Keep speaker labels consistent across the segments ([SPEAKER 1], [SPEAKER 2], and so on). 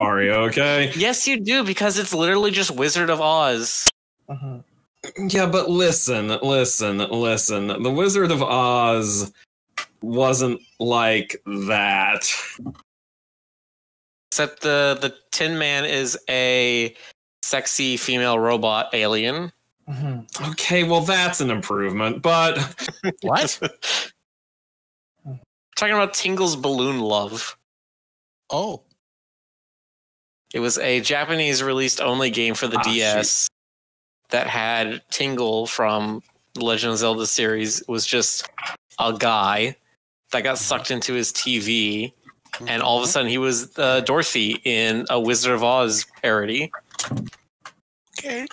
[SPEAKER 1] Mario, okay?
[SPEAKER 2] Yes, you do, because it's literally just Wizard of Oz.
[SPEAKER 1] Yeah, but listen. The Wizard of Oz wasn't like that.
[SPEAKER 2] Except the Tin Man is a sexy female robot alien.
[SPEAKER 1] Okay, well, that's an improvement, but...
[SPEAKER 3] What?
[SPEAKER 2] Talking about Tingle's Balloon Love.
[SPEAKER 3] Oh.
[SPEAKER 2] It was a Japanese released only game for the DS that had Tingle from the Legend of Zelda series. It was just a guy that got sucked into his TV, and all of a sudden he was Dorothy in a Wizard of Oz parody.
[SPEAKER 3] Okay.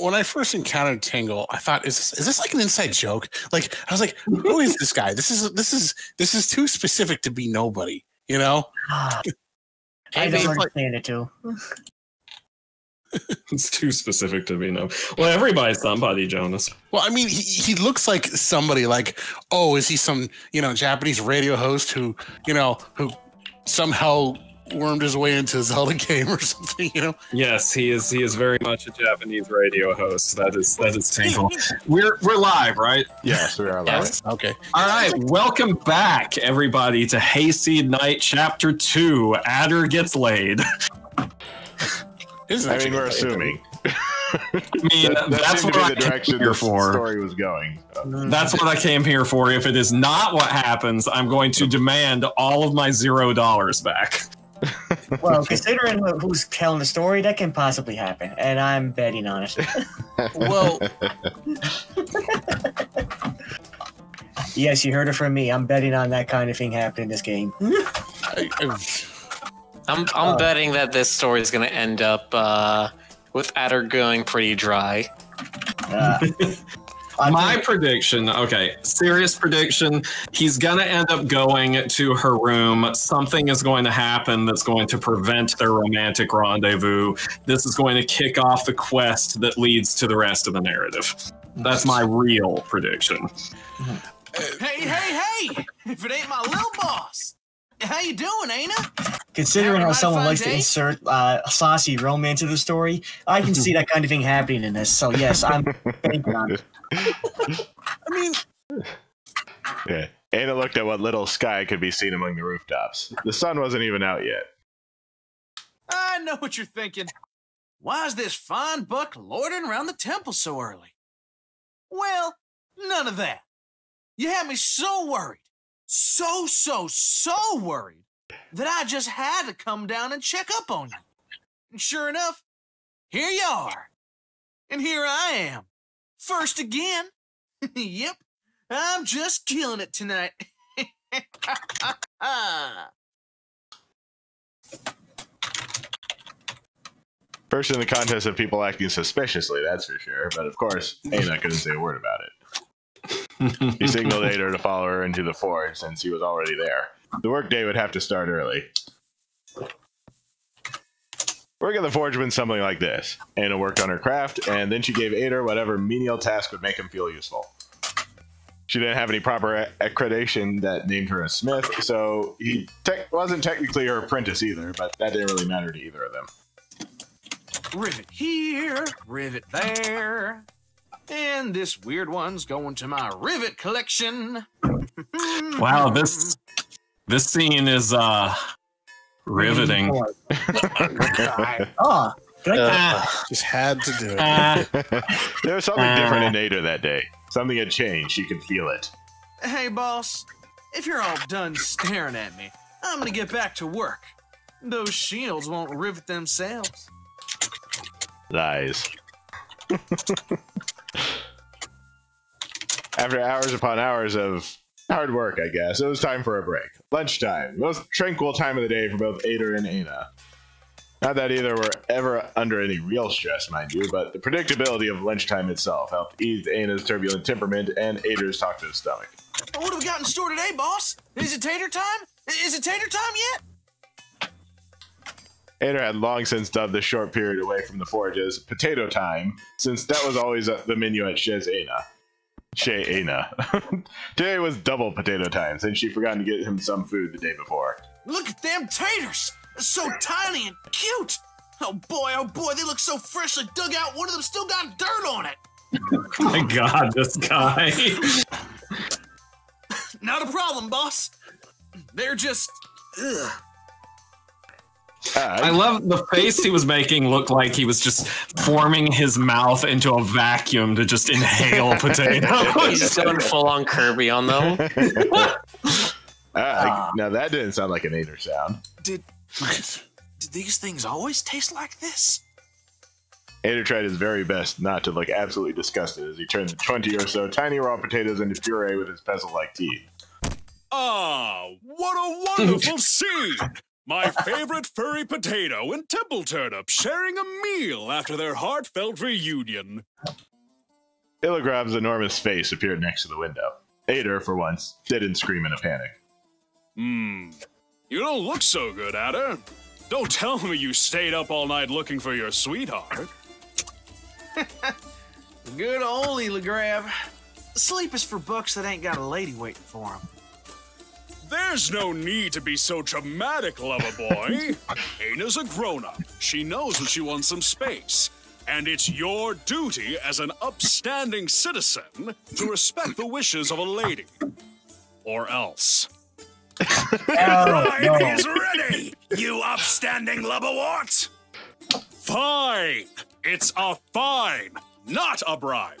[SPEAKER 3] When I first encountered Tingle, I thought, is this like an inside joke? Like, I was like, who is this guy? This is too specific to be nobody, you know?
[SPEAKER 4] I don't understand it too.
[SPEAKER 1] It's too specific to be no. Well, everybody's somebody, Jonas.
[SPEAKER 3] Well, I mean, he looks like somebody like, oh, is he some, Japanese radio host who somehow wormed his way into a Zelda game or something,
[SPEAKER 1] Yes, he is very much a Japanese radio host. That is Tingle. We're live, right?
[SPEAKER 3] Yes, we are live. Yes. Okay.
[SPEAKER 1] All right, welcome back, everybody, to Hayseed Knight Chapter 2. Adder gets laid.
[SPEAKER 5] We're assuming.
[SPEAKER 1] That's what I came here for.
[SPEAKER 5] The story was going.
[SPEAKER 1] That's what I came here for. If it is not what happens, I'm going to demand all of my $0 back.
[SPEAKER 4] Well, considering who's telling the story, that can possibly happen, and I'm betting on it.
[SPEAKER 3] Well,
[SPEAKER 4] yes, you heard it from me. I'm betting on that kind of thing happening in this game.
[SPEAKER 2] I'm betting that this story is going to end up with Adder going pretty dry.
[SPEAKER 1] My prediction, okay, serious prediction, he's going to end up going to her room. Something is going to happen that's going to prevent their romantic rendezvous. This is going to kick off the quest that leads to the rest of the narrative. That's my real prediction.
[SPEAKER 6] Hey! If it ain't my little boss! How you doing, Aina?
[SPEAKER 4] Considering how someone likes to insert saucy romance into the story, I can see that kind of thing happening in this. So yes, I'm banking on it.
[SPEAKER 5] Yeah. Aina looked at what little sky could be seen among the rooftops. The sun wasn't even out yet.
[SPEAKER 6] I know what you're thinking. Why is this fine buck loitering around the temple so early? Well, none of that. You had me so worried. So worried that I just had to come down and check up on you. And sure enough, here you are. And here I am. First again. Yep, I'm just killing it tonight.
[SPEAKER 5] First in the contest of people acting suspiciously, that's for sure. But of course, Aina couldn't say a word about it. He signaled Ader to follow her into the forge since he was already there. The workday would have to start early. Work at the forge went something like this. Aina worked on her craft, and then she gave Ader whatever menial task would make him feel useful. She didn't have any proper accreditation that named her a smith, so he wasn't technically her apprentice either, but that didn't really matter to either of them.
[SPEAKER 6] Rivet here, rivet there. And this weird one's going to my rivet collection.
[SPEAKER 1] Wow, this scene is riveting.
[SPEAKER 3] Just had to do it.
[SPEAKER 5] There was something different in Ada that day. Something had changed. She could feel it.
[SPEAKER 6] Hey, boss. If you're all done staring at me, I'm gonna get back to work. Those shields won't rivet themselves.
[SPEAKER 5] Lies. After hours upon hours of hard work, I guess, it was time for a break. Lunchtime. Most tranquil time of the day for both Ader and Aina. Not that either were ever under any real stress, mind you, but the predictability of lunchtime itself helped ease Aina's turbulent temperament and Ader's talkative stomach.
[SPEAKER 6] What have we got in store today, boss? Is it tater time? Is it tater time yet?
[SPEAKER 5] Ader had long since dubbed this short period away from the forge as potato time, since that was always the menu at Chez Aina. Shay Aina. Today was double potato time since she forgot to get him some food the day before.
[SPEAKER 6] Look at them taters! They're so tiny and cute! Oh boy, they look so freshly dug out, one of them still got dirt on it!
[SPEAKER 1] Oh my god, this guy.
[SPEAKER 6] Not a problem, boss. They're just... ugh.
[SPEAKER 1] I love the face he was making looked like he was just forming his mouth into a vacuum to just inhale potatoes.
[SPEAKER 2] He's going full on Kirby on them.
[SPEAKER 5] Now that didn't sound like an Ader sound.
[SPEAKER 6] Did these things always taste like this?
[SPEAKER 5] Ader tried his very best not to look absolutely disgusted as he turned the 20 or so tiny raw potatoes into puree with his pestle-like teeth.
[SPEAKER 7] Ah, what a wonderful scene! My favorite furry potato and temple turnip sharing a meal after their heartfelt reunion.
[SPEAKER 5] Illagrav's enormous face appeared next to the window. Ader, for once, didn't scream in a panic.
[SPEAKER 7] You don't look so good, Adder. Don't tell me you stayed up all night looking for your sweetheart.
[SPEAKER 6] Good old Illagrar. Sleep is for bucks that ain't got a lady waiting for them.
[SPEAKER 7] There's no need to be so dramatic, lover boy. Aina's a grown-up. She knows when she wants some space. And it's your duty as an upstanding citizen to respect the wishes of a lady. Or else. Bribe is ready, you upstanding lubberwort! Fine. It's a fine, not a bribe.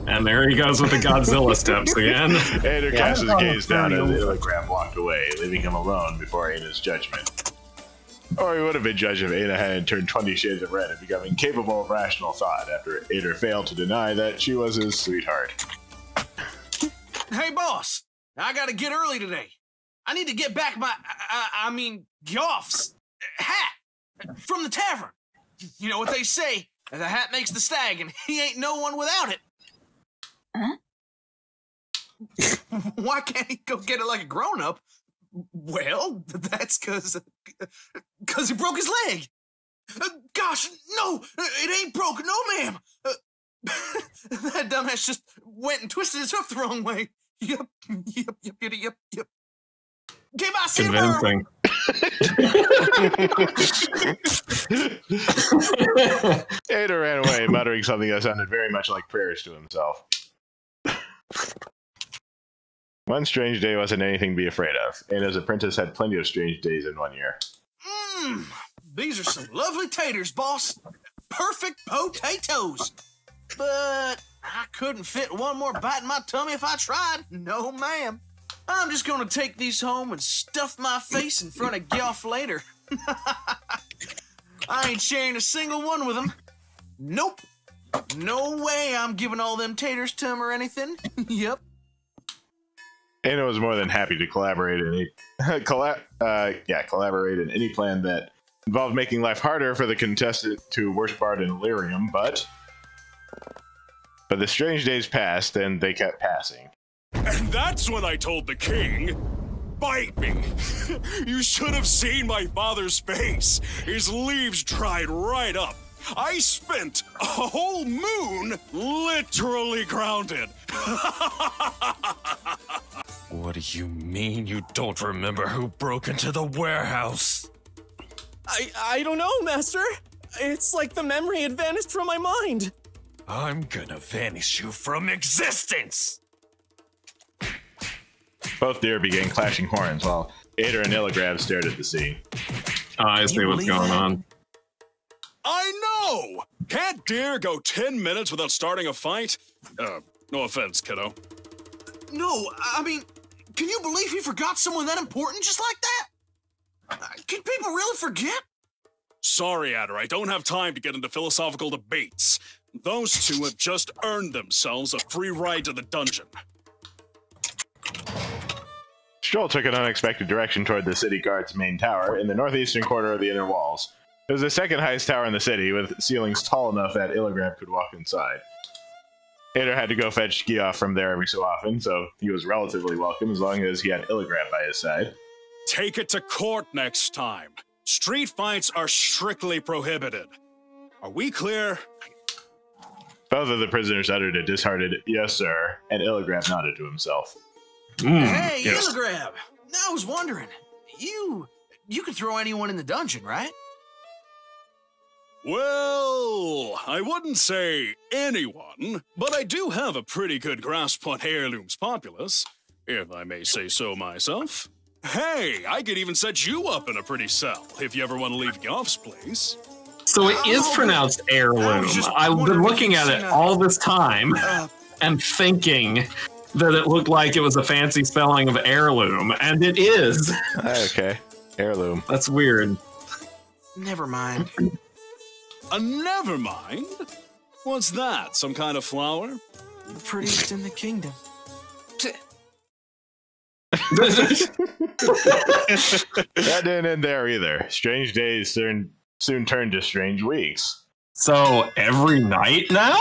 [SPEAKER 1] And there he goes with the Godzilla steps again.
[SPEAKER 5] Ader cast his gaze down as Illagrav walked away, leaving him alone before Aina's judgment. Or he would have been judged if Aina hadn't turned 20 shades of red and become incapable of rational thought after Ader failed to deny that she was his sweetheart.
[SPEAKER 6] Hey, boss, I gotta get early today. I need to get back my, Goff's hat from the tavern. You know what they say, the hat makes the stag, and he ain't no one without it. Huh? Why can't he go get it like a grown-up? Well, that's because he broke his leg. Gosh, no, it ain't broke, no, ma'am. That dumbass just went and twisted his hoof the wrong way. Yep. Came out
[SPEAKER 1] convincing.
[SPEAKER 5] Ader ran away, muttering something that sounded very much like prayers to himself. One strange day wasn't anything to be afraid of. Aina's apprentice had plenty of strange days in 1 year.
[SPEAKER 6] These are some lovely taters, boss. Perfect potatoes. But I couldn't fit one more bite in my tummy if I tried. No, ma'am. I'm just gonna take these home and stuff my face in front of Goff later. I ain't sharing a single one with him. Nope. No way I'm giving all them taters to him or anything. Yep.
[SPEAKER 5] Aina was more than happy to collaborate in any plan that involved making life harder for the contestant to worship art in Illyrium, but the strange days passed and they kept passing.
[SPEAKER 7] And that's when I told the king, bite me. You should have seen my father's face. His leaves dried right up. I spent a whole moon literally grounded.
[SPEAKER 8] What do you mean you don't remember who broke into the warehouse?
[SPEAKER 9] I don't know, Master. It's like the memory had vanished from my mind.
[SPEAKER 8] I'm gonna vanish you from existence!
[SPEAKER 5] Both deer began clashing horns while Ader and Illagrav stared at the sea.
[SPEAKER 1] I see what's going on.
[SPEAKER 7] I know! Can't deer go 10 minutes without starting a fight? No offense, kiddo.
[SPEAKER 6] No, I mean, can you believe he forgot someone that important just like that? Can people really forget?
[SPEAKER 7] Sorry, Adder, I don't have time to get into philosophical debates. Those two have just earned themselves a free ride to the dungeon.
[SPEAKER 5] Stroll took an unexpected direction toward the city guard's main tower in the northeastern corner of the inner walls. It was the second highest tower in the city, with ceilings tall enough that Illagrav could walk inside. Ader had to go fetch Geoff from there every so often, so he was relatively welcome as long as he had Illagrav by his side.
[SPEAKER 7] Take it to court next time. Street fights are strictly prohibited. Are we clear?
[SPEAKER 5] Both of the prisoners uttered a disheartened "Yes, sir," and Illigrab nodded to himself.
[SPEAKER 6] Hey,
[SPEAKER 1] yes.
[SPEAKER 6] Illigrab! I was wondering, you could throw anyone in the dungeon, right?
[SPEAKER 7] Well, I wouldn't say anyone, but I do have a pretty good grasp on Heirloom's populace, if I may say so myself. Hey, I could even set you up in a pretty cell if you ever want to leave Goff's place.
[SPEAKER 1] So it is pronounced heirloom. I've been looking at it all this time and thinking that it looked like it was a fancy spelling of heirloom, and it is.
[SPEAKER 5] Okay, heirloom.
[SPEAKER 1] That's weird.
[SPEAKER 6] Never mind.
[SPEAKER 7] Never mind. What's that? Some kind of flower?
[SPEAKER 6] The prettiest in the kingdom.
[SPEAKER 5] That didn't end there either. Strange days soon turned to strange weeks.
[SPEAKER 1] So every night now?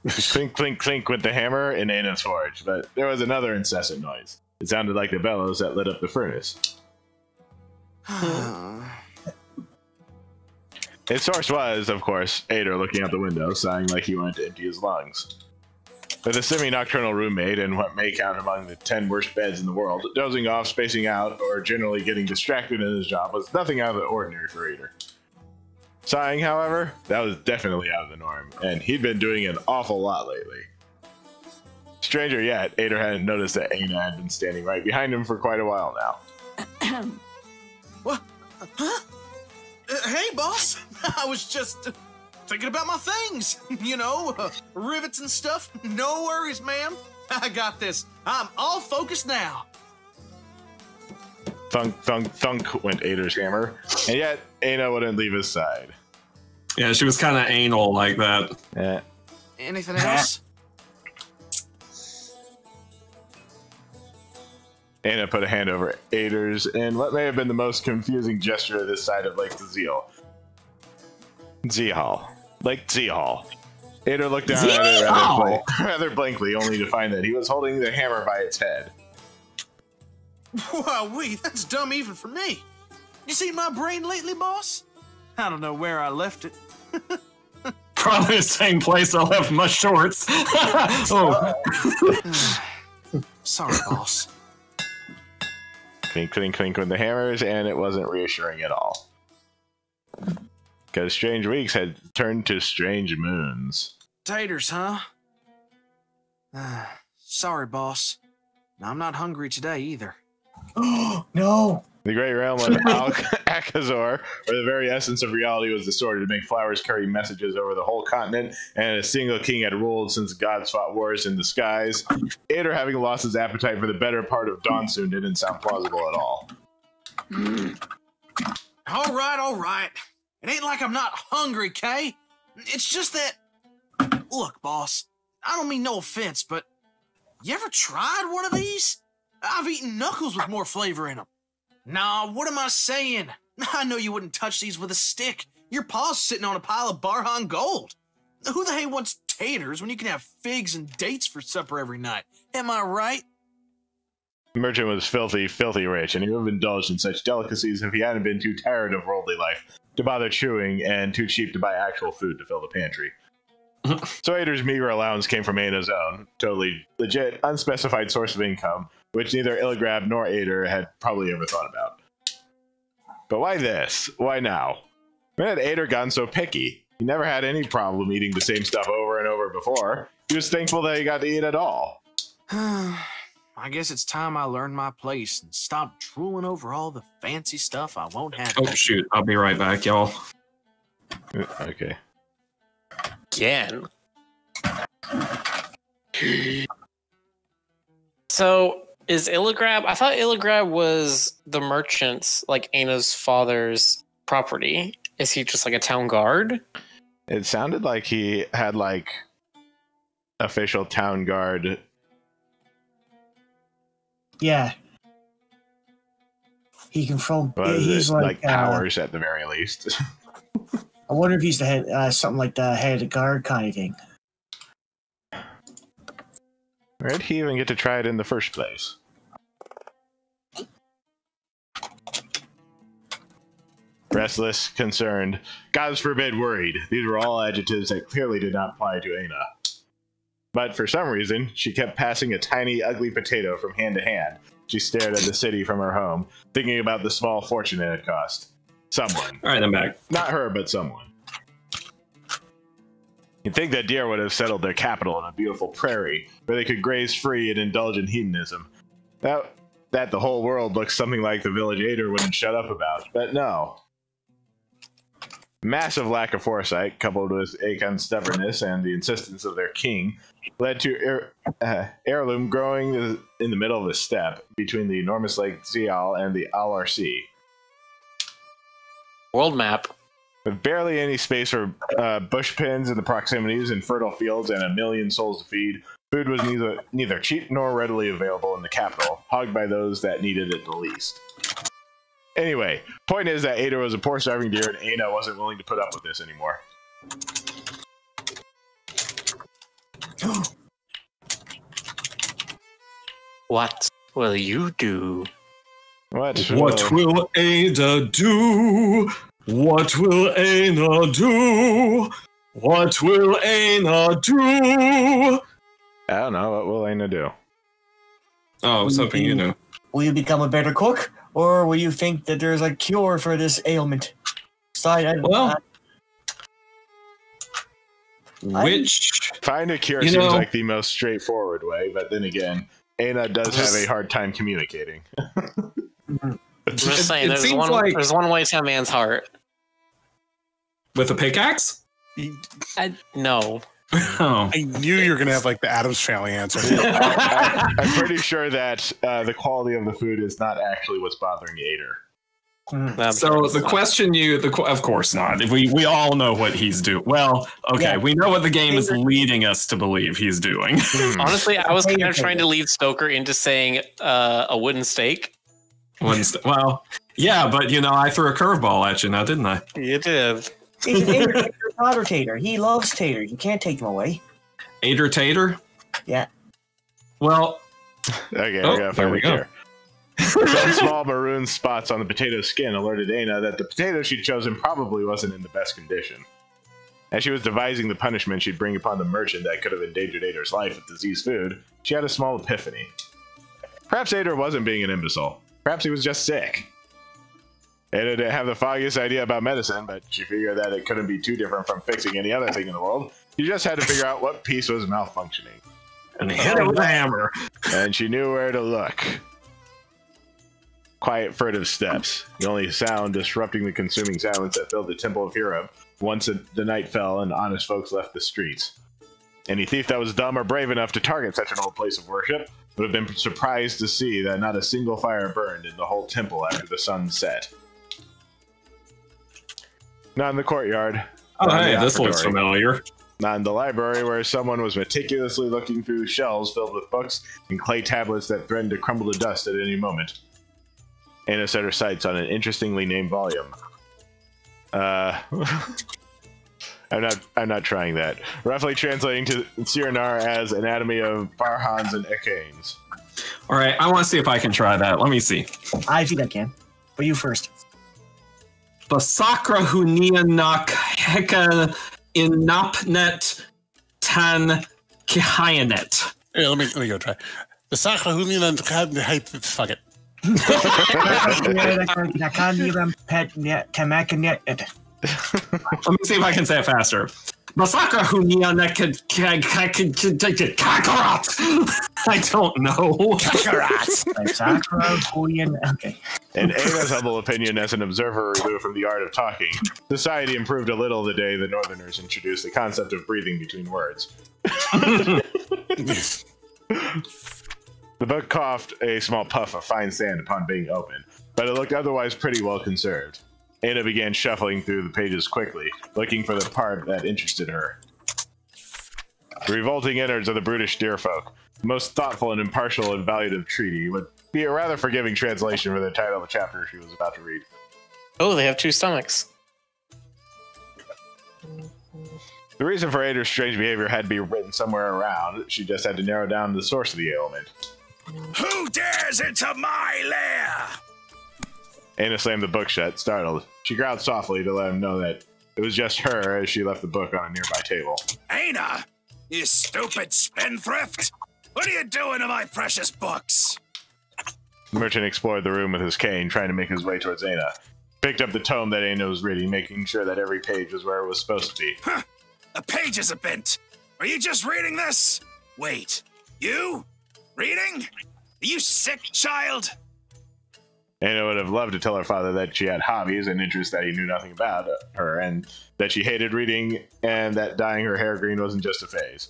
[SPEAKER 5] Clink, clink, clink with the hammer in Aina's forge, but there was another incessant noise. It sounded like the bellows that lit up the furnace. Its source was, of course, Ader looking out the window, sighing like he wanted to empty his lungs. With a semi-nocturnal roommate and what may count among the 10 worst beds in the world, dozing off, spacing out, or generally getting distracted in his job was nothing out of the ordinary for Ader. Sighing, however, that was definitely out of the norm, and he'd been doing an awful lot lately. Stranger yet, Ader hadn't noticed that Aina had been standing right behind him for quite a while now.
[SPEAKER 6] What? Huh? Hey, boss. I was just thinking about my things. You know, rivets and stuff. No worries, ma'am. I got this. I'm all focused now.
[SPEAKER 5] Thunk, thunk, thunk went Ader's hammer, and yet Aina wouldn't leave his side.
[SPEAKER 1] Yeah, she was kind of anal like that.
[SPEAKER 5] Yeah.
[SPEAKER 6] Anything else?
[SPEAKER 5] Aina put a hand over Ader's in what may have been the most confusing gesture of this side of Lake Zeal. Zeal. Lake Zeal. Ader looked down at it rather blankly, only to find that he was holding the hammer by its head.
[SPEAKER 6] Wow-wee, that's dumb even for me. You seen my brain lately, boss? I don't know where I left it.
[SPEAKER 1] Probably the same place I left my shorts. Oh.
[SPEAKER 6] Sorry, boss.
[SPEAKER 5] Clink, clink, clink with the hammers, and it wasn't reassuring at all. Because strange weeks had turned to strange moons.
[SPEAKER 6] Taters, huh? Sorry, boss. I'm not hungry today either.
[SPEAKER 4] Oh, no.
[SPEAKER 5] The great realm of Akazor, where the very essence of reality was distorted to make flowers carry messages over the whole continent, and a single king had ruled since gods fought wars in the skies. Ader having lost his appetite for the better part of dawn soon didn't sound plausible at all.
[SPEAKER 6] All right. It ain't like I'm not hungry, Kay. It's just that... Look, boss, I don't mean no offense, but you ever tried one of these? I've eaten knuckles with more flavor in them. Nah, what am I saying? I know you wouldn't touch these with a stick. Your paw's sitting on a pile of Barhan gold. Who the hell wants taters when you can have figs and dates for supper every night? Am I right?
[SPEAKER 5] The merchant was filthy, filthy rich, and he would have indulged in such delicacies if he hadn't been too tired of worldly life to bother chewing and too cheap to buy actual food to fill the pantry. So Ader's meager allowance came from Aina's own, totally legit, unspecified source of income, which neither Illigrab nor Ader had probably ever thought about. But why this? Why now? When had Ader gotten so picky? He never had any problem eating the same stuff over and over before. He was thankful that he got to eat at all.
[SPEAKER 6] I guess it's time I learned my place and stopped drooling over all the fancy stuff I won't have.
[SPEAKER 1] Oh, shoot. I'll be right back, y'all.
[SPEAKER 5] Okay.
[SPEAKER 2] Again. So, is Illigrab... I thought Illigrab was the merchant's, like, Aina's father's property. Is he just, like, a town guard?
[SPEAKER 5] It sounded like he had, like, official town guard.
[SPEAKER 4] Yeah. He controlled...
[SPEAKER 5] He's like powers at the very least.
[SPEAKER 4] I wonder if he's the head, something like the head of the guard kind of thing.
[SPEAKER 5] Where did he even get to try it in the first place? Restless, concerned, God forbid worried. These were all adjectives that clearly did not apply to Aina. But for some reason, she kept passing a tiny, ugly potato from hand to hand. She stared at the city from her home, thinking about the small fortune it had cost. Someone.
[SPEAKER 1] All right, I'm back.
[SPEAKER 5] Not her, but someone. You'd think that deer would have settled their capital in a beautiful prairie, where they could graze free and indulge in hedonism. That the whole world looks something like the village Ader wouldn't shut up about, but no. Massive lack of foresight, coupled with Akon's stubbornness and the insistence of their king, led to heirloom growing in the middle of the steppe between the enormous Lake Zial and the Al-RC.
[SPEAKER 2] World map.
[SPEAKER 5] With barely any space for bush pins in the proximities and fertile fields and a million souls to feed, food was neither cheap nor readily available in the capital, hogged by those that needed it the least. Anyway, point is that Ada was a poor starving deer and Aina wasn't willing to put up with this anymore.
[SPEAKER 2] What will you do?
[SPEAKER 1] What will Ada do? What will Aina do? What will Aina do?
[SPEAKER 5] I don't know. What will Aina do?
[SPEAKER 1] Oh, something you know.
[SPEAKER 4] Will you become a better cook, or will you think that there's a cure for this ailment?
[SPEAKER 1] Which
[SPEAKER 5] find a cure seems like the most straightforward way, but then again, Aina does have a hard time communicating.
[SPEAKER 2] I'm just saying, there's one way to a man's heart.
[SPEAKER 1] With a pickaxe?
[SPEAKER 2] No.
[SPEAKER 1] Oh.
[SPEAKER 3] I knew you were going to have like the Addams Family answer.
[SPEAKER 5] I'm pretty sure that the quality of the food is not actually what's bothering Ader.
[SPEAKER 1] So the question of course not. We all know what he's doing. Well, okay, yeah. We know what the game is leading us to believe he's doing.
[SPEAKER 2] Honestly, I was kind of trying to lead Stoker into saying a wooden stake.
[SPEAKER 1] Well, yeah, but I threw a curveball at you now, didn't I?
[SPEAKER 2] You did.
[SPEAKER 4] He's an Ader tater. He loves tater. You can't take him away.
[SPEAKER 1] Ader tater?
[SPEAKER 4] Yeah.
[SPEAKER 1] Well.
[SPEAKER 5] Okay, I gotta find it here. Some small maroon spots on the potato skin alerted Aina that the potato she'd chosen probably wasn't in the best condition. As she was devising the punishment she'd bring upon the merchant that could have endangered Ader's life with diseased food, she had a small epiphany. Perhaps Ader wasn't being an imbecile. Perhaps he was just sick. Ada didn't have the foggiest idea about medicine, but she figured that it couldn't be too different from fixing any other thing in the world. You just had to figure out what piece was malfunctioning.
[SPEAKER 1] And hit it with a hammer.
[SPEAKER 5] And she knew where to look. Quiet, furtive steps. The only sound disrupting the consuming silence that filled the Temple of Hero once the night fell and honest folks left the streets. Any thief that was dumb or brave enough to target such an old place of worship would have been surprised to see that not a single fire burned in the whole temple after the sun set. Not in the courtyard.
[SPEAKER 1] Oh, hey, this looks familiar.
[SPEAKER 5] Not in the library, where someone was meticulously looking through shelves filled with books and clay tablets that threatened to crumble to dust at any moment. Aina set her sights on an interestingly named volume. I'm not trying that. Roughly translating to Cyrenar as Anatomy of Farhans and Ekanes.
[SPEAKER 1] All right, I want to see if I can try that. Let me see.
[SPEAKER 4] I think I can, but you first.
[SPEAKER 1] Basakra hunianak heka inapnet tan kihayanet.
[SPEAKER 3] Here, let me go try. Basakra hunianak fuck it.
[SPEAKER 1] Let me see if I can say it faster. Masakra hunianek kakarat. I don't know.
[SPEAKER 4] Okay.
[SPEAKER 5] In Aina's humble opinion, as an observer removed from the art of talking, society improved a little the day the Northerners introduced the concept of breathing between words. The book coughed a small puff of fine sand upon being opened, but it looked otherwise pretty well conserved. Aina began shuffling through the pages quickly, looking for the part that interested her. The revolting innards of the brutish deerfolk, the most thoughtful and impartial and valued treaty, would be a rather forgiving translation for the title of the chapter she was about to read.
[SPEAKER 2] Oh, they have two stomachs.
[SPEAKER 5] The reason for Ader's strange behavior had to be written somewhere around. She just had to narrow down the source of the ailment.
[SPEAKER 7] Who dares into my lair?
[SPEAKER 5] Aina slammed the book shut, startled. She growled softly to let him know that it was just her as she left the book on a nearby table.
[SPEAKER 7] Aina, you stupid spendthrift! What are you doing to my precious books?
[SPEAKER 5] The merchant explored the room with his cane, trying to make his way towards Aina. Picked up the tome that Aina was reading, making sure that every page was where it was supposed to be.
[SPEAKER 7] Huh! A page is a bent. Are you just reading this? Wait, you? Reading? Are you sick, child?
[SPEAKER 5] Aina would have loved to tell her father that she had hobbies and interests that he knew nothing about her, and that she hated reading, and that dyeing her hair green wasn't just a phase.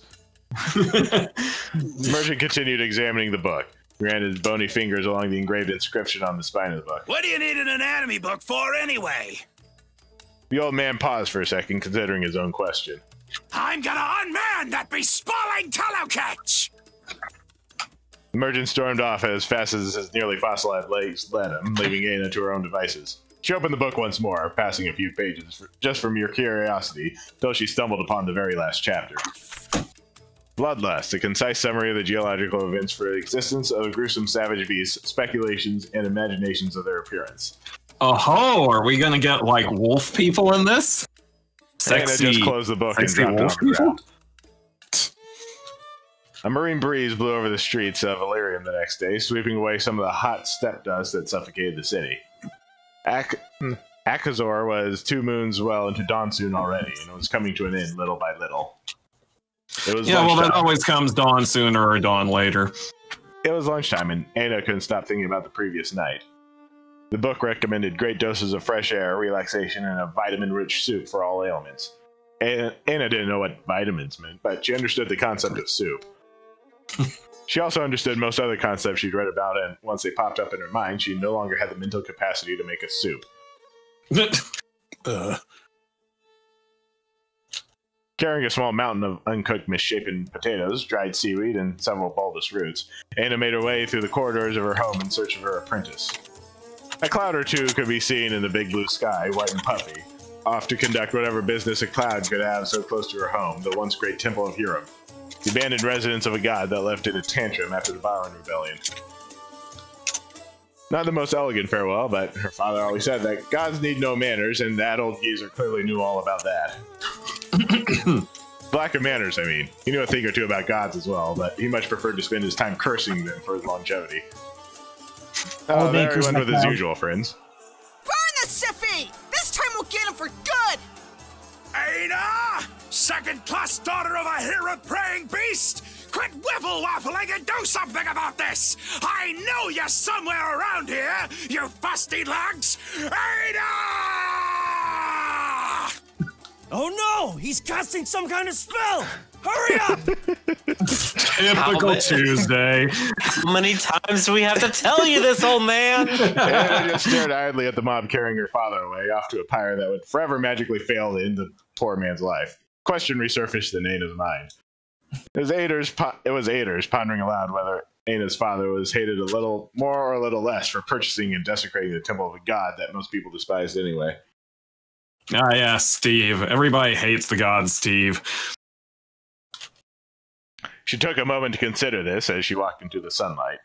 [SPEAKER 5] The merchant continued examining the book. He ran his bony fingers along the engraved inscription on the spine of the book.
[SPEAKER 7] What do you need an anatomy book for, anyway?
[SPEAKER 5] The old man paused for a second, considering his own question.
[SPEAKER 7] I'm gonna unman that bespalling tallow catch!
[SPEAKER 5] The merchant stormed off as fast as his nearly fossilized legs led him, leaving Aina to her own devices. She opened the book once more, passing a few pages just from mere curiosity, till she stumbled upon the very last chapter. Bloodlust, a concise summary of the geological events for the existence of gruesome savage beasts, speculations, and imaginations of their appearance.
[SPEAKER 1] Oh, are we gonna get, like, wolf people in this? Sexy.
[SPEAKER 5] Aina just closed the book and dropped it on the ground. A marine breeze blew over the streets of Illyrium the next day, sweeping away some of the hot steppe dust that suffocated the city. Akazor was 2 moons well into dawn soon already, and it was coming to an end little by little. It was
[SPEAKER 1] well, that always comes dawn sooner or dawn later.
[SPEAKER 5] It was lunchtime, and Aina couldn't stop thinking about the previous night. The book recommended great doses of fresh air, relaxation, and a vitamin-rich soup for all ailments. Aina didn't know what vitamins meant, but she understood the concept of soup. She also understood most other concepts she'd read about, and once they popped up in her mind, she no longer had the mental capacity to make a soup. Carrying a small mountain of uncooked, misshapen potatoes, dried seaweed, and several bulbous roots, Aina made her way through the corridors of her home in search of her apprentice. A cloud or two could be seen in the big blue sky, white and puffy, off to conduct whatever business a cloud could have so close to her home, the once great temple of Hiram, the abandoned residence of a god that left in a tantrum after the Byron Rebellion. Not the most elegant farewell, but her father always said that gods need no manners, and that old geezer clearly knew all about that. Lack of manners, I mean. He knew a thing or two about gods as well, but he much preferred to spend his time cursing them for his longevity. Oh, there he went with his usual friends.
[SPEAKER 10] Burn the Siffy! This time we'll get him for good!
[SPEAKER 7] Aina! Second-class daughter of a hero-praying beast! Quit whiffle-waffling and do something about this! I know you're somewhere around here, you fusty lags! Aina!
[SPEAKER 9] Oh no! He's casting some kind of spell! Hurry up!
[SPEAKER 1] Typical Tuesday.
[SPEAKER 2] How many times do we have to tell you this, old man?
[SPEAKER 5] Aina just stared idly at the mob carrying her father away, off to a pyre that would forever magically fail to end the poor man's life. Question resurfaced in Aina's mind. It was Ader's pondering aloud whether Aina's father was hated a little more or a little less for purchasing and desecrating the temple of a god that most people despised anyway.
[SPEAKER 1] Ah, yeah, Steve. Everybody hates the god Steve.
[SPEAKER 5] She took a moment to consider this as she walked into the sunlight.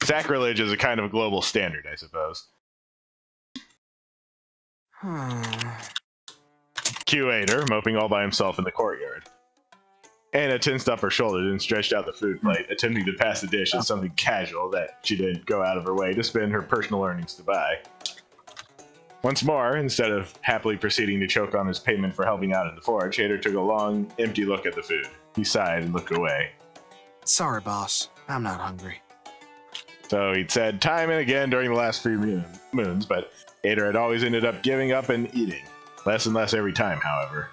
[SPEAKER 5] Sacrilege is a kind of global standard, I suppose. Q Ader, moping all by himself in the courtyard. Aina tensed up her shoulders and stretched out the food plate, attempting to pass the dish as something casual that she didn't go out of her way to spend her personal earnings to buy. Once more, instead of happily proceeding to choke on his payment for helping out in the forge, Ader took a long, empty look at the food. He sighed and looked away.
[SPEAKER 6] Sorry, boss. I'm not hungry.
[SPEAKER 5] So he'd said time and again during the last few moons, but Ader had always ended up giving up and eating. Less and less every time, however.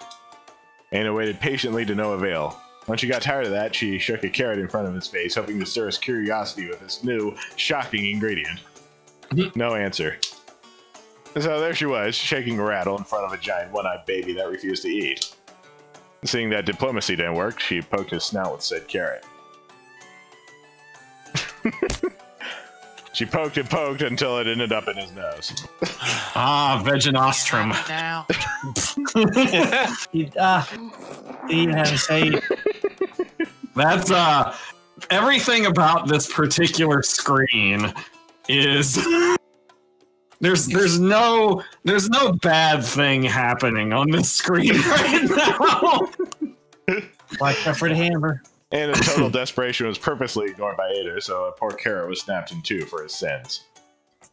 [SPEAKER 5] Aina waited patiently to no avail. When she got tired of that, she shook a carrot in front of his face, hoping to stir his curiosity with this new, shocking ingredient. No answer. So there she was, shaking a rattle in front of a giant one-eyed baby that refused to eat. Seeing that diplomacy didn't work, she poked his snout with said carrot. She poked and poked until it ended up in his nose.
[SPEAKER 1] Ah, Veginostrum.
[SPEAKER 6] Now.
[SPEAKER 1] That's everything about this particular screen is there's no bad thing happening on this screen right now.
[SPEAKER 4] Watch out for the hammer.
[SPEAKER 5] And his total desperation was purposely ignored by Ader, so a poor carrot was snapped in two for his sins.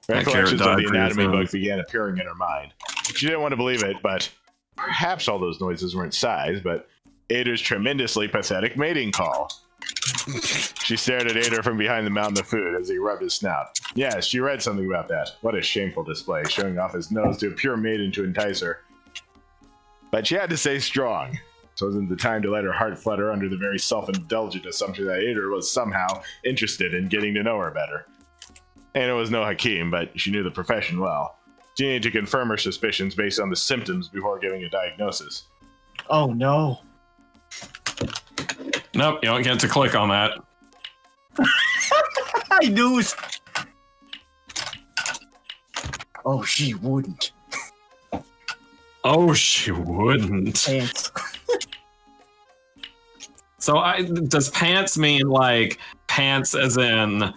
[SPEAKER 5] Recollections of the anatomy book began appearing in her mind. She didn't want to believe it, but perhaps all those noises weren't sighs, but Ader's tremendously pathetic mating call. She stared at Ader from behind the mountain of food as he rubbed his snout. Yes, she read something about that. What a shameful display, showing off his nose to a pure maiden to entice her. But she had to stay strong. So it wasn't the time to let her heart flutter under the very self-indulgent assumption that Ader was somehow interested in getting to know her better. And it was no Hakim, but she knew the profession well. She needed to confirm her suspicions based on the symptoms before giving a diagnosis.
[SPEAKER 4] Oh no.
[SPEAKER 1] Nope, you don't get to click on that.
[SPEAKER 4] I knew it. Oh, she wouldn't.
[SPEAKER 1] Oh, she wouldn't.
[SPEAKER 4] Pants.
[SPEAKER 1] So does pants mean like pants as in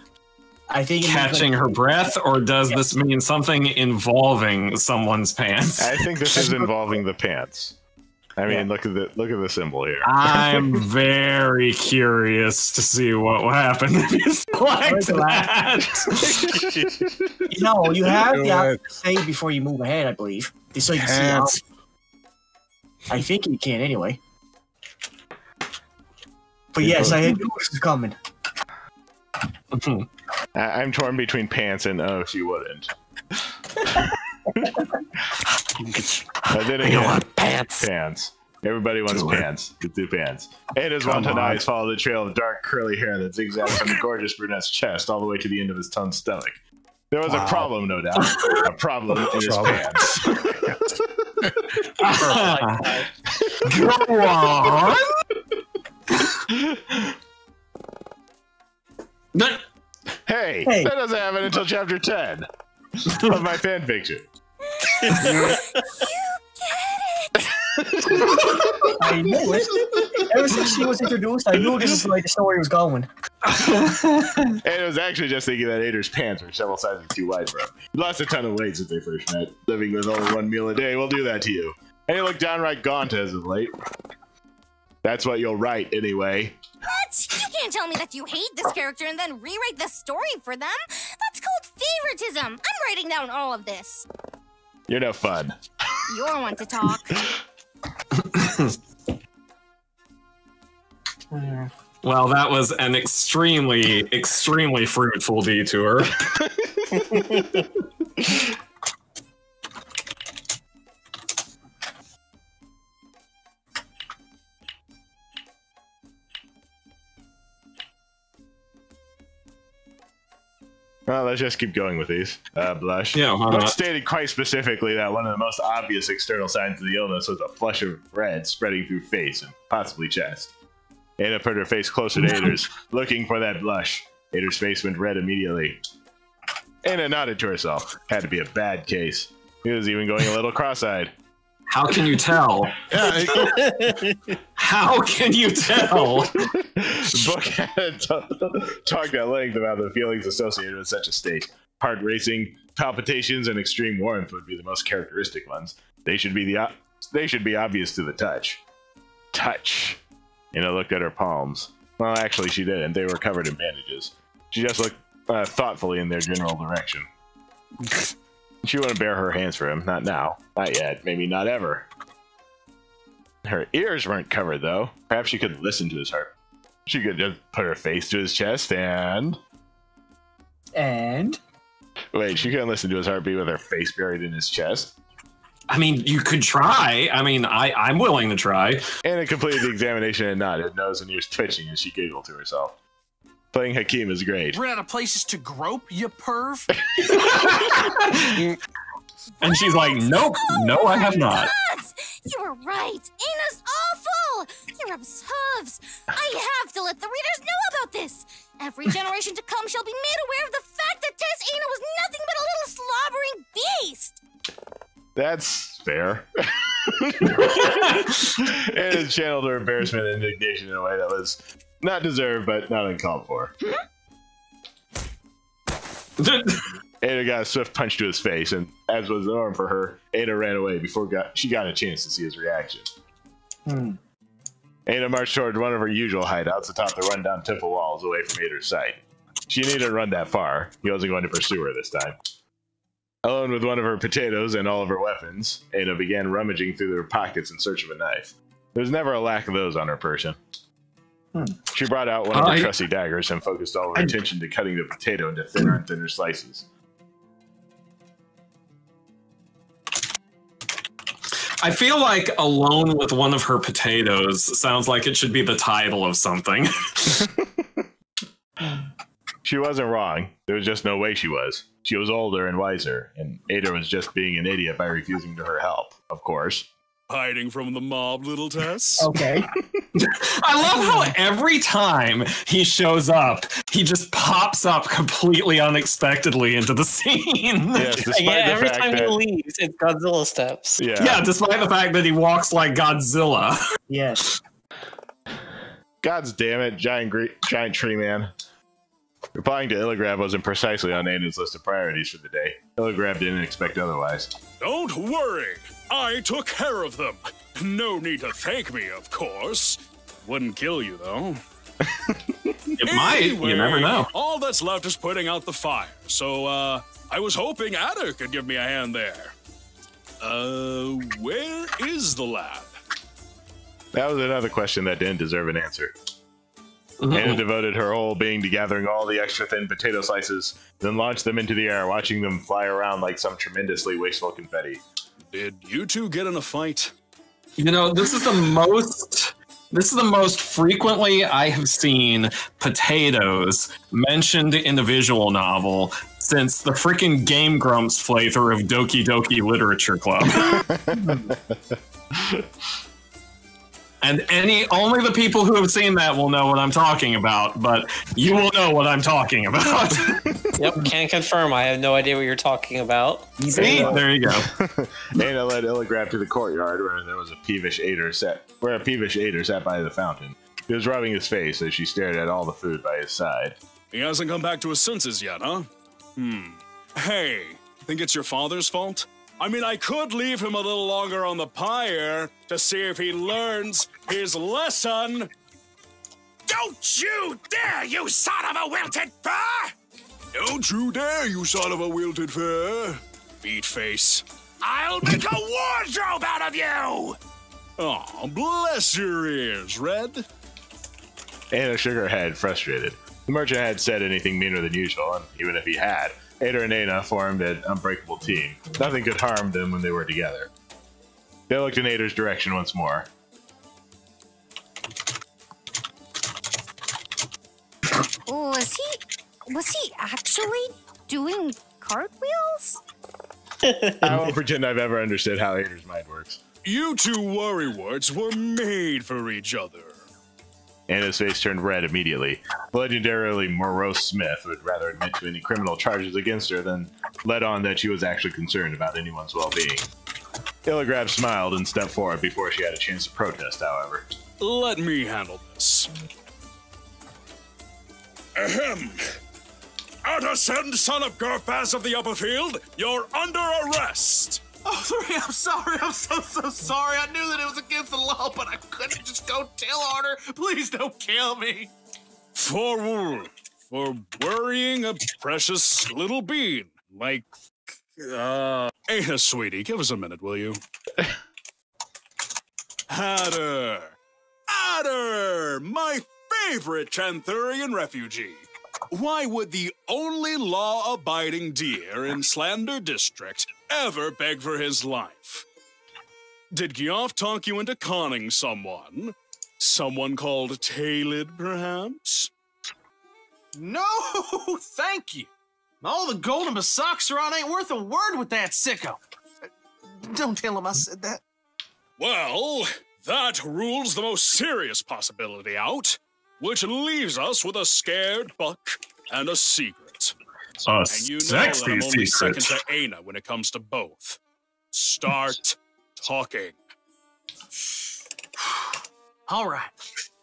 [SPEAKER 4] I think
[SPEAKER 1] catching her breath, or does this mean something involving someone's pants?
[SPEAKER 5] I think this is involving the pants. I mean, look at the symbol here.
[SPEAKER 1] I'm very curious to see what will happen if you select that.
[SPEAKER 4] No, you have to say before you move ahead, I believe. So you can see how. I think you can anyway. But yes, I knew this was coming.
[SPEAKER 5] I'm torn between pants and oh, she wouldn't. But then again, pants. Everybody wants pants. Get the pants. And his wanton eyes follow the trail of dark curly hair that zigzags from the gorgeous brunette's chest all the way to the end of his toned stomach. There was a problem, no doubt. A problem in his pants.
[SPEAKER 1] Go on.
[SPEAKER 5] Hey, that doesn't happen until chapter 10 of my fanfiction.
[SPEAKER 4] I knew it. Ever since she was introduced, I knew this is the way the story was going.
[SPEAKER 5] And it was actually just thinking that Ader's pants were several sizes too wide for him. He lost a ton of weight since they first met. Living with only one meal a day will do that to you. And he looked downright gaunt as of late. That's what you'll write, anyway.
[SPEAKER 11] What? You can't tell me that you hate this character and then rewrite the story for them. That's called favoritism. I'm writing down all of this.
[SPEAKER 5] You're no fun.
[SPEAKER 11] You're one to talk.
[SPEAKER 1] Well, that was an extremely fruitful detour.
[SPEAKER 5] Well, let's just keep going with these. Blush.
[SPEAKER 1] Yeah, why not?
[SPEAKER 5] It stated quite specifically that one of the most obvious external signs of the illness was a flush of red spreading through face and possibly chest. Ada put her face closer to Ader's, looking for that blush. Ader's face went red immediately. Ana nodded to herself. Had to be a bad case. He was even going a little cross-eyed.
[SPEAKER 1] How can you tell? How can you tell?
[SPEAKER 5] The book had talked at length about the feelings associated with such a state. Heart racing, palpitations, and extreme warmth would be the most characteristic ones. They should be obvious to the touch. Touch. Ana looked at her palms. Well, actually, she didn't. They were covered in bandages. She just looked thoughtfully in their general direction. She wouldn't bare her hands for him. Not now. Not yet. Maybe not ever. Her ears weren't covered, though. Perhaps she could listen to his heart. She could just put her face to his chest and... Wait, she couldn't listen to his heartbeat with her face buried in his chest?
[SPEAKER 1] I mean, you could try. I mean, I'm willing to try.
[SPEAKER 5] Ana completed the examination and nodded, nose and ears twitching as she giggled to herself. Playing Hakim is great.
[SPEAKER 6] We're out of places to grope, you perv.
[SPEAKER 1] And she's like, nope, no, I have not.
[SPEAKER 11] You were right. Ana's awful. He rubs hooves. I have to let the readers know about this. Every generation to come shall be made aware of the fact that Tess Ana was nothing but a little slobbering beast.
[SPEAKER 5] That's fair. Ana channeled her embarrassment and indignation in a way that was not deserved, but not uncalled for. Ada got a swift punch to his face, and as was the norm for her, Ada ran away before she got a chance to see his reaction. Ada marched toward one of her usual hideouts atop the rundown temple walls away from Ada's sight. She needn't run that far. He wasn't going to pursue her this time. Alone with one of her potatoes and all of her weapons, Ada began rummaging through her pockets in search of a knife. There was never a lack of those on her person. She brought out one of her trusty daggers and focused all of her attention to cutting the potato into thinner and thinner slices.
[SPEAKER 1] I feel like Alone with One of Her Potatoes sounds like it should be the title of something.
[SPEAKER 5] She wasn't wrong. There was just no way she was. She was older and wiser, and Ada was just being an idiot by refusing to her help, of course.
[SPEAKER 7] Hiding from the mob, little Tess?
[SPEAKER 4] Okay.
[SPEAKER 1] I love how every time he shows up, he just pops up completely unexpectedly into the scene.
[SPEAKER 5] Yes,
[SPEAKER 2] every time he leaves, it's Godzilla steps.
[SPEAKER 1] Yeah, despite the fact that he walks like Godzilla.
[SPEAKER 4] Yes.
[SPEAKER 5] God's damn it, giant tree man. Replying to Illigrab wasn't precisely on Ada's list of priorities for the day. Illigrab didn't expect otherwise.
[SPEAKER 7] Don't worry, I took care of them. No need to thank me, of course. Wouldn't kill you, though.
[SPEAKER 1] It might, you never know.
[SPEAKER 7] All that's left is putting out the fire, so, I was hoping Ada could give me a hand there. Where is the lab?
[SPEAKER 5] That was another question that didn't deserve an answer. Ada devoted her whole being to gathering all the extra thin potato slices, then launched them into the air, watching them fly around like some tremendously wasteful confetti.
[SPEAKER 7] Did you two get in a fight?
[SPEAKER 1] You know, this is the most frequently I have seen potatoes mentioned in a visual novel since the freaking Game Grumps playthrough of Doki Doki Literature Club. And only the people who have seen that will know what I'm talking about, but you will know what I'm talking about.
[SPEAKER 2] Yep, can confirm. I have no idea what you're talking about.
[SPEAKER 1] See? There you go.
[SPEAKER 5] Ada led Illigrab to the courtyard where there was a peevish Ader sat by the fountain. He was rubbing his face as she stared at all the food by his side.
[SPEAKER 7] He hasn't come back to his senses yet, huh? Hey, think it's your father's fault? I mean, I could leave him a little longer on the pyre to see if he learns his lesson.
[SPEAKER 12] Don't you dare, you son of a wilted fur!
[SPEAKER 7] Don't you dare, you son of a wilted fur! Beat face.
[SPEAKER 12] I'll make a wardrobe out of you!
[SPEAKER 7] Oh, bless your ears, Red.
[SPEAKER 5] Ada shook her head, frustrated. The merchant had said anything meaner than usual, and even if he had, Ada and Ana formed an unbreakable team. Nothing could harm them when they were together. They looked in Ada's direction once more.
[SPEAKER 11] Was he actually doing cartwheels?
[SPEAKER 5] I won't pretend I've ever understood how Ada's mind works.
[SPEAKER 7] You two worrywarts were made for each other.
[SPEAKER 5] Ana's face turned red immediately. The legendarily morose Smith would rather admit to any criminal charges against her than let on that she was actually concerned about anyone's well-being. Illigrab smiled and stepped forward before she had a chance to protest, however.
[SPEAKER 7] Let me handle this. Ahem. Outersend, son of Gerfaz of the Upperfield, you're under arrest!
[SPEAKER 6] Oh, Three, I'm sorry. I'm so sorry. I knew that it was against the law, but I couldn't just go tell on her. Please don't kill me.
[SPEAKER 7] For worrying a precious little bean. Like, Ana, sweetie, give us a minute, will you? Adder, my favorite Chanthurian refugee. Why would the only law-abiding deer in Slander District ever beg for his life? Did Geoff talk you into conning someone? Someone called Tailid, perhaps?
[SPEAKER 6] No, thank you. All the gold in my socks are on ain't worth a word with that sicko. Don't tell him I said that.
[SPEAKER 7] Well, that rules the most serious possibility out, which leaves us with a scared buck and a secret. And you know that I'm only second to Ana when it comes to both. Start talking.
[SPEAKER 6] All right.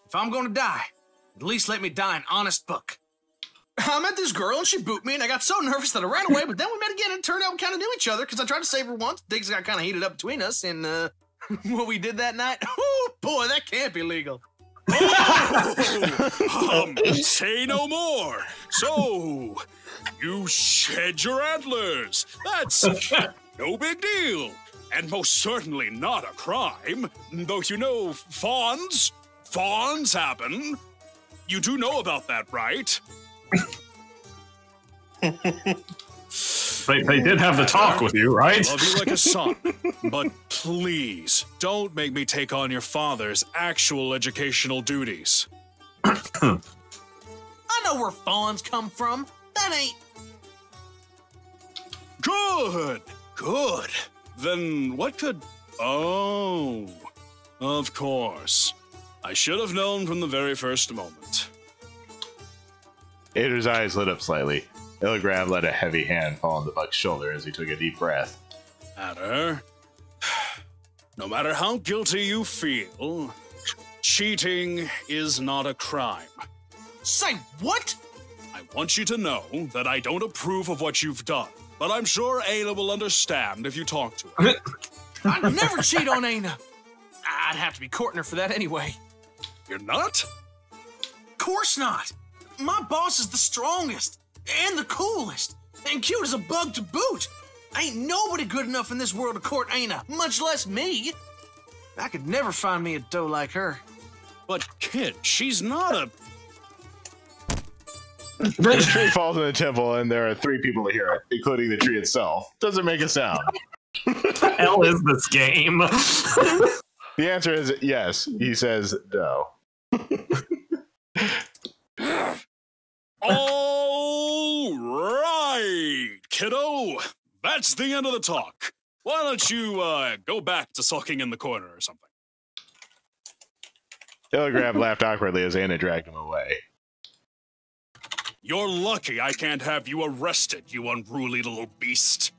[SPEAKER 6] If I'm gonna die, at least let me die an honest buck. I met this girl and she booped me and I got so nervous that I ran away, but then we met again and it turned out we kind of knew each other because I tried to save her once. Things got kind of heated up between us and what we did that night, oh boy, that can't be legal.
[SPEAKER 7] Say no more. So, you shed your antlers. That's no big deal. And most certainly not a crime. Though you know, fawns happen. You do know about that, right?
[SPEAKER 1] They did have the talk with you, right?
[SPEAKER 7] I love you like a son, but please don't make me take on your father's actual educational duties.
[SPEAKER 6] I know where fawns come from. That ain't...
[SPEAKER 7] Good. Then what could... Oh, of course. I should have known from the very first moment.
[SPEAKER 5] Ader's eyes lit up slightly. Illigrab let a heavy hand fall on the buck's shoulder as he took a deep breath.
[SPEAKER 7] Ader, no matter how guilty you feel, cheating is not a crime.
[SPEAKER 6] Say what?
[SPEAKER 7] I want you to know that I don't approve of what you've done, but I'm sure Aina will understand if you talk to her.
[SPEAKER 6] I'd never cheat on Aina. I'd have to be courting her for that anyway.
[SPEAKER 7] You're not?
[SPEAKER 6] Course not. My boss is the strongest and the coolest and cute as a bug to boot. Ain't nobody good enough in this world to court Aina, much less me. I could never find me a doe like her.
[SPEAKER 7] But kid, she's not a...
[SPEAKER 5] The tree falls in the temple and there are 3 people to hear it, including the tree itself. Doesn't make a sound.
[SPEAKER 1] What the hell is this game?
[SPEAKER 5] The answer is yes. He says no.
[SPEAKER 7] All right, kiddo. That's the end of the talk. Why don't you go back to sulking in the corner or something?
[SPEAKER 5] Illigrab laughed awkwardly as Aina dragged him away.
[SPEAKER 7] You're lucky I can't have you arrested, you unruly little beast.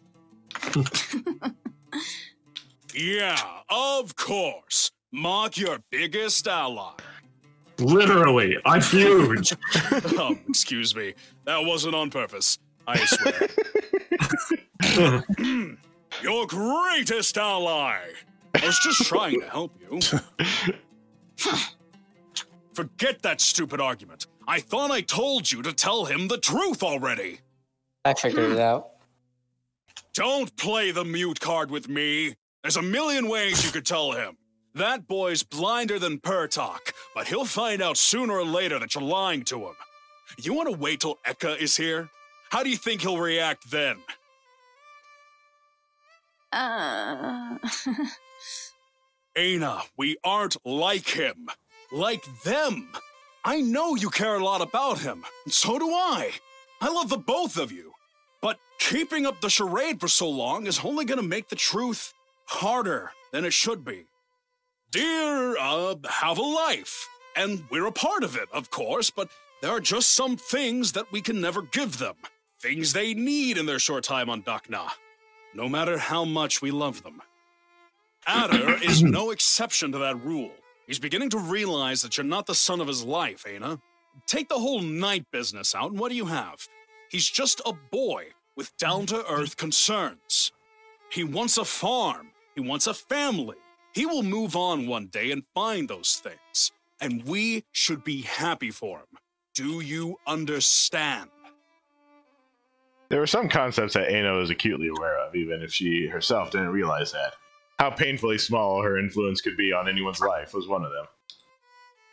[SPEAKER 7] Yeah, of course. Mock your biggest ally.
[SPEAKER 1] Literally, I'm huge.
[SPEAKER 7] Excuse me. That wasn't on purpose. I swear. Your greatest ally. I was just trying to help you. Forget that stupid argument. I thought I told you to tell him the truth already.
[SPEAKER 2] I figured it out.
[SPEAKER 7] Don't play the mute card with me. There's a million ways you could tell him. That boy's blinder than Pertok, but he'll find out sooner or later that you're lying to him. You want to wait till Eka is here? How do you think he'll react then? Aina, we aren't like him. Like them. I know you care a lot about him, and so do I. I love the both of you. But keeping up the charade for so long is only going to make the truth harder than it should be. Dear, have a life. And we're a part of it, of course, but there are just some things that we can never give them. Things they need in their short time on Dakna. No matter how much we love them. Adder is no exception to that rule. He's beginning to realize that you're not the son of his life, Aina. Take the whole Knight business out, and what do you have? He's just a boy with down-to-earth concerns. He wants a farm. He wants a family. He will move on one day and find those things. And we should be happy for him. Do you understand?
[SPEAKER 5] There were some concepts that Aina was acutely aware of, even if she herself didn't realize that. How painfully small her influence could be on anyone's life was one of them.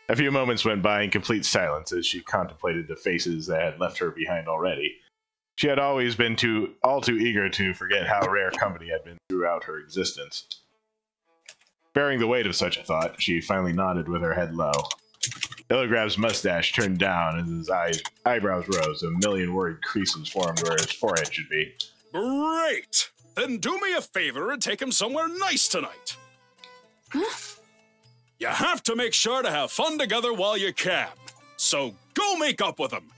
[SPEAKER 5] A few moments went by in complete silence as she contemplated the faces that had left her behind already. She had always been all too eager to forget how rare company had been throughout her existence. Bearing the weight of such a thought, she finally nodded with her head low. Illigrab's mustache turned down and his eyebrows rose. A million worried creases formed where his forehead should be.
[SPEAKER 7] Great! Then do me a favor and take him somewhere nice tonight. You have to make sure to have fun together while you can. So go make up with him.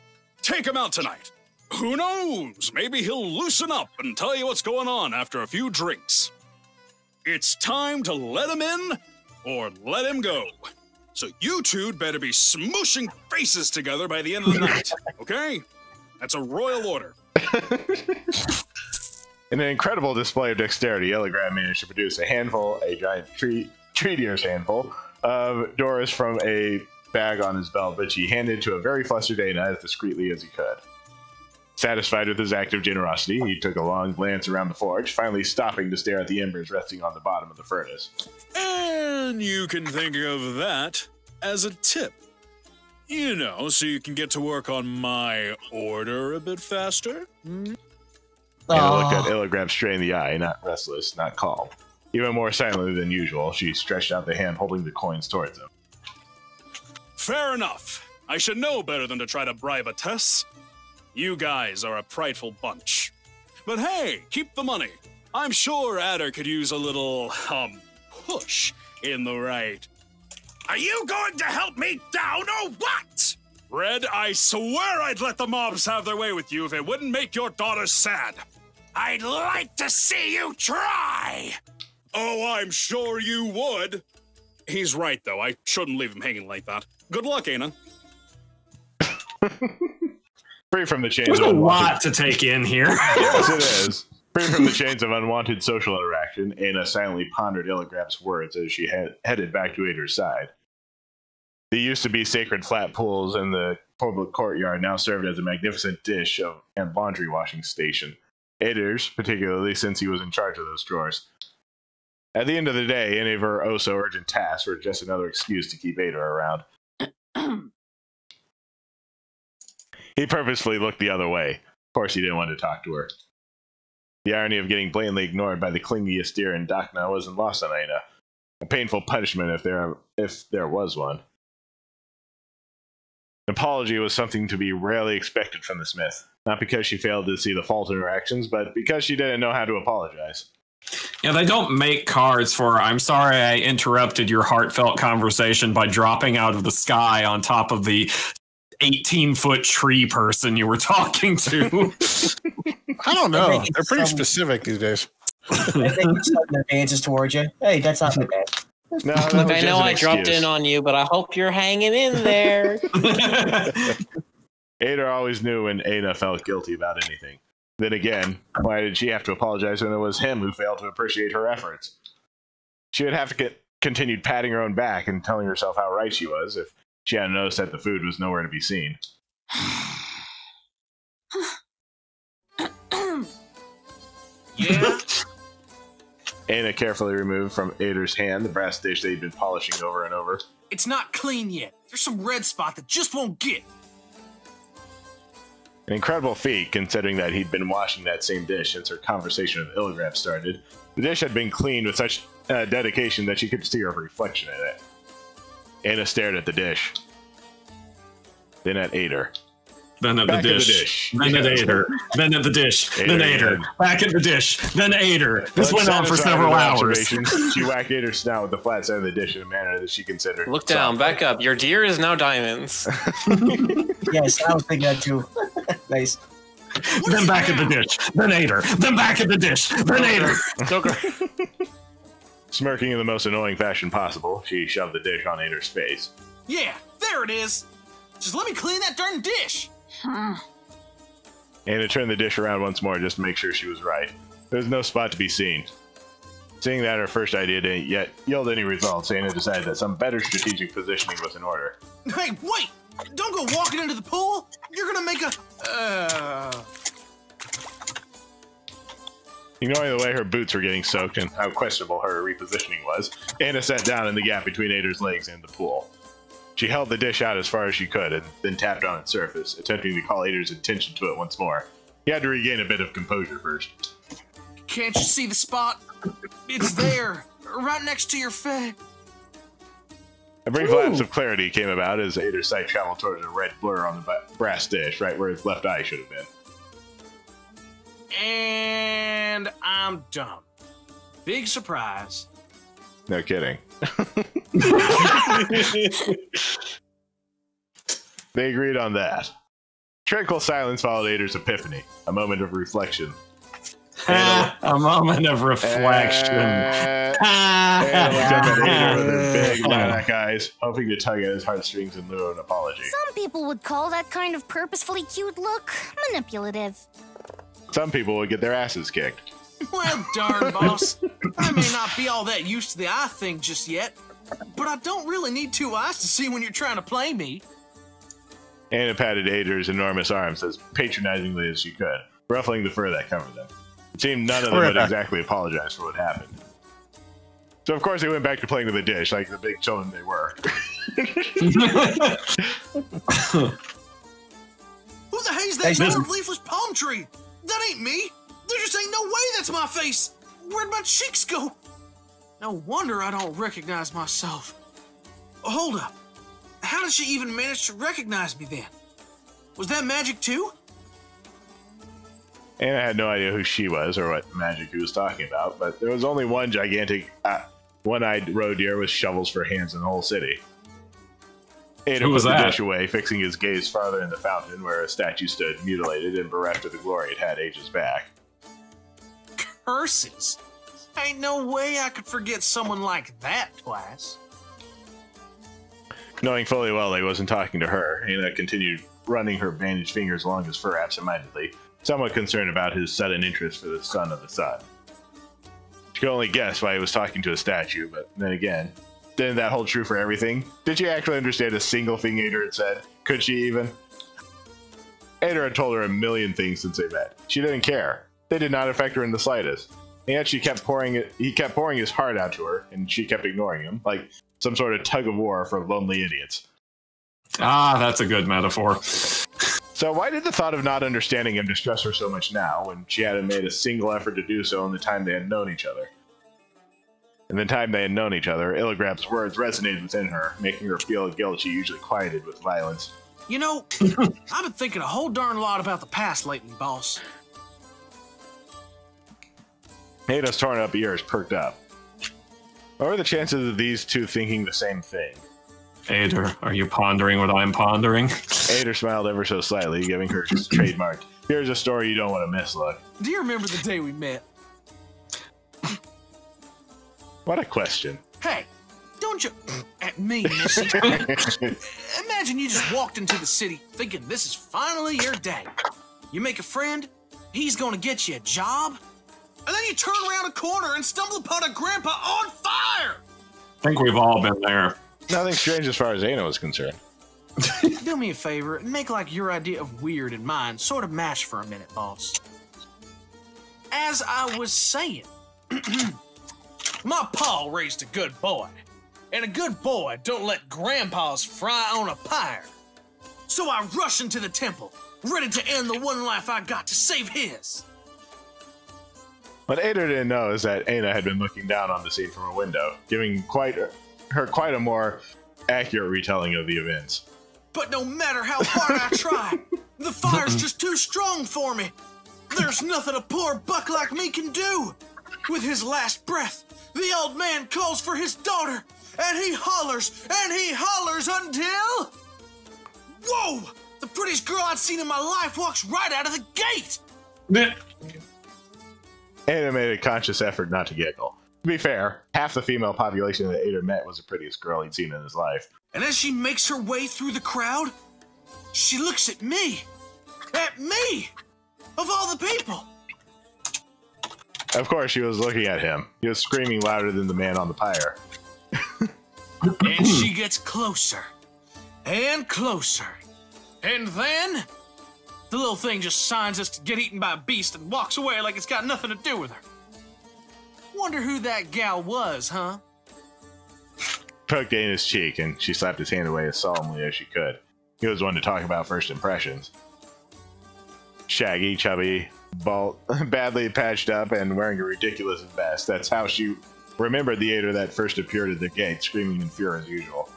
[SPEAKER 7] Take him out tonight. Who knows? Maybe he'll loosen up and tell you what's going on after a few drinks. It's time to let him in or let him go. So you two'd better be smooshing faces together by the end of the night, okay? That's a royal order.
[SPEAKER 5] In an incredible display of dexterity, Illigram managed to produce a giant tree-deer's handful of Doris from a bag on his belt, which he handed to a very flustered Aina as discreetly as he could. Satisfied with his act of generosity, he took a long glance around the forge, finally stopping to stare at the embers resting on the bottom of the furnace.
[SPEAKER 7] And you can think of that as a tip. You know, so you can get to work on my order a bit faster.
[SPEAKER 5] Aina looked at Illigram straight in the eye, not restless, not calm. Even more silently than usual, she stretched out the hand holding the coins towards him.
[SPEAKER 7] Fair enough. I should know better than to try to bribe a Tess. You guys are a prideful bunch. But hey, keep the money. I'm sure Adder could use a little, push in the right.
[SPEAKER 12] Are you going to help me down or what?
[SPEAKER 7] Red, I swear I'd let the mobs have their way with you if it wouldn't make your daughter sad.
[SPEAKER 12] I'd like to see you try!
[SPEAKER 7] Oh, I'm sure you would. He's right, though. I shouldn't leave him hanging like that. Good luck, Aina.
[SPEAKER 5] Free from the chains
[SPEAKER 1] There's
[SPEAKER 5] of
[SPEAKER 1] a
[SPEAKER 5] unwanted...
[SPEAKER 1] lot to take in here.
[SPEAKER 5] Yes, it is. Free from the chains of unwanted social interaction, Aina silently pondered Illigram's words as she headed back to Ader's side. The used-to-be sacred flat pools in the public courtyard now served as a magnificent dish and laundry washing station. Ader's, particularly since he was in charge of those drawers. At the end of the day, any of her oh-so-urgent tasks were just another excuse to keep Ader around. He purposefully looked the other way. Of course, he didn't want to talk to her. The irony of getting blatantly ignored by the clingiest deer in Dakna wasn't lost on Aina. A painful punishment if there was one. An apology was something to be rarely expected from the smith. Not because she failed to see the fault in her actions, but because she didn't know how to apologize.
[SPEAKER 1] Yeah, they don't make cards for, I'm sorry I interrupted your heartfelt conversation by dropping out of the sky on top of the 18-foot tree person you were talking to.
[SPEAKER 3] I don't know. They're pretty specific these days.
[SPEAKER 4] They think some advances towards you. Hey, that's not bad.
[SPEAKER 5] No,
[SPEAKER 2] look, I know I dropped in on you, but I hope you're hanging in there.
[SPEAKER 5] Ader always knew when Aina felt guilty about anything. Then again, why did she have to apologize when it was him who failed to appreciate her efforts? She would have to get continued patting her own back and telling herself how right she was if she hadn't noticed that the food was nowhere to be seen.
[SPEAKER 6] Yeah?
[SPEAKER 5] Aina carefully removed from Ader's hand the brass dish they'd been polishing over and over.
[SPEAKER 6] It's not clean yet. There's some red spot that just won't get.
[SPEAKER 5] An incredible feat, considering that he'd been washing that same dish since her conversation with Illigram started. The dish had been cleaned with such dedication that she could see her reflection in it. Aina stared at the dish. Then at Ader.
[SPEAKER 1] Then at the dish. Then at Ader. Then at the dish. Then Ader. Back at the dish. Then Ader. This went on for several hours.
[SPEAKER 5] She whacked Ader's snout with the flat side of the dish in a manner that she considered.
[SPEAKER 2] Look down, back up. Your deer is now diamonds.
[SPEAKER 4] Yes, I was thinking that too. Nice.
[SPEAKER 1] Then back at the dish. Then Ader. Then back at the dish. Then Ader.
[SPEAKER 5] Smirking in the most annoying fashion possible, she shoved the dish on Ader's face.
[SPEAKER 6] Yeah, there it is. Just let me clean that darn dish.
[SPEAKER 5] Aina turned the dish around once more just to make sure she was right. There was no spot to be seen. Seeing that her first idea didn't yet yield any results, Aina decided that some better strategic positioning was in order.
[SPEAKER 6] Hey, wait! Don't go walking into the pool! You're gonna make a...
[SPEAKER 5] Ignoring the way her boots were getting soaked and how questionable her repositioning was, Aina sat down in the gap between Ader's legs and the pool. She held the dish out as far as she could and then tapped on its surface, attempting to call Ader's attention to it once more. He had to regain a bit of composure first.
[SPEAKER 6] Can't you see the spot? It's there, right next to your face.
[SPEAKER 5] A brief lapse of clarity came about as Ader's sight traveled towards a red blur on the brass dish, right where his left eye should have been.
[SPEAKER 6] And I'm done. Big surprise.
[SPEAKER 5] No kidding. They agreed on that. Tranquil silence followed Ader's epiphany, a moment of reflection.
[SPEAKER 1] A moment of reflection.
[SPEAKER 5] Ada looked up at Ada with her big lilac eyes, hoping to tug at his heartstrings in lieu of an apology.
[SPEAKER 11] Some people would call that kind of purposefully cute look manipulative.
[SPEAKER 5] Some people would get their asses kicked.
[SPEAKER 6] Well, darn, boss. I may not be all that used to the eye thing just yet, but I don't really need two eyes to see when you're trying to play me.
[SPEAKER 5] Anna patted Ada's enormous arms as patronizingly as she could, ruffling the fur that covered them. It seemed none of them would exactly apologize for what happened. So of course they went back to playing with the dish, like the big children they were.
[SPEAKER 6] Who the hell's that massive leafless palm tree? That ain't me. There just ain't no way that's my face. Where'd my cheeks go? No wonder I don't recognize myself. Hold up. How did she even manage to recognize me then? Was that magic too?
[SPEAKER 5] Anna had no idea who she was or what magic he was talking about, but there was only one gigantic, one-eyed roe deer with shovels for hands in the whole city. Ada put the dish away, fixing his gaze farther in the fountain where a statue stood, mutilated and bereft of the glory it had ages back.
[SPEAKER 6] Curses! Ain't no way I could forget someone like that twice.
[SPEAKER 5] Knowing fully well he wasn't talking to her, Anna continued running her bandaged fingers along his fur absentmindedly, somewhat concerned about his sudden interest for the son of the sun. She could only guess why he was talking to a statue, but then again, didn't that hold true for everything? Did she actually understand a single thing Ada had said? Could she even? Ada had told her a million things since they met. She didn't care. They did not affect her in the slightest. And yet he kept pouring his heart out to her, and she kept ignoring him, like some sort of tug of war for lonely idiots.
[SPEAKER 1] Ah, that's a good metaphor.
[SPEAKER 5] So why did the thought of not understanding him distress her so much now, when she hadn't made a single effort to do so in the time they had known each other? In the time they had known each other, Illigrab's words resonated within her, making her feel a guilt she usually quieted with violence.
[SPEAKER 6] You know, I've been thinking a whole darn lot about the past lately, boss.
[SPEAKER 5] Ada's torn up ears perked up. What are the chances of these two thinking the same thing?
[SPEAKER 1] Ada, are you pondering what I'm pondering?
[SPEAKER 5] Ada smiled ever so slightly, giving her trademark, "Here's a story you don't want to miss," look.
[SPEAKER 6] Do you remember the day we met?
[SPEAKER 5] What a question.
[SPEAKER 6] Hey, don't you at me, Missy. Imagine you just walked into the city thinking this is finally your day. You make a friend, he's gonna get you a job, and then you turn around a corner and stumble upon a grandpa on fire!
[SPEAKER 1] I think we've all been there.
[SPEAKER 5] Nothing strange as far as Ana was concerned.
[SPEAKER 6] Do me a favor and make like your idea of weird and mine sort of match for a minute, boss. As I was saying, my pa raised a good boy, and a good boy don't let grandpas fry on a pyre. So I rush into the temple, ready to end the one life I got to save his.
[SPEAKER 5] What Ada didn't know is that Ana had been looking down on the scene from a window, giving her quite a more accurate retelling of the events.
[SPEAKER 6] But no matter how hard I try, the fire's just too strong for me. There's nothing a poor buck like me can do. With his last breath, the old man calls for his daughter, and he hollers until... Whoa! The prettiest girl I'd seen in my life walks right out of the gate!
[SPEAKER 5] Ana made a conscious effort not to giggle. To be fair, half the female population that Ada met was the prettiest girl he'd seen in his life.
[SPEAKER 6] And as she makes her way through the crowd, she looks at me! At me! Of all the people!
[SPEAKER 5] Of course, she was looking at him. He was screaming louder than the man on the pyre.
[SPEAKER 6] And she gets closer. And closer. And then... the little thing just signs us to get eaten by a beast and walks away like it's got nothing to do with her. Wonder who that gal was, huh?
[SPEAKER 5] Poked Ana's cheek, and she slapped his hand away as solemnly as she could. He was one to talk about first impressions. Shaggy, chubby, bald, badly patched up, and wearing a ridiculous vest. That's how she remembered the Ada that first appeared at the gate, screaming in fear as usual.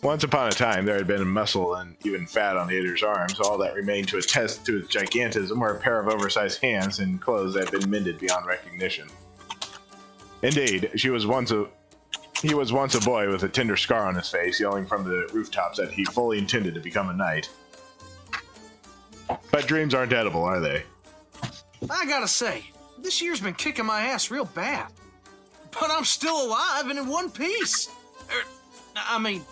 [SPEAKER 5] Once upon a time, there had been muscle and even fat on Ada's arms. All that remained to attest to its gigantism were a pair of oversized hands and clothes that had been mended beyond recognition. Indeed, he was once a boy with a tender scar on his face, yelling from the rooftops that he fully intended to become a knight. But dreams aren't edible, are they?
[SPEAKER 6] I gotta say, this year's been kicking my ass real bad. But I'm still alive and in one piece. I mean,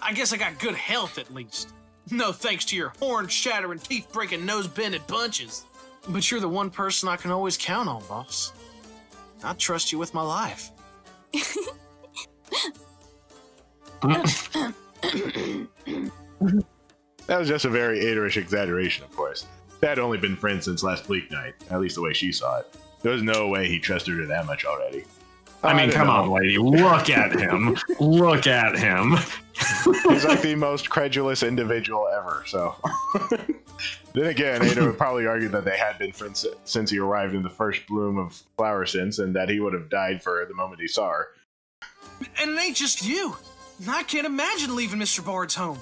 [SPEAKER 6] I guess I got good health at least. No thanks to your horn-shattering, teeth-breaking, nose-bended punches. But you're the one person I can always count on, boss. I trust you with my life.
[SPEAKER 5] That was just a very Aderish exaggeration, of course. They had only been friends since last Bleak Night, at least the way she saw it. There was no way he trusted her that much already.
[SPEAKER 1] I mean, come on, lady. Look at him. Look at him.
[SPEAKER 5] He's like the most credulous individual ever, so. Then again, Ada would probably argue that they had been friends since he arrived in the first bloom of flower scents, and that he would have died for her the moment he saw her.
[SPEAKER 6] And it ain't just you. I can't imagine leaving Mr. Bard's home.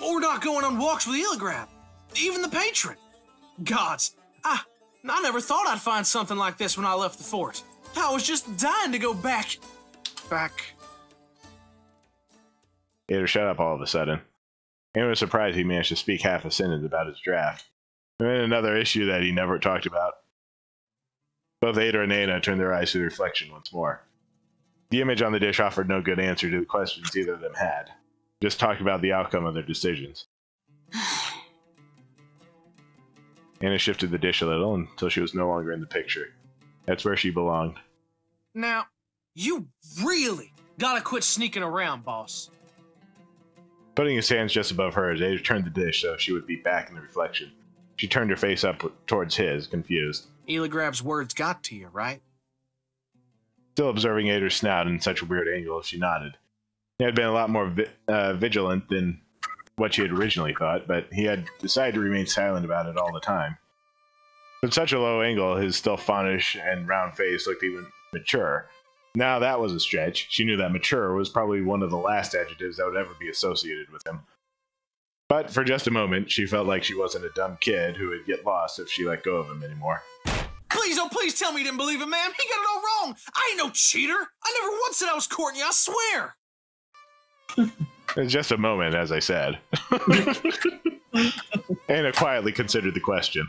[SPEAKER 6] Or not going on walks with Illigrab. Even the patron. Gods, I never thought I'd find something like this when I left the fort. I was just dying to go back.
[SPEAKER 5] Ada shut up all of a sudden. Aaron was surprised he managed to speak half a sentence about his draft. And then another issue that he never talked about. Both Ada and Ana turned their eyes to the reflection once more. The image on the dish offered no good answer to the questions either of them had. Just talked about the outcome of their decisions. Ana shifted the dish a little until she was no longer in the picture. That's where she belonged.
[SPEAKER 6] Now, you really gotta quit sneaking around, boss.
[SPEAKER 5] Putting his hands just above hers, Ada turned the dish so she would be back in the reflection. She turned her face up towards his, confused.
[SPEAKER 6] Illigrab's words got to you, right?
[SPEAKER 5] Still observing Ada's snout in such a weird angle, she nodded. He had been a lot more vigilant than what she had originally thought, but he had decided to remain silent about it all the time. With such a low angle, his still faunish and round face looked even mature. Now that was a stretch. She knew that mature was probably one of the last adjectives that would ever be associated with him. But for just a moment, she felt like she wasn't a dumb kid who would get lost if she let go of him anymore.
[SPEAKER 6] Please, oh please tell me you didn't believe him, ma'am. He got it all wrong. I ain't no cheater. I never once said I was courting you, I swear.
[SPEAKER 5] It was just a moment, as I said. Ana quietly considered the question.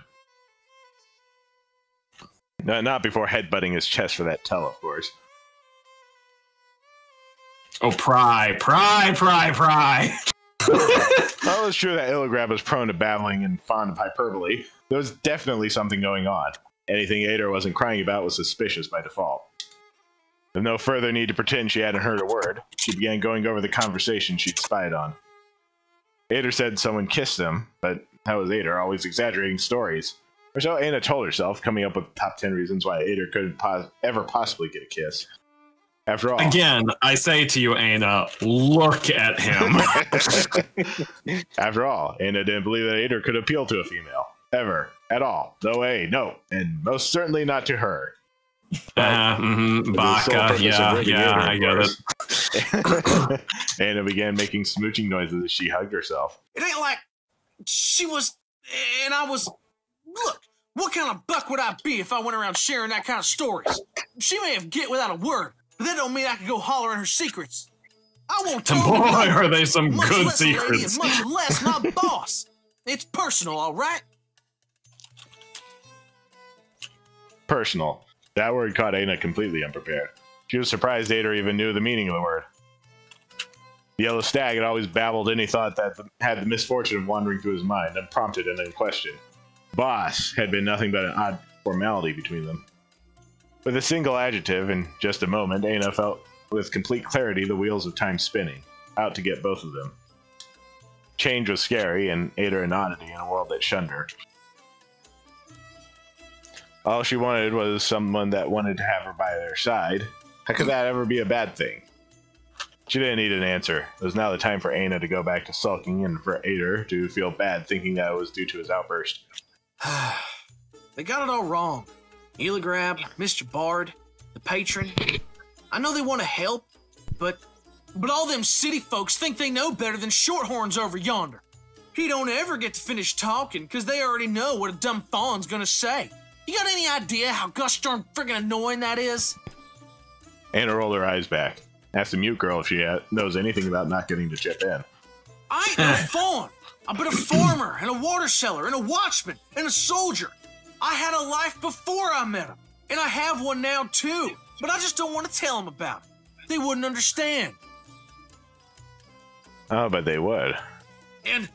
[SPEAKER 5] No, not before headbutting his chest for that tell, of course.
[SPEAKER 1] Oh, pry.
[SPEAKER 5] Well, it's true that Illigrab was prone to babbling and fond of hyperbole. There was definitely something going on. Anything Ada wasn't crying about was suspicious by default. With no further need to pretend she hadn't heard a word, she began going over the conversation she'd spied on. Ada said someone kissed him, but how was Ada always exaggerating stories? Or so Ana told herself, coming up with the top 10 reasons why Ada couldn't ever possibly get a kiss. After all...
[SPEAKER 1] Again, I say to you, Ana, look at him.
[SPEAKER 5] After all, Ana didn't believe that Ada could appeal to a female. Ever. At all. No way. No. And most certainly not to her.
[SPEAKER 1] Baka, yeah, I get
[SPEAKER 5] it. Ana began making smooching noises as she hugged herself.
[SPEAKER 6] It ain't like she was, and I was. Look, what kind of buck would I be if I went around sharing that kind of stories? She may have get without a word, but that don't mean I can go hollering her secrets. I won't tell
[SPEAKER 1] boy,
[SPEAKER 6] nobody,
[SPEAKER 1] are they some
[SPEAKER 6] much
[SPEAKER 1] good
[SPEAKER 6] less
[SPEAKER 1] secrets.
[SPEAKER 6] Lady and much less my boss. It's personal, all right?
[SPEAKER 5] Personal. That word caught Ana completely unprepared. She was surprised Ada even knew the meaning of the word. The yellow stag had always babbled any thought that had the misfortune of wandering through his mind, unprompted and unquestioned. Boss had been nothing but an odd formality between them. With a single adjective, in just a moment, Ana felt with complete clarity the wheels of time spinning, out to get both of them. Change was scary, and Ada an oddity in a world that shunned her. All she wanted was someone that wanted to have her by their side. How could that ever be a bad thing? She didn't need an answer. It was now the time for Ana to go back to sulking and for Ada to feel bad thinking that it was due to his outburst.
[SPEAKER 6] They got it all wrong. Illigrab, Mr. Bard, the patron. I know they want to help, but all them city folks think they know better than Shorthorns over yonder. He don't ever get to finish talking because they already know what a dumb fawn's gonna say. You got any idea how gosh darn friggin' annoying that is?
[SPEAKER 5] Ana rolled her eyes back. Asked the mute girl if she knows anything about not getting to chip in.
[SPEAKER 6] I ain't no fawn. I've been a farmer, and a water seller, and a watchman, and a soldier. I had a life before I met him, and I have one now too, but I just don't want to tell them about it. They wouldn't understand.
[SPEAKER 5] Oh, but they would.
[SPEAKER 6] And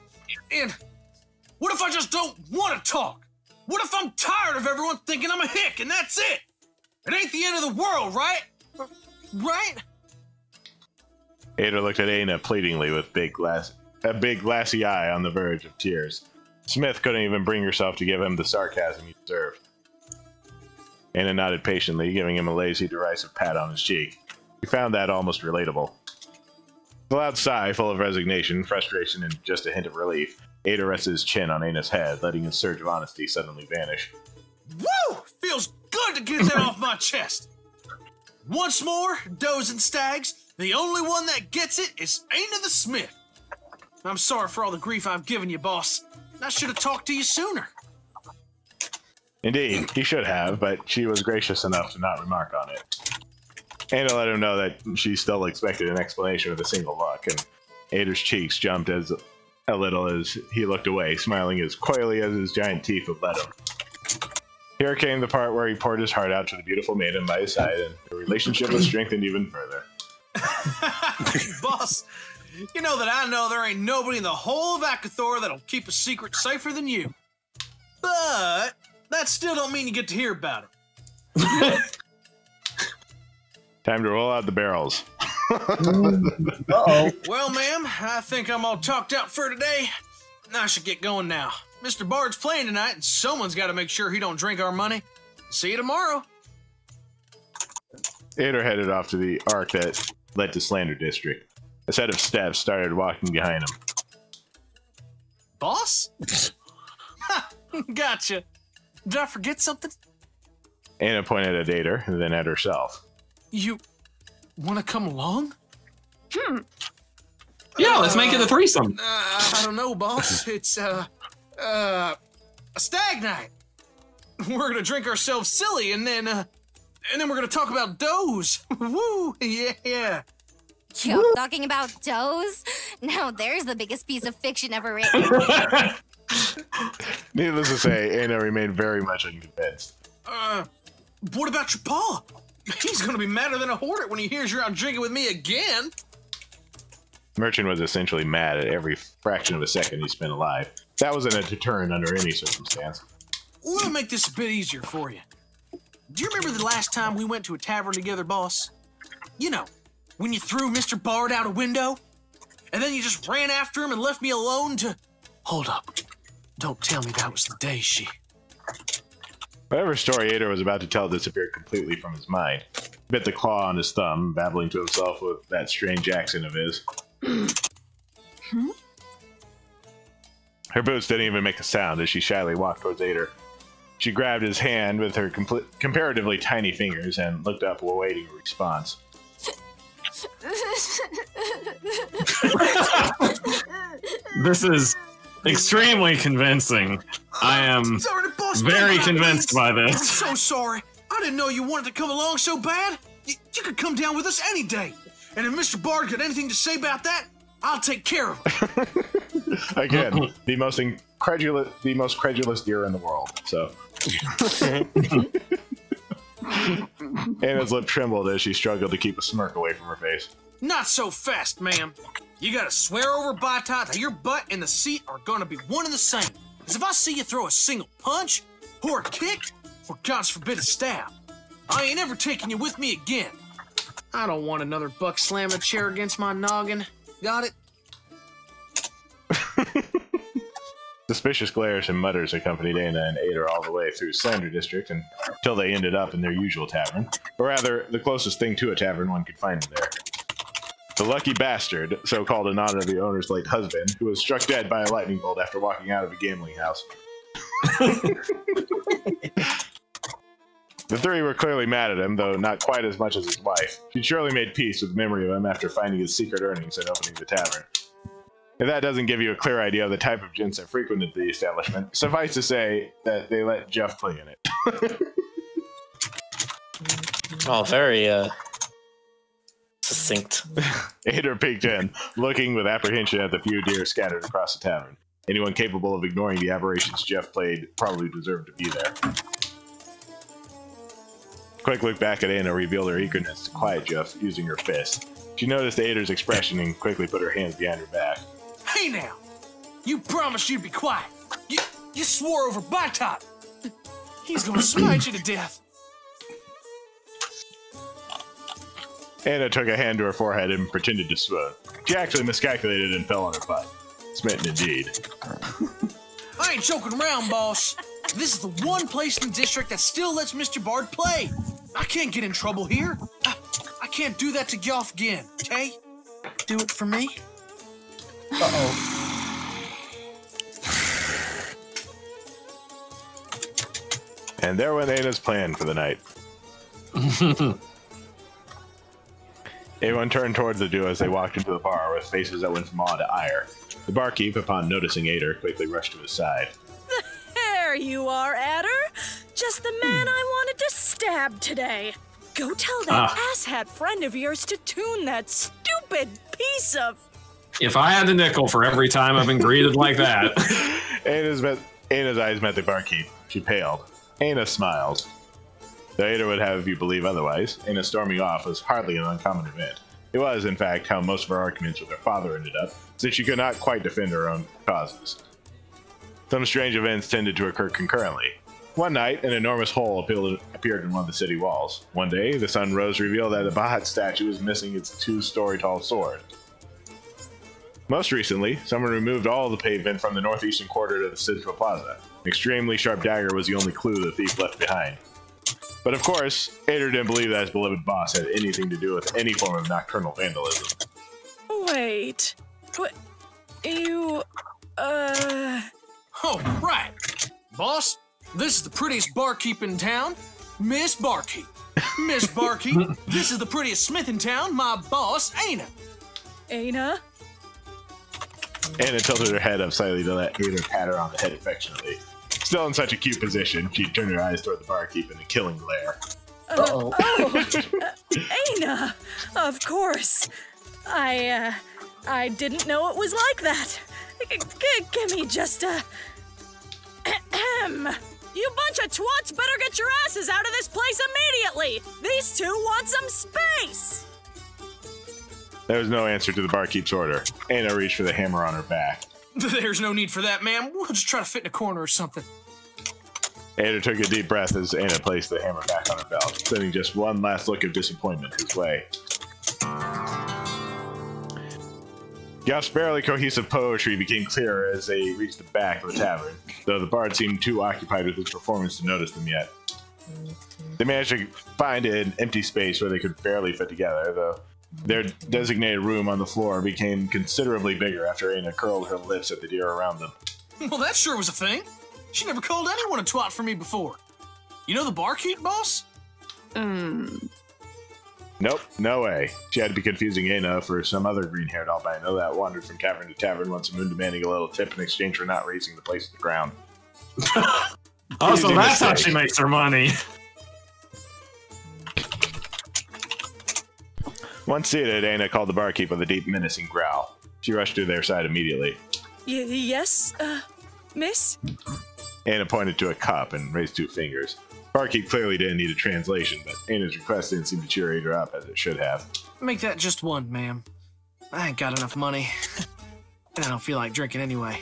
[SPEAKER 6] what if I just don't want to talk? What if I'm tired of everyone thinking I'm a hick and that's it? It ain't the end of the world, right? Right?
[SPEAKER 5] Ada looked at Aina pleadingly with a big glassy eye on the verge of tears. Smith couldn't even bring herself to give him the sarcasm he deserved. Aina nodded patiently, giving him a lazy, derisive pat on his cheek. He found that almost relatable. With a loud sigh full of resignation, frustration, and just a hint of relief, Ada rested his chin on Aina's head, letting his surge of honesty suddenly vanish.
[SPEAKER 6] Woo! Feels good to get that off my chest. Once more, does and stags, the only one that gets it is Aina the Smith. I'm sorry for all the grief I've given you, boss. I should have talked to you sooner.
[SPEAKER 5] Indeed, he should have, but she was gracious enough to not remark on it. Aina let him know that she still expected an explanation with a single look, and Ada's cheeks jumped as a little as he looked away, smiling as coyly as his giant teeth would let him. Here came the part where he poured his heart out to the beautiful maiden by his side, and the relationship was strengthened even further.
[SPEAKER 6] Boss, you know that I know there ain't nobody in the whole of Akathor that'll keep a secret safer than you. But that still don't mean you get to hear about it.
[SPEAKER 5] Time to roll out the barrels.
[SPEAKER 4] Uh-oh.
[SPEAKER 6] Well, ma'am, I think I'm all talked out for today. I should get going now. Mr. Bard's playing tonight, and someone's got to make sure he don't drink our money. See you tomorrow.
[SPEAKER 5] Ada headed off to the arc that led to Slander District. A set of steps started walking behind him.
[SPEAKER 6] Boss? Ha! Gotcha. Did I forget something?
[SPEAKER 5] Aina pointed at Ada and then at herself.
[SPEAKER 6] You want to come along?
[SPEAKER 1] Yeah, let's make it a threesome.
[SPEAKER 6] I don't know, boss. It's a stag night. We're gonna drink ourselves silly, and then we're gonna talk about does. Woo! Yeah.
[SPEAKER 11] You're talking about does? Now there's the biggest piece of fiction ever written.
[SPEAKER 5] Needless to say, Aina remained very much unconvinced.
[SPEAKER 6] What about your pa? He's gonna be madder than a hornet when he hears you're out drinking with me again.
[SPEAKER 5] Merchant was essentially mad at every fraction of a second he spent alive. That wasn't a deterrent under any circumstance.
[SPEAKER 6] Let me make this a bit easier for you. Do you remember the last time we went to a tavern together, boss? You know, when you threw Mr. Bard out a window, and then you just ran after him and left me alone to... Hold up. Don't tell me that was the day she...
[SPEAKER 5] Whatever story Ada was about to tell disappeared completely from his mind. He bit the claw on his thumb, babbling to himself with that strange accent of his. Her boots didn't even make a sound as she shyly walked towards Ada. She grabbed his hand with her comparatively tiny fingers and looked up while awaiting a response.
[SPEAKER 1] This is extremely convincing. I am very convinced by this.
[SPEAKER 6] I'm so sorry. I didn't know you wanted to come along so bad. You could come down with us any day. And if Mr. Bard got anything to say about that, I'll take care of it.
[SPEAKER 5] Again, the most credulous deer in the world. So, Anna's lip trembled as she struggled to keep a smirk away from her face.
[SPEAKER 6] Not so fast, ma'am. You gotta swear over by tie that your butt and the seat are gonna be one and the same. Because if I see you throw a single punch, or a kick, or God's forbid a stab, I ain't ever taking you with me again. I don't want another buck slamming a chair against my noggin. Got it?
[SPEAKER 5] Suspicious glares and mutters accompanied Aina and Ada all the way through Slander District until they ended up in their usual tavern. Or rather, the closest thing to a tavern one could find there. The lucky bastard, so called in honor of the owner's late husband, who was struck dead by a lightning bolt after walking out of a gambling house. The three were clearly mad at him, though not quite as much as his wife. She'd surely made peace with the memory of him after finding his secret earnings and opening the tavern. If that doesn't give you a clear idea of the type of gents that frequented the establishment, suffice to say that they let Jeff play in it.
[SPEAKER 2] Oh, very, succinct.
[SPEAKER 5] Ada peeked in, looking with apprehension at the few deer scattered across the tavern. Anyone capable of ignoring the aberrations Jeff played probably deserved to be there. Quick look back at Anna revealed her eagerness to quiet Jeff using her fist. She noticed Ader's expression and quickly put her hands behind her back.
[SPEAKER 6] Hey now! You promised you'd be quiet. You swore over Backtop. He's gonna smite you to death.
[SPEAKER 5] Anna took a hand to her forehead and pretended to swoon. She actually miscalculated and fell on her butt. Smitten indeed.
[SPEAKER 6] I ain't joking around, boss. This is the one place in the district that still lets Mr. Bard play. I can't get in trouble here. I can't do that to Goff again, okay? Do it for me.
[SPEAKER 4] Uh-oh.
[SPEAKER 5] And there went Anna's plan for the night. Everyone turned towards the duo as they walked into the bar with faces that went from awe to ire. The barkeep, upon noticing Ader, quickly rushed to his side.
[SPEAKER 13] There you are, Adder. Just the man I wanted to stab today. Go tell that asshat friend of yours to tune that stupid piece of...
[SPEAKER 1] If I had a nickel for every time I've been greeted like that.
[SPEAKER 5] Anna's eyes met the barkeep. She paled. Anna smiled. Though Ader would have you believe otherwise, Anna storming off was hardly an uncommon event. It was, in fact, how most of her arguments with her father ended up, since she could not quite defend her own causes. Some strange events tended to occur concurrently. One night, an enormous hole appeared in one of the city walls. One day, the sun rose to reveal that the Bahat statue was missing its 2-story-tall sword. Most recently, someone removed all of the pavement from the northeastern quarter to the central plaza. An extremely sharp dagger was the only clue the thief left behind. But of course, Ader didn't believe that his beloved boss had anything to do with any form of nocturnal vandalism.
[SPEAKER 13] Wait. What? You...
[SPEAKER 6] Oh, right. Boss, this is the prettiest barkeep in town, Miss Barkeep. Miss Barkeep, this is the prettiest smith in town, my boss, Anna.
[SPEAKER 13] Anna?
[SPEAKER 5] Anna tilted her head up slightly to let Ader pat her on the head affectionately. Still in such a cute position, she turned her eyes toward the barkeep in a killing glare.
[SPEAKER 13] Anna, of course. I didn't know it was like that. Give me just a... You bunch of twats better get your asses out of this place immediately! These two want some space!
[SPEAKER 5] There was no answer to the barkeep's order. Anna reached for the hammer on her back.
[SPEAKER 6] There's no need for that, ma'am. We'll just try to fit in a corner or something.
[SPEAKER 5] Anna took a deep breath as Anna placed the hammer back on her belt, sending just one last look of disappointment his way. Goff's barely cohesive poetry became clearer as they reached the back of the tavern, though the bard seemed too occupied with his performance to notice them yet. They managed to find an empty space where they could barely fit together, though their designated room on the floor became considerably bigger after Anna curled her lips at the deer around them.
[SPEAKER 6] Well, that sure was a thing. She never called anyone a twat for me before. You know the barkeep, boss?
[SPEAKER 5] Nope, no way. She had to be confusing Anna for some other green-haired albino that wandered from tavern to tavern once a moon demanding a little tip in exchange for not raising the place to the ground.
[SPEAKER 1] Oh, so that's how she makes her money.
[SPEAKER 5] Once seated, Anna called the barkeep with a deep, menacing growl. She rushed to their side immediately.
[SPEAKER 13] Yes, miss?
[SPEAKER 5] Anna pointed to a cup and raised 2 fingers. Barkeep clearly didn't need a translation, but Anna's request didn't seem to cheer her up as it should have.
[SPEAKER 6] Make that just one, ma'am. I ain't got enough money. And I don't feel like drinking anyway.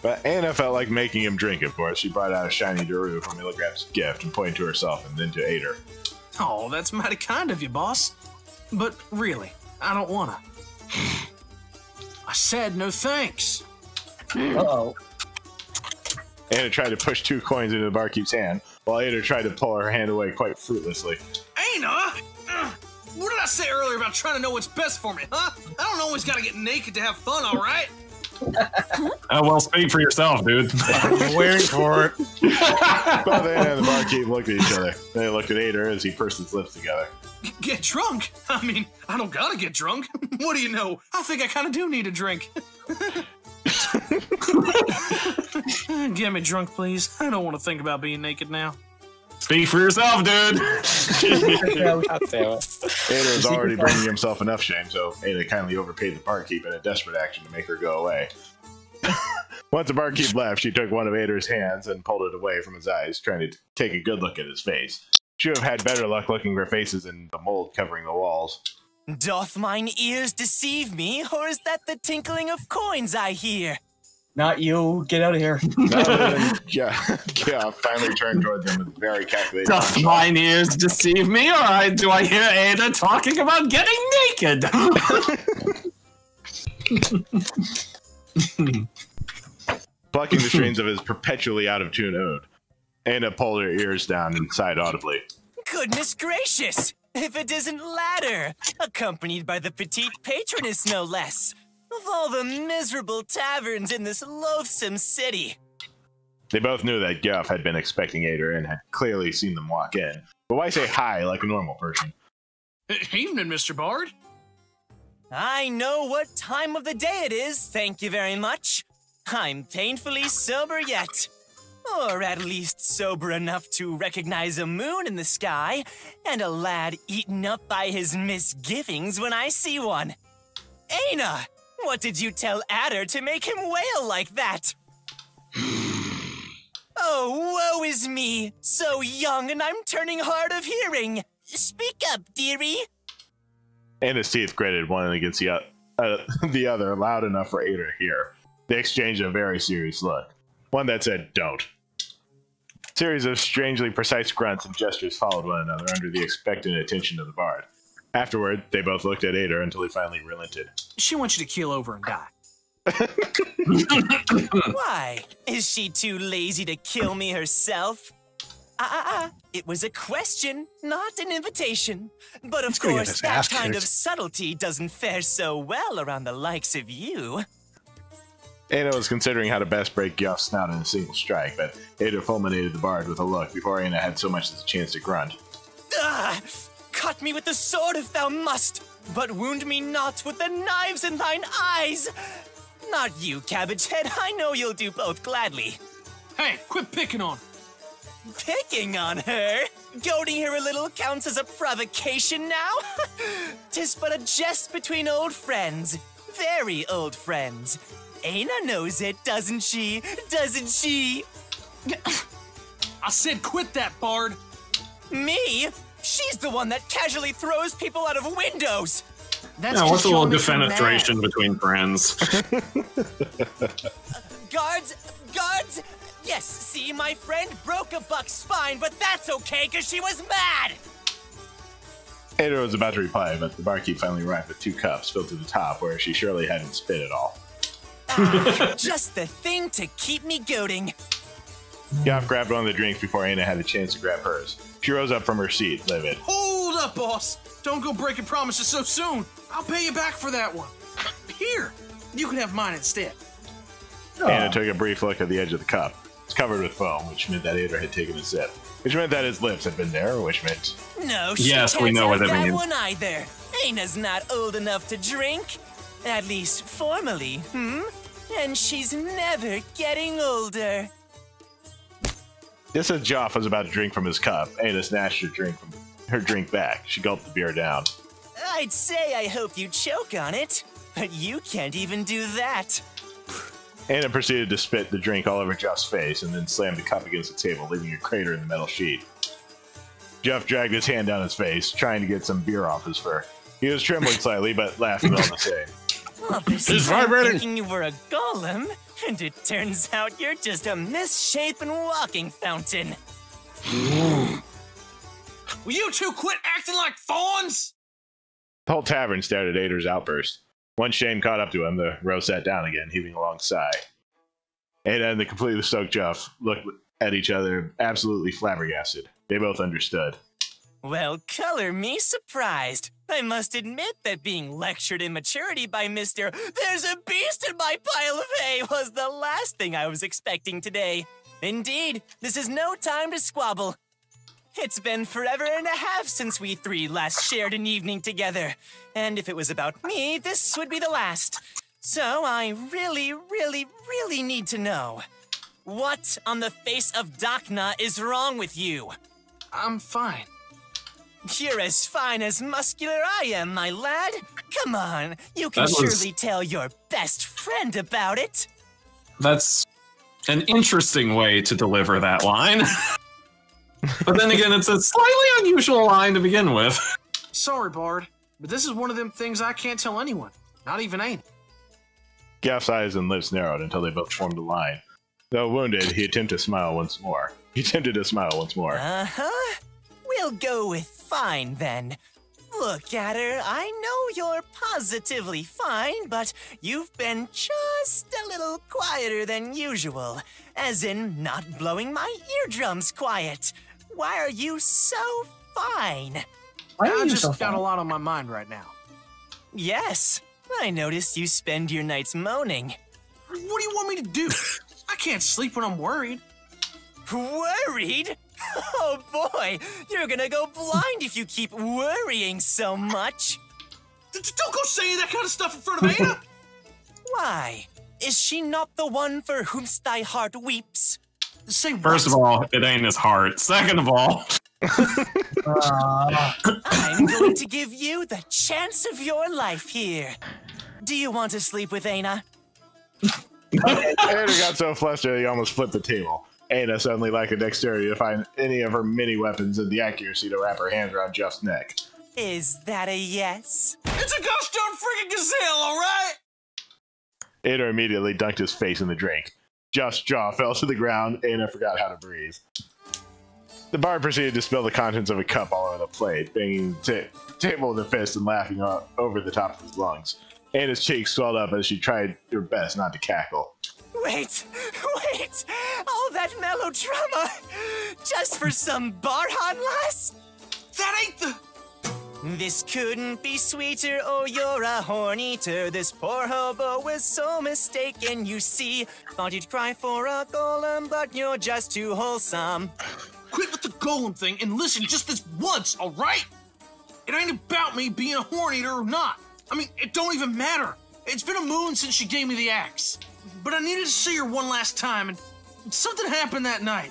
[SPEAKER 5] But Anna felt like making him drink, of course. She brought out a shiny Daru from Milligram's gift and pointed to herself and then to Ader.
[SPEAKER 6] Oh, that's mighty kind of you, boss. But really, I don't wanna. I said no thanks.
[SPEAKER 4] Uh-oh.
[SPEAKER 5] Anna tried to push 2 coins into the barkeep's hand, while Ader tried to pull her hand away quite fruitlessly.
[SPEAKER 6] Anna! What did I say earlier about trying to know what's best for me, huh? I don't always gotta get naked to have fun, alright?
[SPEAKER 1] Well, speak for yourself, dude.
[SPEAKER 3] I'm waiting for it.
[SPEAKER 5] Both Anna and the barkeep looked at each other. They looked at Ader as he pursed his lips together.
[SPEAKER 6] Get drunk? I mean, I don't gotta get drunk. What do you know? I think I kinda do need a drink. Get me drunk, please. I don't want to think about being naked now.
[SPEAKER 1] Speak for yourself, dude.
[SPEAKER 2] God damn it.
[SPEAKER 5] Ada was already bringing himself enough shame, so Ada kindly overpaid the barkeep in a desperate action to make her go away. Once the barkeep left, she took one of Ader's hands and pulled it away from his eyes, trying to take a good look at his face. She would have had better luck looking for faces in the mold covering the walls.
[SPEAKER 14] Doth mine ears deceive me, or is that the tinkling of coins I hear?
[SPEAKER 4] Not you. Get out of here.
[SPEAKER 5] Yeah, finally turned toward them with very calculated.
[SPEAKER 1] Doth mine ears deceive me, or do I hear Ada talking about getting naked?
[SPEAKER 5] Plucking the strings of his perpetually out-of-tune ode, Anna pulled her ears down and sighed audibly.
[SPEAKER 14] Goodness gracious! If it isn't Ladder, accompanied by the petite patroness no less, of all the miserable taverns in this loathsome city.
[SPEAKER 5] They both knew that Guff had been expecting Ader and had clearly seen them walk in. But why say hi like a normal person?
[SPEAKER 6] Evening, Mr. Bard.
[SPEAKER 14] I know what time of the day it is, thank you very much. I'm painfully sober yet. Or at least sober enough to recognize a moon in the sky, and a lad eaten up by his misgivings when I see one. Aina, what did you tell Adder to make him wail like that? Oh, woe is me, so young and I'm turning hard of hearing. Speak up, dearie.
[SPEAKER 5] Anna's teeth gritted one against the other, loud enough for Ader to hear. They exchanged a very serious look. One that said, don't. A series of strangely precise grunts and gestures followed one another under the expectant attention of the bard. Afterward, they both looked at Ader until he finally relented.
[SPEAKER 6] She wants you to keel over and die.
[SPEAKER 14] Why? Is she too lazy to kill me herself? It was a question, not an invitation. But of course, that kind of subtlety doesn't fare so well around the likes of you.
[SPEAKER 5] Ada was considering how to best break Guff's snout in a single strike, but Ada fulminated the bard with a look before Anna had so much as a chance to grunt.
[SPEAKER 14] Cut me with the sword if thou must, but wound me not with the knives in thine eyes. Not you, Cabbage Head. I know you'll do both gladly.
[SPEAKER 6] Hey, quit picking on her.
[SPEAKER 14] Picking on her? Goading her a little counts as a provocation now? 'Tis but a jest between old friends. Very old friends. Aina knows it, doesn't she? Doesn't she?
[SPEAKER 6] I said quit that, Bard.
[SPEAKER 14] Me? She's the one that casually throws people out of windows.
[SPEAKER 1] That's what's a little defenestration between friends?
[SPEAKER 14] Guards! Yes, see, my friend broke a buck's spine, but that's okay, because she was mad!
[SPEAKER 5] Ada was about to reply, but the barkeep finally arrived with 2 cups filled to the top, where she surely hadn't spit at all.
[SPEAKER 14] Just the thing to keep me goading.
[SPEAKER 5] Goff grabbed one of the drinks before Anna had a chance to grab hers. She rose up from her seat, livid.
[SPEAKER 6] Hold up, boss. Don't go breaking promises so soon. I'll pay you back for that one. Here, you can have mine instead.
[SPEAKER 5] Anna took a brief look at the edge of the cup. It's covered with foam, which meant that Ader had taken a sip. Which meant that his lips had been there, which meant...
[SPEAKER 14] No, she
[SPEAKER 1] yes,
[SPEAKER 14] can't
[SPEAKER 1] we know
[SPEAKER 14] have
[SPEAKER 1] what that means.
[SPEAKER 14] one either. Aina's not old enough to drink. At least formally, And she's never getting older.
[SPEAKER 5] Just as Joff was about to drink from his cup, Anna snatched her drink back. She gulped the beer down.
[SPEAKER 14] I'd say I hope you choke on it, but you can't even do that.
[SPEAKER 5] Anna proceeded to spit the drink all over Joff's face and then slammed the cup against the table, leaving a crater in the metal sheet. Jeff dragged his hand down his face, trying to get some beer off his fur. He was trembling slightly, but laughed all the same.
[SPEAKER 14] It's vibrating. Thinking you were a golem, and it turns out you're just a misshapen walking fountain.
[SPEAKER 6] Will you two quit acting like fawns?
[SPEAKER 5] The whole tavern stared at Ader's outburst. Once shame caught up to him, the row sat down again, heaving a long sigh. Ada and the completely stoked Jeff looked at each other, absolutely flabbergasted. They both understood.
[SPEAKER 14] Well, color me surprised. I must admit that being lectured in maturity by Mr. There's a beast in my pile of hay was the last thing I was expecting today. Indeed, this is no time to squabble. It's been forever and a half since we 3 last shared an evening together. And if it was about me, this would be the last. So I really need to know. What on the face of Dakna is wrong with you?
[SPEAKER 6] I'm fine.
[SPEAKER 14] You're as fine as muscular I am, my lad. Come on, you can surely tell your best friend about it.
[SPEAKER 1] That's an interesting way to deliver that line. But then again, it's a slightly unusual line to begin with.
[SPEAKER 6] Sorry, Bard, but this is one of them things I can't tell anyone, not even Aina.
[SPEAKER 5] Gaff's eyes and lips narrowed until they both formed a line. Though wounded, he attempted to smile once more.
[SPEAKER 14] Uh-huh. We'll go with fine, then. Look at her. I know you're positively fine, but you've been just a little quieter than usual. As in, not blowing my eardrums quiet. Why are you so fine?
[SPEAKER 6] I just got a lot on my mind right now.
[SPEAKER 14] Yes. I noticed you spend your nights moaning.
[SPEAKER 6] What do you want me to do? I can't sleep when I'm worried.
[SPEAKER 14] Worried? Oh boy, you're gonna go blind if you keep worrying so much.
[SPEAKER 6] Don't go saying that kind of stuff in front of Aina!
[SPEAKER 14] Why? Is she not the one for whomst thy heart weeps?
[SPEAKER 6] Say what?
[SPEAKER 1] First of all, it ain't his heart. Second of all...
[SPEAKER 14] I'm going to give you the chance of your life here. Do you want to sleep with Aina?
[SPEAKER 5] Aina got so flustered he almost flipped the table. Aina suddenly lacked the dexterity to find any of her mini weapons and the accuracy to wrap her hands around Jeff's neck.
[SPEAKER 14] Is that a yes?
[SPEAKER 6] It's a gosh darn freaking gazelle, alright?
[SPEAKER 5] Aina immediately dunked his face in the drink. Jeff's jaw fell to the ground. Aina forgot how to breathe. The bard proceeded to spill the contents of a cup all over the plate, banging the table with a fist and laughing over the top of his lungs. Aina's cheeks swelled up as she tried her best not to cackle.
[SPEAKER 14] Wait! All that melodrama! Just for some Barhan lass?
[SPEAKER 6] That ain't the...
[SPEAKER 14] This couldn't be sweeter, oh you're a horn-eater. This poor hobo was so mistaken, you see. Thought you'd cry for a golem, but you're just too wholesome.
[SPEAKER 6] Quit with the golem thing and listen just this once, alright? It ain't about me being a horn-eater or not. I mean, it don't even matter. It's been a moon since she gave me the axe. But I needed to see her one last time, and something happened that night.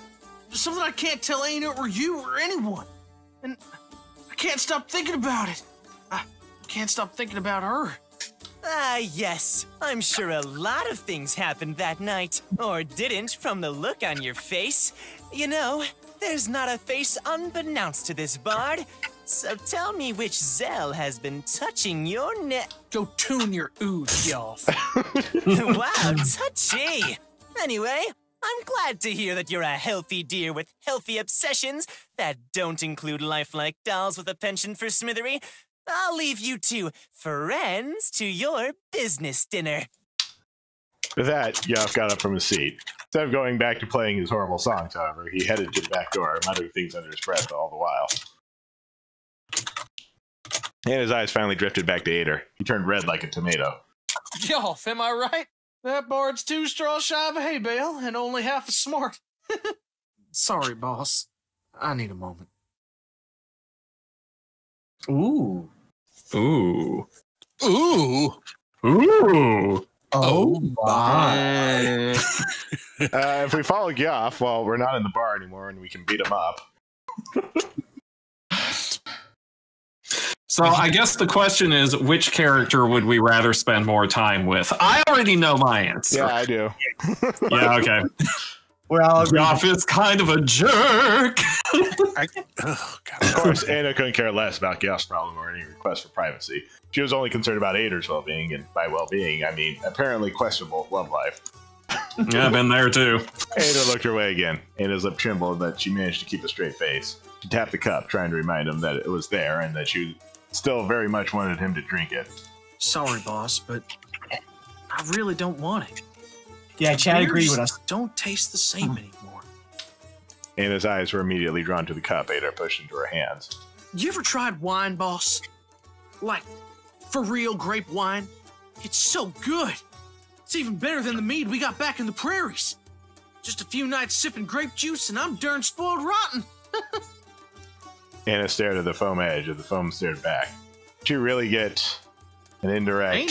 [SPEAKER 6] Something I can't tell Aina or you or anyone. And I can't stop thinking about it. I can't stop thinking about her.
[SPEAKER 14] Ah, yes. I'm sure a lot of things happened that night. Or didn't, from the look on your face. You know, there's not a face unbeknownst to this bard. So tell me which Zell has been touching your neck.
[SPEAKER 6] Go tune your ooze, y'all.
[SPEAKER 14] Wow, touchy. Anyway, I'm glad to hear that you're a healthy deer with healthy obsessions that don't include lifelike dolls with a penchant for smithery. I'll leave you two friends to your business dinner.
[SPEAKER 5] With that, Yoff got up from his seat. Instead of going back to playing his horrible songs, however, he headed to the back door, muttering things under his breath all the while. And his eyes finally drifted back to Ader. He turned red like a tomato.
[SPEAKER 6] Yoff, am I right? That bard's 2 straws shy of a hay bale and only half as smart. Sorry, boss. I need a moment.
[SPEAKER 4] Ooh.
[SPEAKER 1] Ooh.
[SPEAKER 3] Ooh.
[SPEAKER 1] Ooh.
[SPEAKER 4] Oh my.
[SPEAKER 5] If we follow Yoff, well, we're not in the bar anymore and we can beat him up.
[SPEAKER 1] So I guess the question is, which character would we rather spend more time with? I already know my answer.
[SPEAKER 5] Yeah, I do.
[SPEAKER 1] Yeah, okay. Yoff is kind of a jerk.
[SPEAKER 5] Of course, Anna couldn't care less about Yoff's problem or any request for privacy. She was only concerned about Ader's well-being, and by well-being, I mean apparently questionable love life.
[SPEAKER 1] Yeah, I've been there too.
[SPEAKER 5] Ada looked her way again. Ada's lip trembled, but she managed to keep a straight face. She tapped the cup, trying to remind him that it was there and that she still very much wanted him to drink it.
[SPEAKER 6] Sorry, boss, but I really don't want it.
[SPEAKER 4] Yeah, Chad agreed with us.
[SPEAKER 6] Don't taste the same anymore.
[SPEAKER 5] Ada's eyes were immediately drawn to the cup Ada pushed into her hands.
[SPEAKER 6] You ever tried wine, boss? Like, for real grape wine? It's so good. It's even better than the mead we got back in the prairies. Just a few nights sipping grape juice and I'm darn spoiled rotten.
[SPEAKER 5] Anna stared at the foam edge, and the foam stared back. Did you really get an indirect?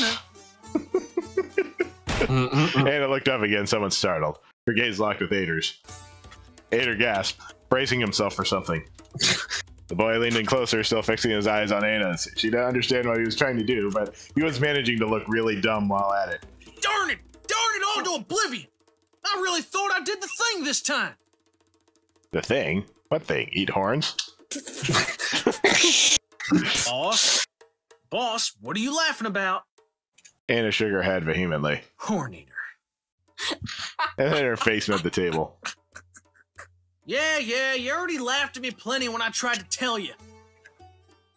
[SPEAKER 5] Anna looked up again, somewhat startled. Her gaze locked with Ader's. Ader gasped, bracing himself for something. The boy leaned in closer, still fixing his eyes on Anna's. She didn't understand what he was trying to do, but he was managing to look really dumb while at it.
[SPEAKER 6] Darn it! Darn it all to oblivion! I really thought I did the thing this time.
[SPEAKER 5] The thing? What thing? Eat horns?
[SPEAKER 6] Boss, what are you laughing about?
[SPEAKER 5] Anna shook her head vehemently.
[SPEAKER 6] Horn eater.
[SPEAKER 5] And then her face met the table.
[SPEAKER 6] Yeah, you already laughed at me plenty when I tried to tell you.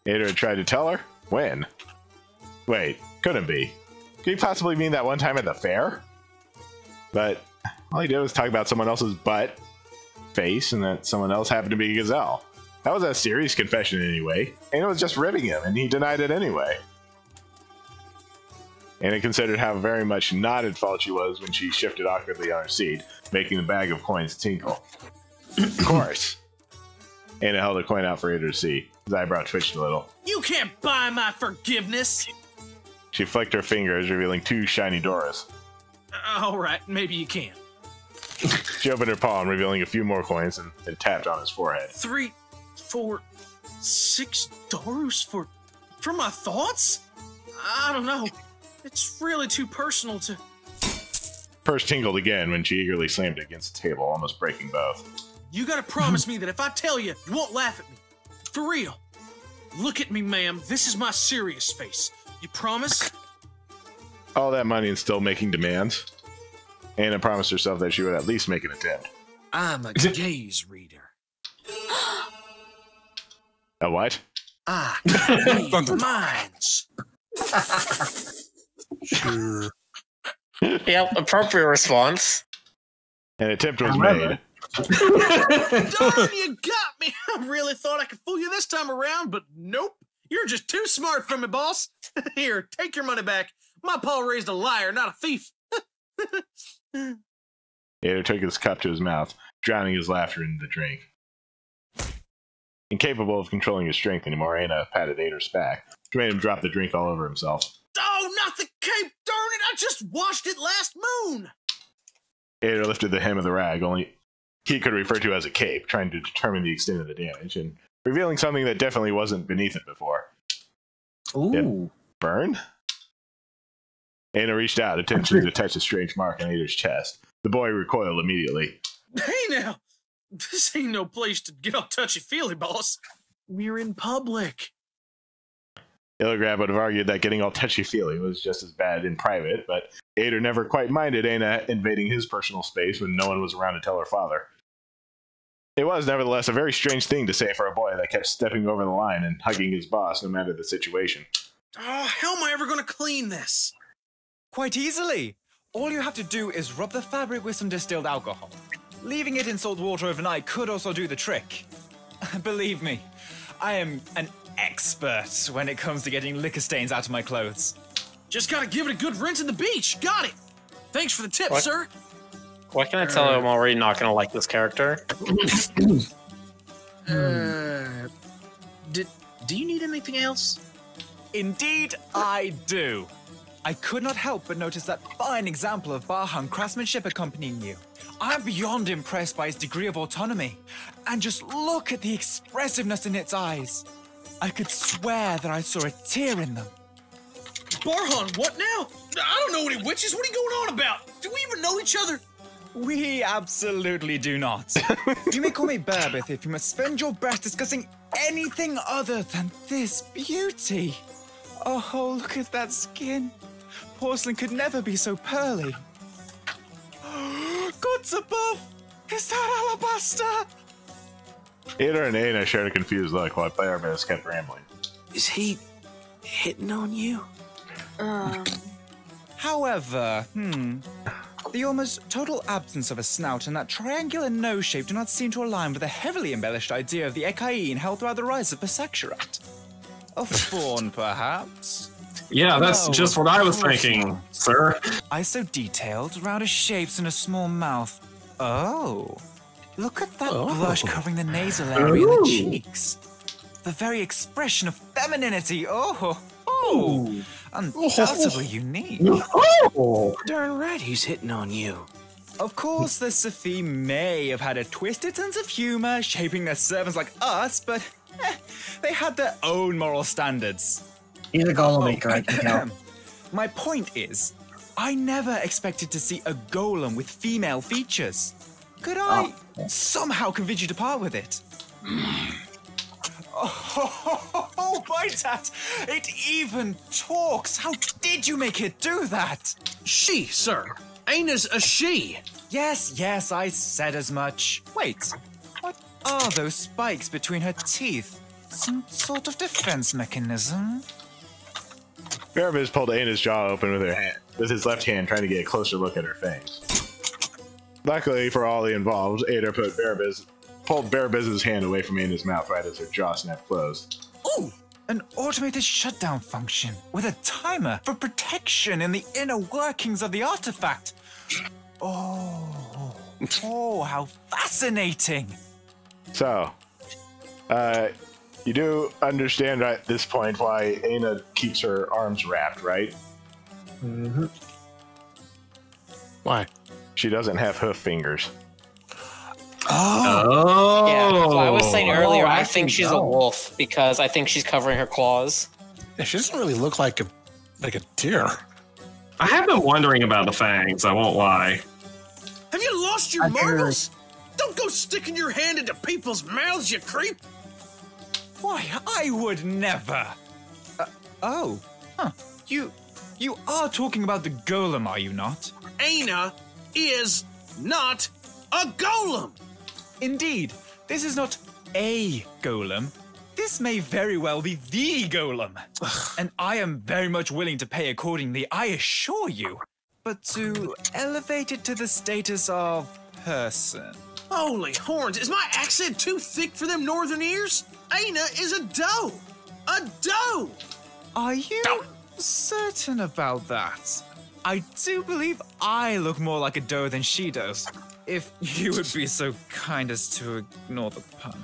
[SPEAKER 5] Ada tried to tell her? When? Wait, couldn't be. Could you possibly mean that one time at the fair? But all he did was talk about someone else's butt, face, and that someone else happened to be a gazelle. That was a serious confession anyway, and it was just ribbing him, and he denied it anyway. Anna considered how very much not at fault she was when she shifted awkwardly on her seat, making the bag of coins tinkle. Of course. Anna held a coin out for Ada to see. His eyebrow twitched a little.
[SPEAKER 6] You can't buy my forgiveness.
[SPEAKER 5] She flicked her fingers, revealing 2 shiny doors.
[SPEAKER 6] All right, maybe you can.
[SPEAKER 5] She opened her palm, revealing a few more coins, and tapped on his forehead.
[SPEAKER 6] 3, 4, 6 dollars for my thoughts? I don't know. It's really too personal to...
[SPEAKER 5] Purse tingled again when she eagerly slammed it against the table, almost breaking both.
[SPEAKER 6] You gotta promise me that if I tell you, you won't laugh at me. For real. Look at me, ma'am. This is my serious face. You promise?
[SPEAKER 5] All that money and still making demands? Anna promised herself that she would at least make an attempt.
[SPEAKER 6] I'm a gaze reader.
[SPEAKER 5] A what?
[SPEAKER 6] I can read minds.
[SPEAKER 3] Sure.
[SPEAKER 2] Yep, appropriate response.
[SPEAKER 5] An attempt was made.
[SPEAKER 6] Darn, you got me! I really thought I could fool you this time around, but nope. You're just too smart for me, boss. Here, take your money back. My pa raised a liar, not a thief.
[SPEAKER 5] Ada took his cup to his mouth, drowning his laughter in the drink. Incapable of controlling his strength anymore, Anna patted Ada's back, which made him drop the drink all over himself.
[SPEAKER 6] Oh, not the cape! Darn it! I just washed it last moon!
[SPEAKER 5] Ada lifted the hem of the rag, only he could refer to as a cape, trying to determine the extent of the damage, and revealing something that definitely wasn't beneath it before.
[SPEAKER 4] Ooh.
[SPEAKER 5] Burn? Anna reached out, attempting to touch a strange mark on Ada's chest. The boy recoiled immediately.
[SPEAKER 6] Hey now! This ain't no place to get all touchy-feely, boss. We're in public.
[SPEAKER 5] Illigrab would have argued that getting all touchy-feely was just as bad in private, but Ada never quite minded Anna invading his personal space when no one was around to tell her father. It was, nevertheless, a very strange thing to say for a boy that kept stepping over the line and hugging his boss no matter the situation.
[SPEAKER 6] Oh, how am I ever going to clean this?
[SPEAKER 15] Quite easily. All you have to do is rub the fabric with some distilled alcohol. Leaving it in salt water overnight could also do the trick. Believe me, I am an expert when it comes to getting liquor stains out of my clothes.
[SPEAKER 6] Just gotta give it a good rinse in the beach. Got it. Thanks for the tip,
[SPEAKER 2] What?
[SPEAKER 6] sir.
[SPEAKER 2] What can I tell you? I'm already not gonna like this character.
[SPEAKER 6] Do you need anything else?
[SPEAKER 15] Indeed, I do. I could not help but notice that fine example of bar-hung craftsmanship accompanying you. I'm beyond impressed by its degree of autonomy. And just look at the expressiveness in its eyes. I could swear that I saw a tear in them.
[SPEAKER 6] Barhan, what now? I don't know any witches. What are you going on about? Do we even know each other?
[SPEAKER 15] We absolutely do not. You may call me Burbeth if you must spend your breath discussing anything other than this beauty. Oh, look at that skin. Porcelain could never be so pearly. Gods above! Is that alabaster?
[SPEAKER 5] Ada and Anna shared a confused look while Burbeth kept rambling.
[SPEAKER 6] Is he hitting on you?
[SPEAKER 15] However, the almost total absence of a snout and that triangular nose shape do not seem to align with the heavily embellished idea of the Ekain held throughout the rise of Persecurat. A fawn, perhaps?
[SPEAKER 1] Yeah, that's just what I was thinking, sir.
[SPEAKER 15] Eyes so detailed, roundish shapes and a small mouth. Oh, look at that blush covering the nasal area and the cheeks. The very expression of femininity. Undoubtedly unique.
[SPEAKER 6] Darn right he's hitting on you.
[SPEAKER 15] Of course, the Sophie may have had a twisted sense of humor, shaping their servants like us, but they had their own moral standards.
[SPEAKER 4] He's a golem maker, I can tell.
[SPEAKER 15] My point is, I never expected to see a golem with female features. Could I somehow convince you to part with it? Oh, my dad! It even talks! How did you make it do that?
[SPEAKER 6] She, sir. Aina's a she.
[SPEAKER 15] Yes, I said as much. Wait, what are those spikes between her teeth? Some sort of defense mechanism?
[SPEAKER 5] Barabiz pulled Aina's jaw open with his left hand, trying to get a closer look at her fangs. Luckily for all the involved, Ada pulled Barabiz's hand away from Aina's mouth right as her jaw snapped closed.
[SPEAKER 15] Ooh! An automated shutdown function with a timer for protection in the inner workings of the artifact. Oh, how fascinating!
[SPEAKER 5] So, you do understand at this point why Aina keeps her arms wrapped, right?
[SPEAKER 3] Mm-hmm. Why?
[SPEAKER 5] She doesn't have hoof fingers.
[SPEAKER 2] Oh. Yeah, so I was saying earlier, I think she's a wolf because I think she's covering her claws.
[SPEAKER 3] Yeah, she doesn't really look like a deer.
[SPEAKER 1] I have been wondering about the fangs, I won't lie.
[SPEAKER 6] Have you lost your marbles? Don't go sticking your hand into people's mouths, you creep!
[SPEAKER 15] Why, I would never. You are talking about the golem, are you not?
[SPEAKER 6] Aina is not a golem!
[SPEAKER 15] Indeed, this is not a golem. This may very well be the golem. And I am very much willing to pay accordingly, I assure you. But to elevate it to the status of person.
[SPEAKER 6] Holy horns, is my accent too thick for them northern ears? Aina is a doe! A doe!
[SPEAKER 15] Are you certain about that? I do believe I look more like a doe than she does. If you would be so kind as to ignore the pun.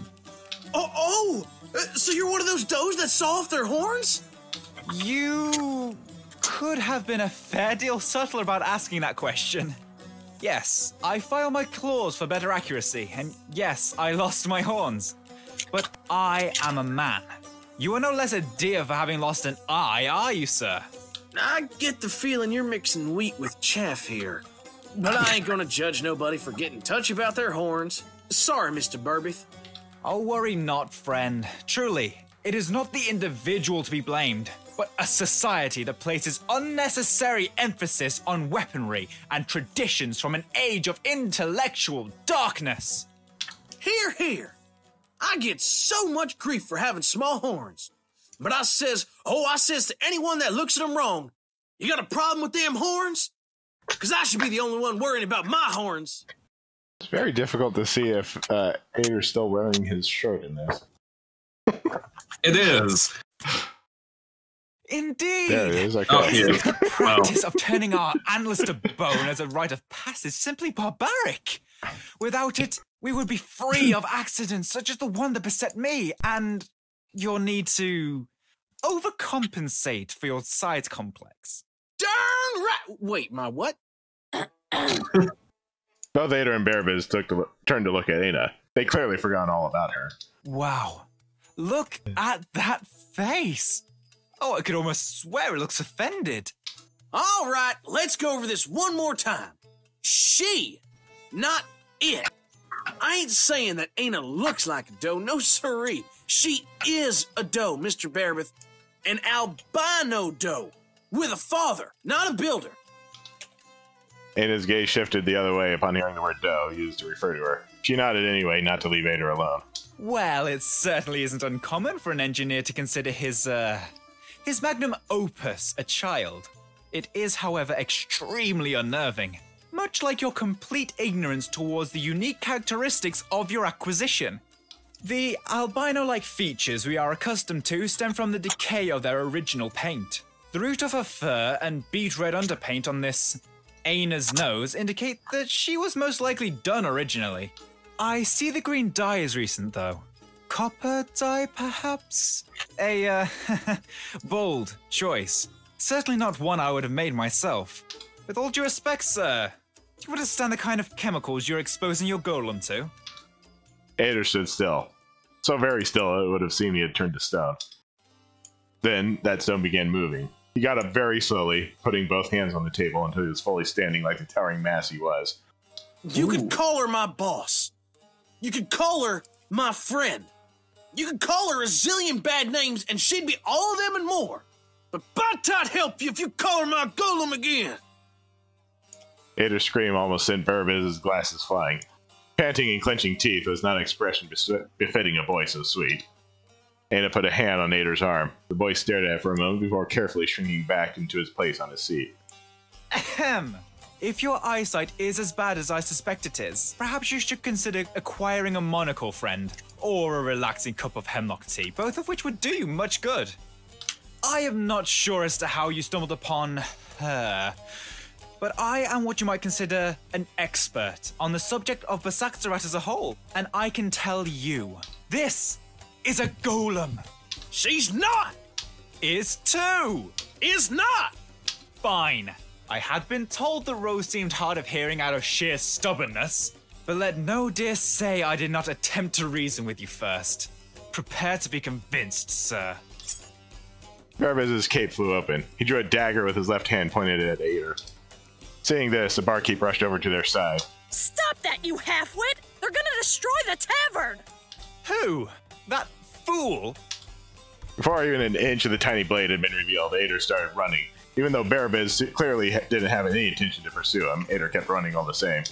[SPEAKER 6] So you're one of those does that saw off their horns?
[SPEAKER 15] You could have been a fair deal subtler about asking that question. Yes, I file my claws for better accuracy, and yes, I lost my horns. But I am a man. You are no less a deer for having lost an eye, are you, sir?
[SPEAKER 6] I get the feeling you're mixing wheat with chaff here. But I ain't gonna judge nobody for getting touchy about their horns. Sorry, Mr. Burbith.
[SPEAKER 15] Oh, worry not, friend. Truly, it is not the individual to be blamed, but a society that places unnecessary emphasis on weaponry and traditions from an age of intellectual darkness.
[SPEAKER 6] Hear, hear. I get so much grief for having small horns. But I says to anyone that looks at them wrong, you got a problem with them horns? Because I should be the only one worrying about my horns.
[SPEAKER 5] It's very difficult to see if Ader's still wearing his shirt in this.
[SPEAKER 1] It is.
[SPEAKER 15] Indeed.
[SPEAKER 5] There it is. Okay.
[SPEAKER 15] The practice of turning our antlers to bone as a rite of passage is simply barbaric. Without it, we would be free of accidents such as the one that beset me and your need to overcompensate for your size complex.
[SPEAKER 6] Darn right! Wait, my what?
[SPEAKER 5] Both Ada and Barabiz turned to look at Aina. They clearly forgot all about her.
[SPEAKER 15] Wow. Look at that face. Oh, I could almost swear it looks offended.
[SPEAKER 6] All right, let's go over this one more time. She, not it. I ain't saying that Aina looks like a doe, no siree. She is a doe, Mr. Barabiz. An albino doe. With a father, not a builder.
[SPEAKER 5] Aina's gaze shifted the other way upon hearing the word doe used to refer to her. She nodded anyway, not to leave Ada alone.
[SPEAKER 15] Well, it certainly isn't uncommon for an engineer to consider his magnum opus a child. It is, however, extremely unnerving, much like your complete ignorance towards the unique characteristics of your acquisition. The albino-like features we are accustomed to stem from the decay of their original paint. The root of her fur and beet red underpaint on this Aina's nose indicate that she was most likely done originally. I see the green dye is recent, though. Copper dye, perhaps? A, bold choice. Certainly not one I would have made myself. With all due respect, sir, do you understand the kind of chemicals you're exposing your golem to?
[SPEAKER 5] Ada stood still. So very still it would have seemed he had turned to stone. Then, that stone began moving. He got up very slowly, putting both hands on the table until he was fully standing like the towering mass he was.
[SPEAKER 6] You could call her my boss. You could call her my friend. You could call her a zillion bad names, and she'd be all of them and more. But by God help you if you call her my golem again.
[SPEAKER 5] Ada's scream almost sent Burbiz's glasses flying. Panting and clenching teeth was not an expression befitting a boy so sweet. Ana put a hand on Ada's arm. The boy stared at it for a moment before carefully shrinking back into his place on his seat.
[SPEAKER 15] Ahem. If your eyesight is as bad as I suspect it is, perhaps you should consider acquiring a monocle, friend, or a relaxing cup of hemlock tea, both of which would do you much good. I am not sure as to how you stumbled upon her, but I am what you might consider an expert on the subject of Basakzarat as a whole, and I can tell you, this is a golem.
[SPEAKER 6] She's not!
[SPEAKER 15] Is too!
[SPEAKER 6] Is not!
[SPEAKER 15] Fine. I had been told the rose seemed hard of hearing out of sheer stubbornness, but let no dear say I did not attempt to reason with you first. Prepare to be convinced, sir.
[SPEAKER 5] Burbiz's cape flew open. He drew a dagger with his left hand pointed at Ada. Seeing this, the barkeep rushed over to their side.
[SPEAKER 13] Stop that, you halfwit! They're gonna destroy the tavern!
[SPEAKER 15] Who? That fool?
[SPEAKER 5] Before even an inch of the tiny blade had been revealed, Ada started running. Even though Burbiz clearly didn't have any intention to pursue him, Ada kept running all the same.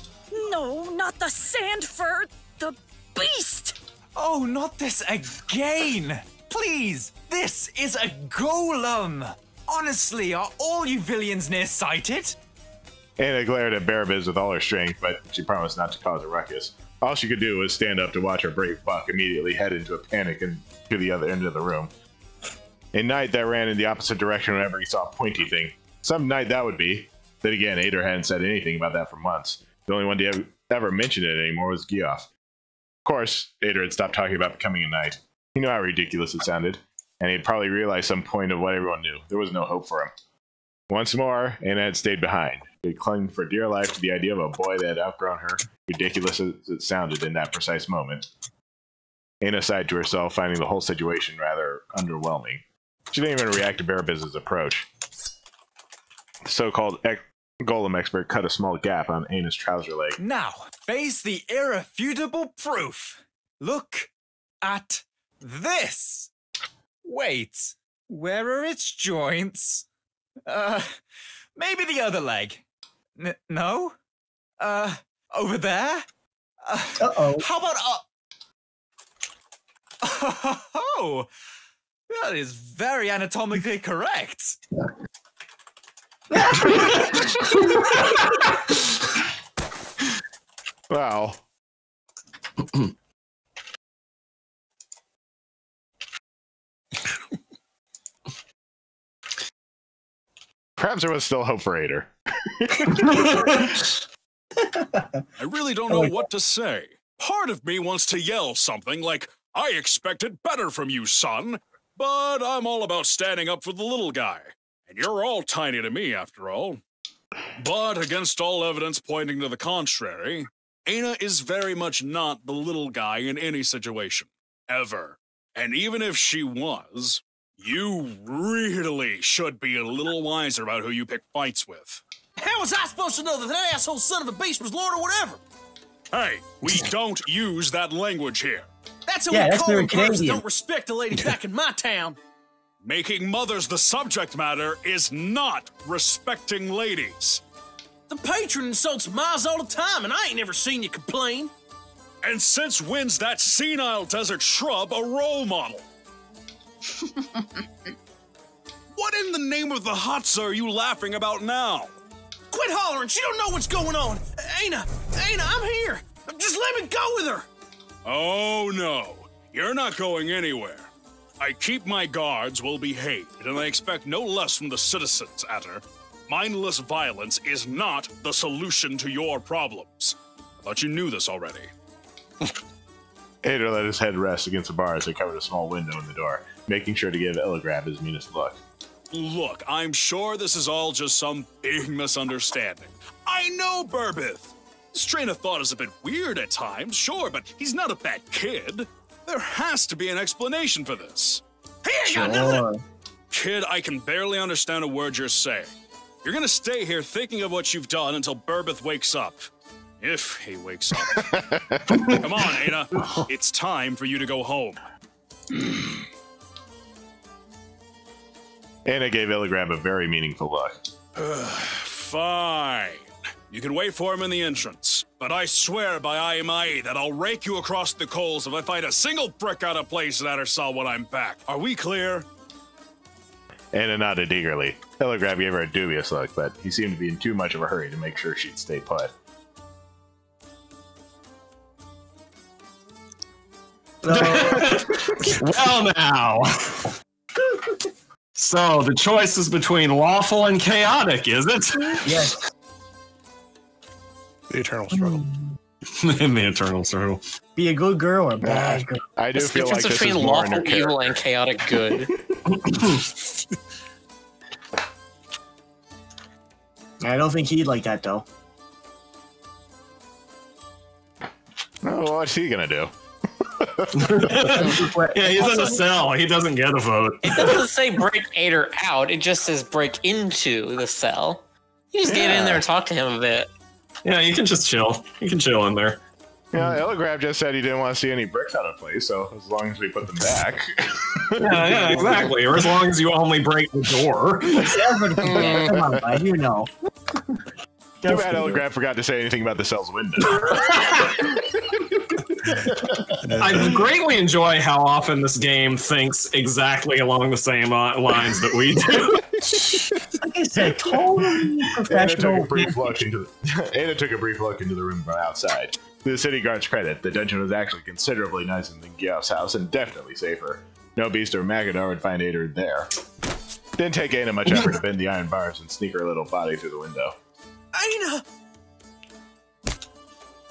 [SPEAKER 13] No, not the sand fur, the beast!
[SPEAKER 15] Oh, not this again! Please, this is a golem! Honestly, are all you villains nearsighted?
[SPEAKER 5] Ana glared at Burbiz with all her strength, but she promised not to cause a ruckus. All she could do was stand up to watch her brave buck immediately head into a panic and to the other end of the room. A knight that ran in the opposite direction whenever he saw a pointy thing. Some knight that would be. Then again, Ada hadn't said anything about that for months. The only one to ever mention it anymore was Geoff. Of course, Ada had stopped talking about becoming a knight. He knew how ridiculous it sounded, and he had probably realized some point of what everyone knew. There was no hope for him. Once more, Ana had stayed behind. She had clung for dear life to the idea of a boy that had outgrown her, ridiculous as it sounded in that precise moment. Ana sighed to herself, finding the whole situation rather underwhelming. She didn't even react to Burbiz's approach. The so-called golem expert cut a small gap on Ana's trouser leg.
[SPEAKER 15] Now, face the irrefutable proof. Look at this. Wait, where are its joints? Maybe the other leg. No? Over there?
[SPEAKER 4] Uh-oh.
[SPEAKER 15] How about Oh! That is very anatomically correct.
[SPEAKER 5] Wow. Perhaps there was still hope for Ada.
[SPEAKER 7] I really don't know what to say. Part of me wants to yell something like, I expected better from you, son. But I'm all about standing up for the little guy. And you're all tiny to me, after all. But against all evidence pointing to the contrary, Ana is very much not the little guy in any situation. Ever. And even if she was, you really should be a little wiser about who you pick fights with.
[SPEAKER 6] How was I supposed to know that that asshole son of a beast was Lord or whatever?
[SPEAKER 7] Hey, we don't use that language here.
[SPEAKER 6] That's how we call them person don't respect a lady back in my town.
[SPEAKER 7] Making mothers the subject matter is not respecting ladies.
[SPEAKER 6] The patron insults Miles all the time, and I ain't never seen you complain.
[SPEAKER 7] And since when's that senile desert shrub a role model? What in the name of the Hatsa are you laughing about now?
[SPEAKER 6] Quit hollering, she don't know what's going on. Ana, I'm here. Just let me go with her.
[SPEAKER 7] Oh no, you're not going anywhere. I keep my guards well behaved, and I expect no less from the citizens, Atter. Mindless violence is not the solution to your problems. I thought you knew this already.
[SPEAKER 5] Ada let his head rest against the bars that covered a small window in the door, making sure to give Illigrab his meanest look.
[SPEAKER 7] Look, I'm sure this is all just some big misunderstanding. I know Burbith. His train of thought is a bit weird at times, sure, but he's not a bad kid. There has to be an explanation for this.
[SPEAKER 6] He ain't got nothing.
[SPEAKER 7] Kid, I can barely understand a word you're saying. You're gonna stay here thinking of what you've done until Burbeth wakes up. If he wakes up. Come on, Ada. It's time for you to go home.
[SPEAKER 5] Anna gave Illigram a very meaningful look.
[SPEAKER 7] Fine. You can wait for him in the entrance. But I swear by Aiamai that I'll rake you across the coals if I find a single brick out of place in Attersall when I'm back. Are we clear?
[SPEAKER 5] Anna nodded eagerly. Illigram gave her a dubious look, but he seemed to be in too much of a hurry to make sure she'd stay put.
[SPEAKER 1] Well, now. So the choice is between lawful and chaotic, is it?
[SPEAKER 4] Yes.
[SPEAKER 3] The eternal struggle.
[SPEAKER 1] In the eternal struggle.
[SPEAKER 4] Be a good girl or a bad girl.
[SPEAKER 5] I do
[SPEAKER 2] The
[SPEAKER 5] feel like
[SPEAKER 2] difference
[SPEAKER 5] this is
[SPEAKER 2] between
[SPEAKER 5] more in
[SPEAKER 2] lawful
[SPEAKER 5] your
[SPEAKER 2] evil
[SPEAKER 5] character.
[SPEAKER 2] and chaotic good.
[SPEAKER 4] I don't think he'd like that, though.
[SPEAKER 5] Oh, what's he gonna do?
[SPEAKER 1] Yeah, he's in a cell. He doesn't get a vote.
[SPEAKER 2] It doesn't say break Ader out. It just says break into the cell. You just get in there and talk to him a bit.
[SPEAKER 1] Yeah, you can just chill. You can chill in there.
[SPEAKER 5] Yeah, Illigram just said he didn't want to see any bricks out of place, so as long as we put them back.
[SPEAKER 1] Yeah, exactly. Or as long as you only break the door.
[SPEAKER 4] Come on, bud, you know.
[SPEAKER 5] Too bad Illigram forgot to say anything about the cell's window.
[SPEAKER 1] I greatly enjoy how often this game thinks exactly along the same lines that we do.
[SPEAKER 4] Like I said, totally professional.
[SPEAKER 5] Anna took a brief look into the room from outside. To the city guard's credit, the dungeon was actually considerably nicer than Geoff's house and definitely safer. No beast or Magadar would find Ader there. Didn't take Anna much effort to bend the iron bars and sneak her little body through the window.
[SPEAKER 6] Aina!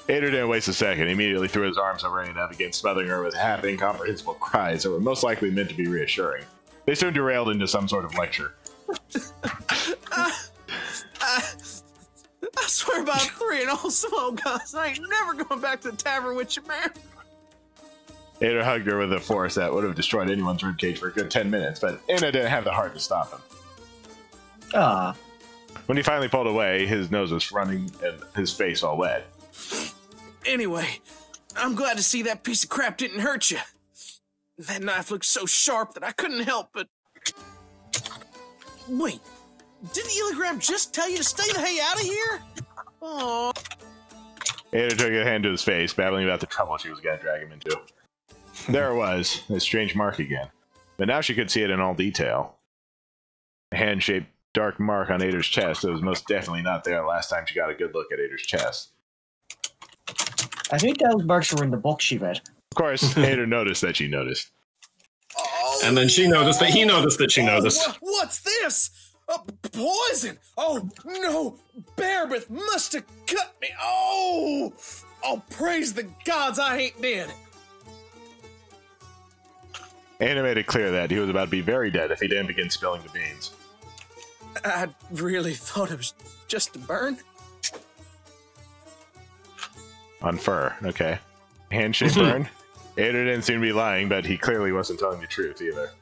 [SPEAKER 5] Ader didn't waste a second. He immediately threw his arms over Anna, began smothering her with half incomprehensible cries that were most likely meant to be reassuring. They soon derailed into some sort of lecture.
[SPEAKER 6] I swear by three and all smoke, guys, I ain't never going back to the tavern with you, man.
[SPEAKER 5] Ader hugged her with a force that would have destroyed anyone's ribcage for a good 10 minutes, but Anna didn't have the heart to stop him.
[SPEAKER 4] Ah.
[SPEAKER 5] When he finally pulled away, his nose was running and his face all wet.
[SPEAKER 6] Anyway, I'm glad to see that piece of crap didn't hurt you. That knife looked so sharp that I couldn't help but... Wait, did the Illigram just tell you to stay the hey out of here? Oh.
[SPEAKER 5] Ader took a hand to his face, babbling about the trouble she was going to drag him into. There it was, a strange mark again. But now she could see it in all detail. A hand-shaped dark mark on Ader's chest that was most definitely not there the last time she got a good look at Ader's chest.
[SPEAKER 4] I think those marks were in the book she read.
[SPEAKER 5] Of course, Ader noticed that she noticed.
[SPEAKER 1] And then she noticed that he noticed that she noticed.
[SPEAKER 6] What's this? Poison! Oh, no! Bearbeth must have cut me! Oh! Oh, praise the gods I ain't dead!
[SPEAKER 5] Anna made it clear that he was about to be very dead if he didn't begin spilling the beans.
[SPEAKER 6] I really thought it was just a burn.
[SPEAKER 5] On fur, okay. Handshake burn? Ader didn't seem to be lying, but he clearly wasn't telling the truth either.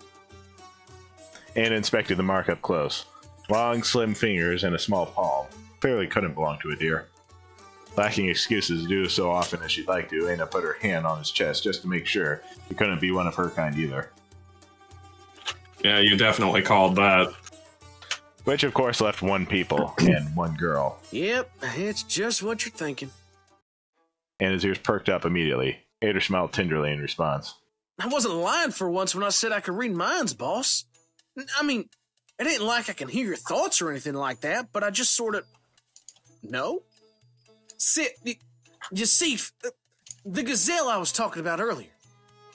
[SPEAKER 5] Anna inspected the mark up close. Long, slim fingers and a small palm. Clearly couldn't belong to a deer. Lacking excuses to do so often as she'd like to, Anna put her hand on his chest just to make sure he couldn't be one of her kind either.
[SPEAKER 1] Yeah, you definitely called that.
[SPEAKER 5] Which, of course, left one people and one girl.
[SPEAKER 6] Yep, it's just what you're thinking.
[SPEAKER 5] Anna's ears perked up immediately. Ader smiled tenderly in response.
[SPEAKER 6] I wasn't lying for once when I said I could read minds, boss. I mean, it ain't like I can hear your thoughts or anything like that, but I just sort of... No? You see, the gazelle I was talking about earlier,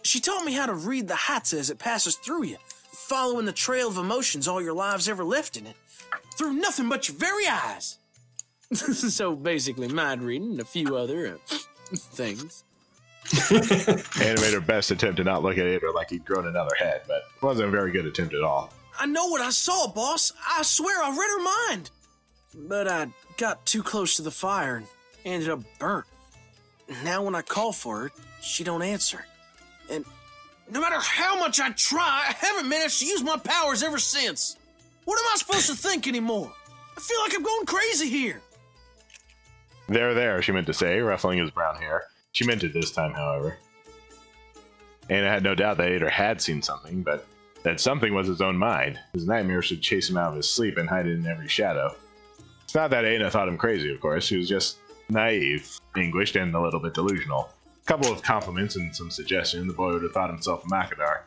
[SPEAKER 6] she taught me how to read the heights as it passes through you, following the trail of emotions all your lives ever left in it, through nothing but your very eyes. So basically mind reading and a few other things.
[SPEAKER 5] Anna made her best attempt to not look at Ader like he'd grown another head, but it wasn't a very good attempt at all.
[SPEAKER 6] I know what I saw, boss. I swear I read her mind. But I got too close to the fire and ended up burnt. Now when I call for her, she don't answer. And No matter how much I try, I haven't managed to use my powers ever since. What am I supposed to think anymore? I feel like I'm going crazy here.
[SPEAKER 5] There, she meant to say, ruffling his brown hair. She meant it this time, however. Anna had no doubt that Ader had seen something, but that something was his own mind. His nightmare should chase him out of his sleep and hide it in every shadow. It's not that Anna thought him crazy, of course. He was just naive, anguished, and a little bit delusional. A couple of compliments and some suggestion, the boy would have thought himself a Makadar.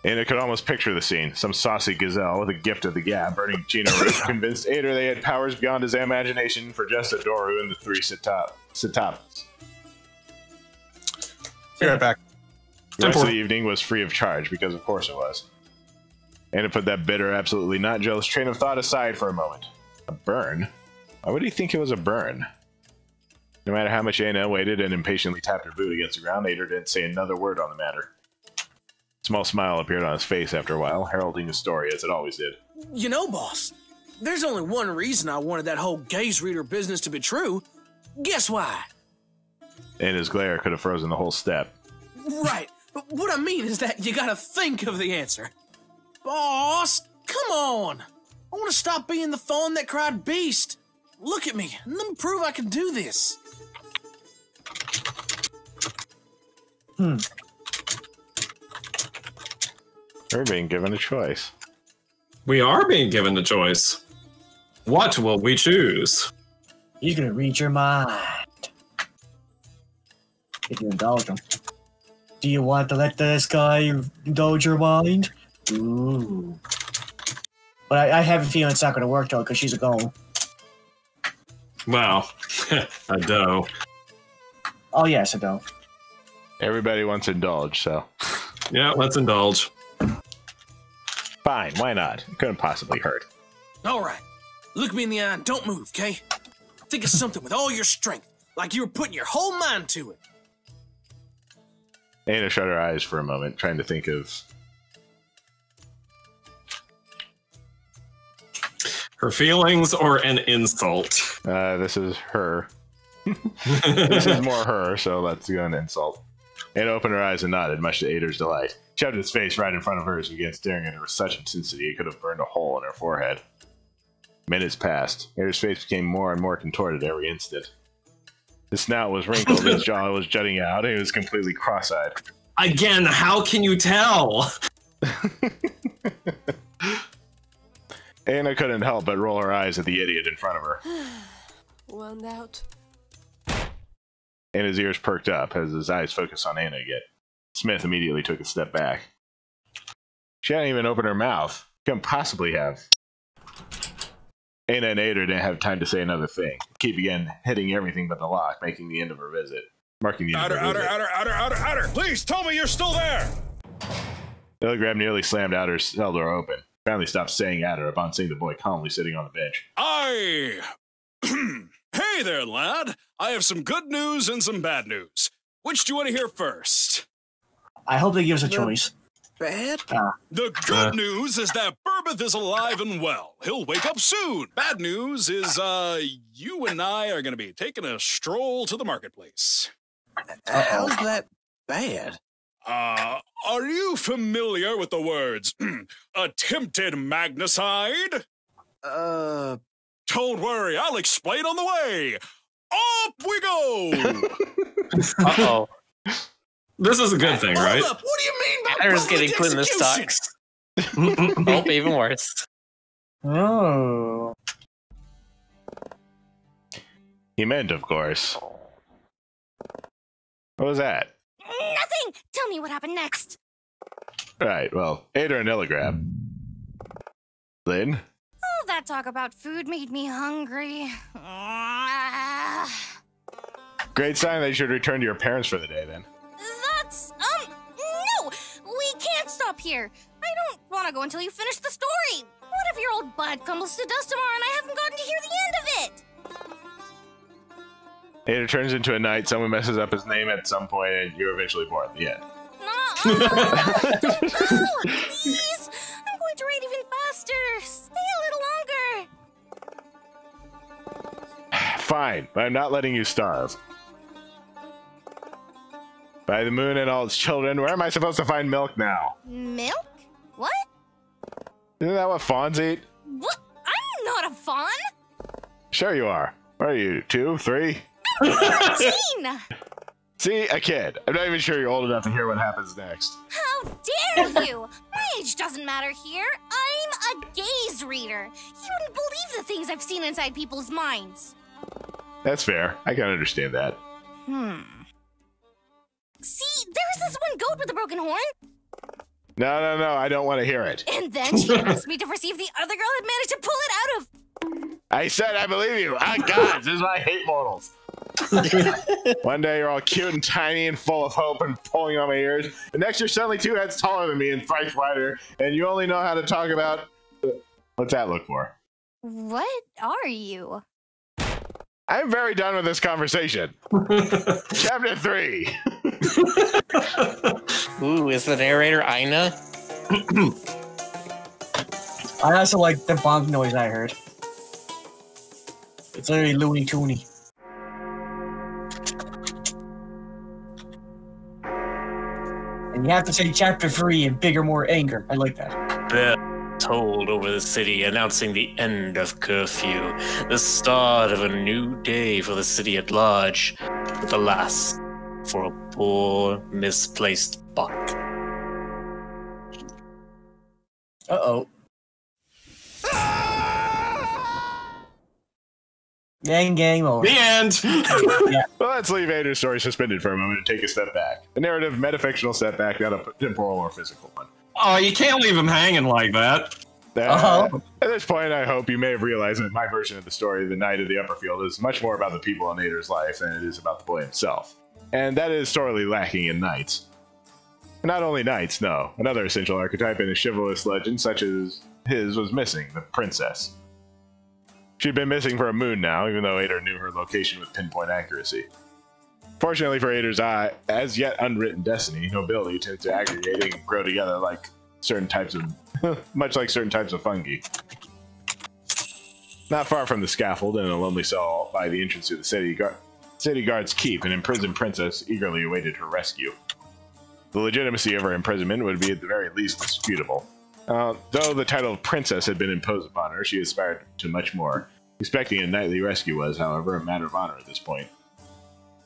[SPEAKER 5] Anna could almost picture the scene. Some saucy gazelle with a gift of the gab, burning Gino Root, convinced Ader they had powers beyond his imagination for just Adoru and the three Sitapas.
[SPEAKER 3] Be right back.
[SPEAKER 5] The rest of the evening was free of charge, because of course it was. Anna put that bitter, absolutely not jealous train of thought aside for a moment. A burn? Why would he think it was a burn? No matter how much Anna waited and impatiently tapped her boot against the ground, Ader didn't say another word on the matter. A small smile appeared on his face after a while, heralding his story as it always did.
[SPEAKER 6] You know, boss, there's only one reason I wanted that whole gaze reader business to be true. Guess why?
[SPEAKER 5] Anna's glare could have frozen the whole step.
[SPEAKER 6] Right, but what I mean is that you gotta think of the answer. Boss, come on. I want to stop being the fawn that cried beast. Look at me, and let me prove I can do this.
[SPEAKER 5] We're being given a choice.
[SPEAKER 1] We are being given a choice. What will we choose?
[SPEAKER 4] He's gonna read your mind. If you indulge him. Do you want to let this guy indulge your mind? Ooh. But I have a feeling it's not gonna work though, because she's a goal.
[SPEAKER 1] Well, a doe.
[SPEAKER 4] Oh yes, a doe.
[SPEAKER 5] Everybody wants to indulge, so.
[SPEAKER 1] Yeah, let's indulge.
[SPEAKER 5] Fine, why not? It couldn't possibly hurt.
[SPEAKER 6] All right, look me in the eye and don't move, okay? Think of something with all your strength, like you were putting your whole mind to it.
[SPEAKER 5] Anna shut her eyes for a moment, trying to think of...
[SPEAKER 1] Her feelings or an insult?
[SPEAKER 5] This is her. This is more her, so let's go an insult. Anna opened her eyes and nodded, much to Ader's delight. He shoved his face right in front of hers and began staring at her with such intensity it could have burned a hole in her forehead. Minutes passed. Ader's face became more and more contorted every instant. His snout was wrinkled, his jaw was jutting out, and he was completely cross-eyed.
[SPEAKER 1] Again, how can you tell?
[SPEAKER 5] Anna couldn't help but roll her eyes at the idiot in front of her.
[SPEAKER 16] Wound out.
[SPEAKER 5] Anna's ears perked up as his eyes focused on Anna again. Smith immediately took a step back. She hadn't even opened her mouth. Couldn't possibly have. Anna and Ader didn't have time to say another thing. The key began hitting everything but the lock, making the end of her visit. Marking the end of her visit.
[SPEAKER 7] Outer! Please tell me you're still there!
[SPEAKER 5] Telegram nearly slammed Outer's cell door open. Finally stopped saying Outer upon seeing the boy calmly sitting on the bench.
[SPEAKER 7] Hey there, lad. I have some good news and some bad news. Which do you want to hear first?
[SPEAKER 4] I hope they give us a choice.
[SPEAKER 6] Bad?
[SPEAKER 7] The good news is that Burbeth is alive and well. He'll wake up soon. Bad news is, you and I are going to be taking a stroll to the marketplace.
[SPEAKER 6] How's that bad?
[SPEAKER 7] Are you familiar with the words attempted magnicide? Don't worry, I'll explain on the way. Up we go!
[SPEAKER 2] Uh-oh.
[SPEAKER 1] This is a good thing, right?
[SPEAKER 6] Hold up. What do you mean by
[SPEAKER 2] Adder's
[SPEAKER 6] public
[SPEAKER 2] getting put in the
[SPEAKER 6] execution?
[SPEAKER 2] stocks. Nope, even worse.
[SPEAKER 4] Oh.
[SPEAKER 5] He meant, of course. What was that?
[SPEAKER 11] Nothing! Tell me what happened next.
[SPEAKER 5] Right, well, Ader and Illigrab. Lynn?
[SPEAKER 11] All that talk about food made me hungry.
[SPEAKER 5] Great sign that you should return to your parents for the day, then.
[SPEAKER 11] That's, no! We can't stop here. I don't want to go until you finish the story. What if your old bud comes to dust tomorrow and I haven't gotten to hear the end of it?
[SPEAKER 5] Ader turns into a knight, someone messes up his name at some point, and you're eventually born at the end.
[SPEAKER 11] Don't go! Please! I'm going to read even faster. Stay a little longer.
[SPEAKER 5] Fine, but I'm not letting you starve. By the moon and all its children, where am I supposed to find milk now?
[SPEAKER 11] Milk? What?
[SPEAKER 5] Isn't that what fawns eat?
[SPEAKER 11] What? I'm not a fawn.
[SPEAKER 5] Sure you are. What are you, 2, 3?
[SPEAKER 11] I'm 13.
[SPEAKER 5] See, a kid. I'm not even sure you're old enough to hear what happens next.
[SPEAKER 11] How dare you? My age doesn't matter here. I'm a gaze reader. You wouldn't believe the things I've seen inside people's minds.
[SPEAKER 5] That's fair. I can understand that.
[SPEAKER 11] See, there's this one goat with a broken horn.
[SPEAKER 5] No, I don't want to hear it.
[SPEAKER 11] And then she asked me to perceive the other girl had managed to pull it out of.
[SPEAKER 5] I said I believe you. Ah, God, this is why I hate mortals. One day you're all cute and tiny and full of hope and pulling on my ears, and next you're suddenly 2 heads taller than me and thrice wider, and you only know how to talk about... What's that look for?
[SPEAKER 11] What are you?
[SPEAKER 5] I'm very done with this conversation. Chapter 3.
[SPEAKER 2] Ooh, is the narrator Aina?
[SPEAKER 4] I also like the bonk noise I heard. It's literally Looney Toony. And you have to say chapter 3 in bigger, more anger. I like that.
[SPEAKER 2] Bell tolled over the city, announcing the end of curfew, the start of a new day for the city at large, but alas, for a poor, misplaced buck.
[SPEAKER 4] Uh-oh. Game over.
[SPEAKER 1] The end!
[SPEAKER 4] Yeah.
[SPEAKER 5] Well, let's leave Ader's story suspended for a moment and take a step back. A narrative, metafictional setback, not a temporal or physical one.
[SPEAKER 1] Oh, you can't leave him hanging like that.
[SPEAKER 5] At this point, I hope you may have realized that my version of the story, The Knight of the Upperfield, is much more about the people in Ader's life than it is about the boy himself. And that is sorely lacking in knights. Not only knights, no. Another essential archetype in a chivalrous legend such as his was missing, the princess. She'd been missing for a moon now, even though Ader knew her location with pinpoint accuracy. Fortunately for Ader's as yet unwritten destiny, nobility tends to aggregate and grow together like certain types of, much like certain types of fungi. Not far from the scaffold, in a lonely cell by the entrance to the city guards keep, an imprisoned princess eagerly awaited her rescue. The legitimacy of her imprisonment would be at the very least disputable. Though the title of princess had been imposed upon her, she aspired to much more. Expecting a knightly rescue was, however, a matter of honor at this point.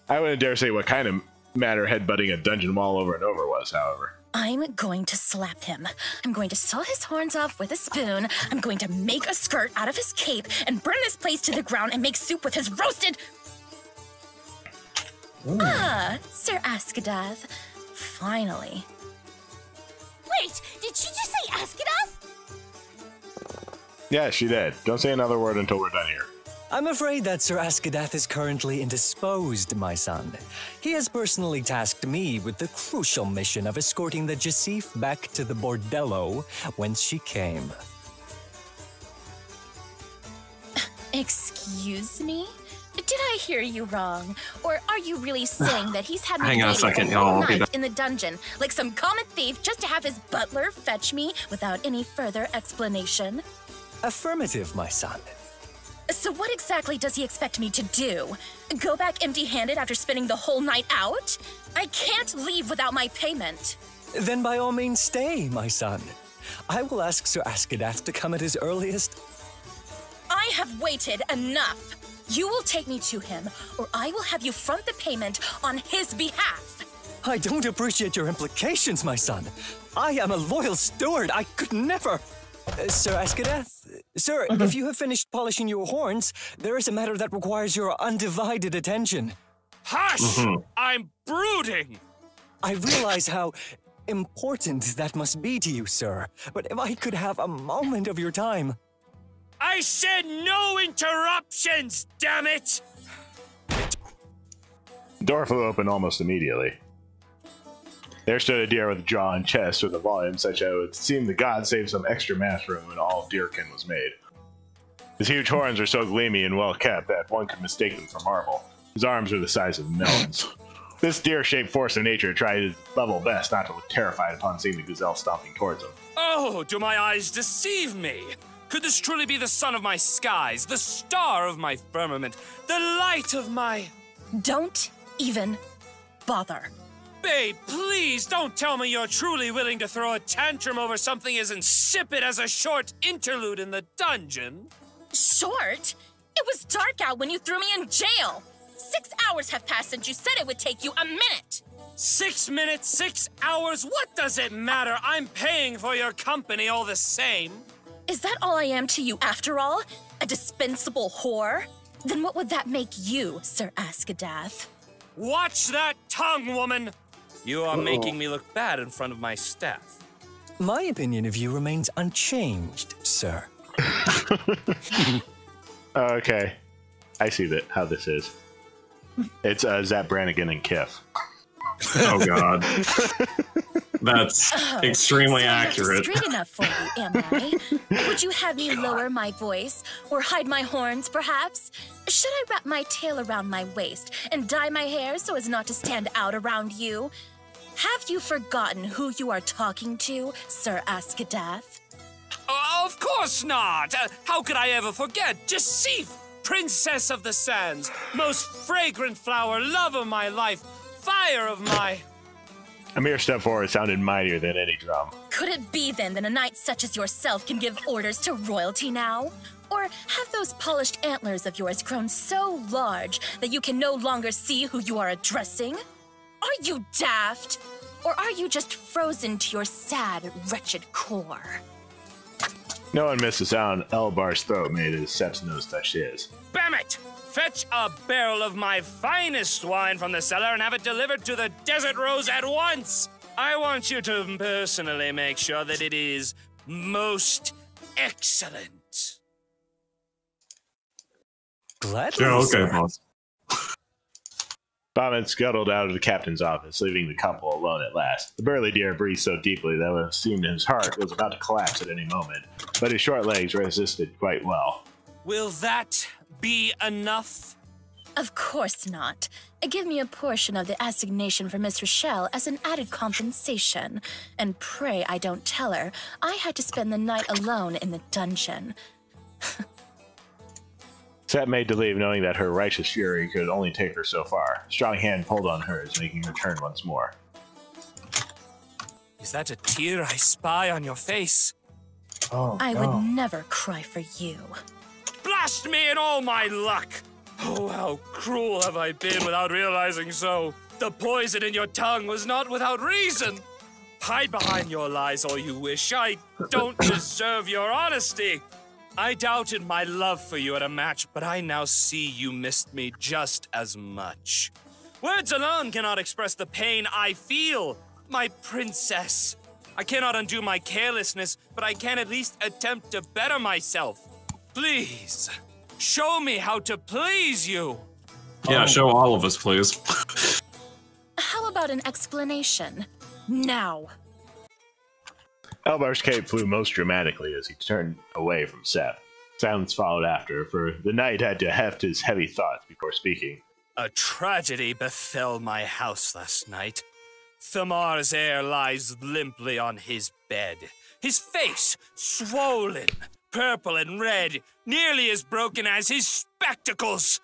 [SPEAKER 5] I wouldn't dare say what kind of matter headbutting a dungeon wall over and over was, however.
[SPEAKER 17] I'm going to slap him. I'm going to saw his horns off with a spoon. I'm going to make a skirt out of his cape and burn this place to the ground and make soup with his roasted...
[SPEAKER 4] Ooh.
[SPEAKER 17] Ah, Sir Askadath. Finally.
[SPEAKER 11] Wait, did she just say Askadath?
[SPEAKER 5] Yeah, she did. Don't say another word until we're done here.
[SPEAKER 18] I'm afraid that Sir Askadath is currently indisposed, my son. He has personally tasked me with the crucial mission of escorting the Jasif back to the bordello whence she came.
[SPEAKER 17] Excuse me? Did I hear you wrong? Or are you really saying that he's had me
[SPEAKER 1] Hang on a
[SPEAKER 17] waiting
[SPEAKER 1] second,
[SPEAKER 17] the whole
[SPEAKER 1] y'all. I'll be
[SPEAKER 17] night
[SPEAKER 1] back.
[SPEAKER 17] in the dungeon, like some common thief, just to have his butler fetch me without any further explanation?
[SPEAKER 18] Affirmative, my son.
[SPEAKER 17] So what exactly does he expect me to do? Go back empty-handed after spending the whole night out? I can't leave without my payment.
[SPEAKER 18] Then by all means stay, my son. I will ask Sir Askadath to come at his earliest.
[SPEAKER 17] I have waited enough. You will take me to him, or I will have you front the payment on his behalf.
[SPEAKER 18] I don't appreciate your implications, my son. I am a loyal steward. I could never... Sir Askadath? Sir, if you have finished polishing your horns, there is a matter that requires your undivided attention.
[SPEAKER 12] Hush! I'm brooding!
[SPEAKER 18] I realize how important that must be to you, sir. But if I could have a moment of your time...
[SPEAKER 12] I said no interruptions, damn it!
[SPEAKER 5] The door flew open almost immediately. There stood a deer with jaw and chest with a volume such that it would seem the god saved some extra mass room when all deerkin was made. His huge horns were so gleamy and well kept that one could mistake them for marble. His arms were the size of melons. This deer-shaped force of nature tried his level best not to look terrified upon seeing the gazelle stomping towards him.
[SPEAKER 12] Oh, do my eyes deceive me? Could this truly be the sun of my skies, the star of my firmament, the light of my...
[SPEAKER 17] Don't even bother.
[SPEAKER 12] Babe, please don't tell me you're truly willing to throw a tantrum over something as insipid as a short interlude in the dungeon.
[SPEAKER 17] Short? It was dark out when you threw me in jail. 6 hours have passed since you said it would take you a minute.
[SPEAKER 12] 6 minutes, 6 hours? What does it matter? I'm paying for your company all the same.
[SPEAKER 17] Is that all I am to you after all? A dispensable whore? Then what would that make you, Sir Askadath?
[SPEAKER 12] Watch that tongue, woman! You are making me look bad in front of my staff.
[SPEAKER 18] My opinion of you remains unchanged, sir.
[SPEAKER 5] Okay. I see how this is. It's Zap Brannigan and Kiff.
[SPEAKER 1] Oh, God. That's extremely
[SPEAKER 17] so
[SPEAKER 1] accurate.
[SPEAKER 17] Straight enough for you, am I? Would you have me lower my voice or hide my horns, perhaps? Should I wrap my tail around my waist and dye my hair so as not to stand out around you? Have you forgotten who you are talking to, Sir Askadath?
[SPEAKER 12] Of course not! How could I ever forget? Jasif, Princess of the Sands, most fragrant flower, love of my life, fire of my...
[SPEAKER 5] A mere step forward sounded mightier than any drum.
[SPEAKER 17] Could it be then that a knight such as yourself can give orders to royalty now? Or have those polished antlers of yours grown so large that you can no longer see who you are addressing? Are you daft? Or are you just frozen to your sad, wretched core?
[SPEAKER 5] No one missed the sound Elbar's throat made as Sep's nose touched his.
[SPEAKER 12] Bammit! Fetch a barrel of my finest wine from the cellar and have it delivered to the Desert Rose at once! I want you to personally make sure that it is most excellent.
[SPEAKER 18] Gladly,
[SPEAKER 1] Yeah, okay,
[SPEAKER 18] sir.
[SPEAKER 1] boss.
[SPEAKER 5] Bobbin scuttled out of the captain's office, leaving the couple alone at last. The burly deer breathed so deeply that it seemed his heart was about to collapse at any moment, but his short legs resisted quite well.
[SPEAKER 12] Will that be enough?
[SPEAKER 17] Of course not. Give me a portion of the assignation for Miss Rochelle as an added compensation. And pray I don't tell her I had to spend the night alone in the dungeon.
[SPEAKER 5] Sep made to leave, knowing that her righteous fury could only take her so far. A strong hand pulled on hers, making her turn once more.
[SPEAKER 12] Is that a tear I spy on your face?
[SPEAKER 4] Oh,
[SPEAKER 17] I
[SPEAKER 4] no.
[SPEAKER 17] would never cry for you.
[SPEAKER 12] Blast me in all my luck! Oh, how cruel have I been without realizing so. The poison in your tongue was not without reason. Hide behind your lies all you wish. I don't deserve your honesty. I doubted my love for you at a match, but I now see you missed me just as much. Words alone cannot express the pain I feel, my princess. I cannot undo my carelessness, but I can at least attempt to better myself. Please, show me how to please you.
[SPEAKER 1] Yeah, show all of us, please.
[SPEAKER 17] How about an explanation? Now.
[SPEAKER 5] Elbar's cape flew most dramatically as he turned away from Sep. Silence followed after, for the knight had to heft his heavy thoughts before speaking.
[SPEAKER 12] A tragedy befell my house last night. Thamar's heir lies limply on his bed, his face swollen, purple and red, nearly as broken as his spectacles,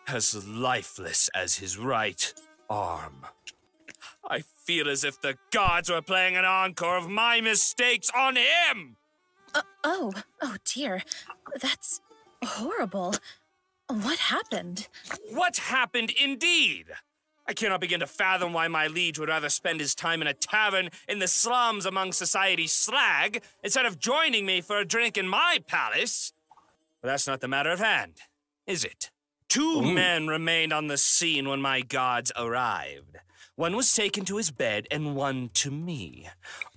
[SPEAKER 12] as lifeless as his right arm. I feel as if the gods were playing an encore of my mistakes on him!
[SPEAKER 17] Oh dear. That's horrible. What happened?
[SPEAKER 12] What happened indeed? I cannot begin to fathom why my liege would rather spend his time in a tavern in the slums among society's slag instead of joining me for a drink in my palace. But that's not the matter at hand, is it? Two men remained on the scene when my guards arrived. One was taken to his bed and one to me.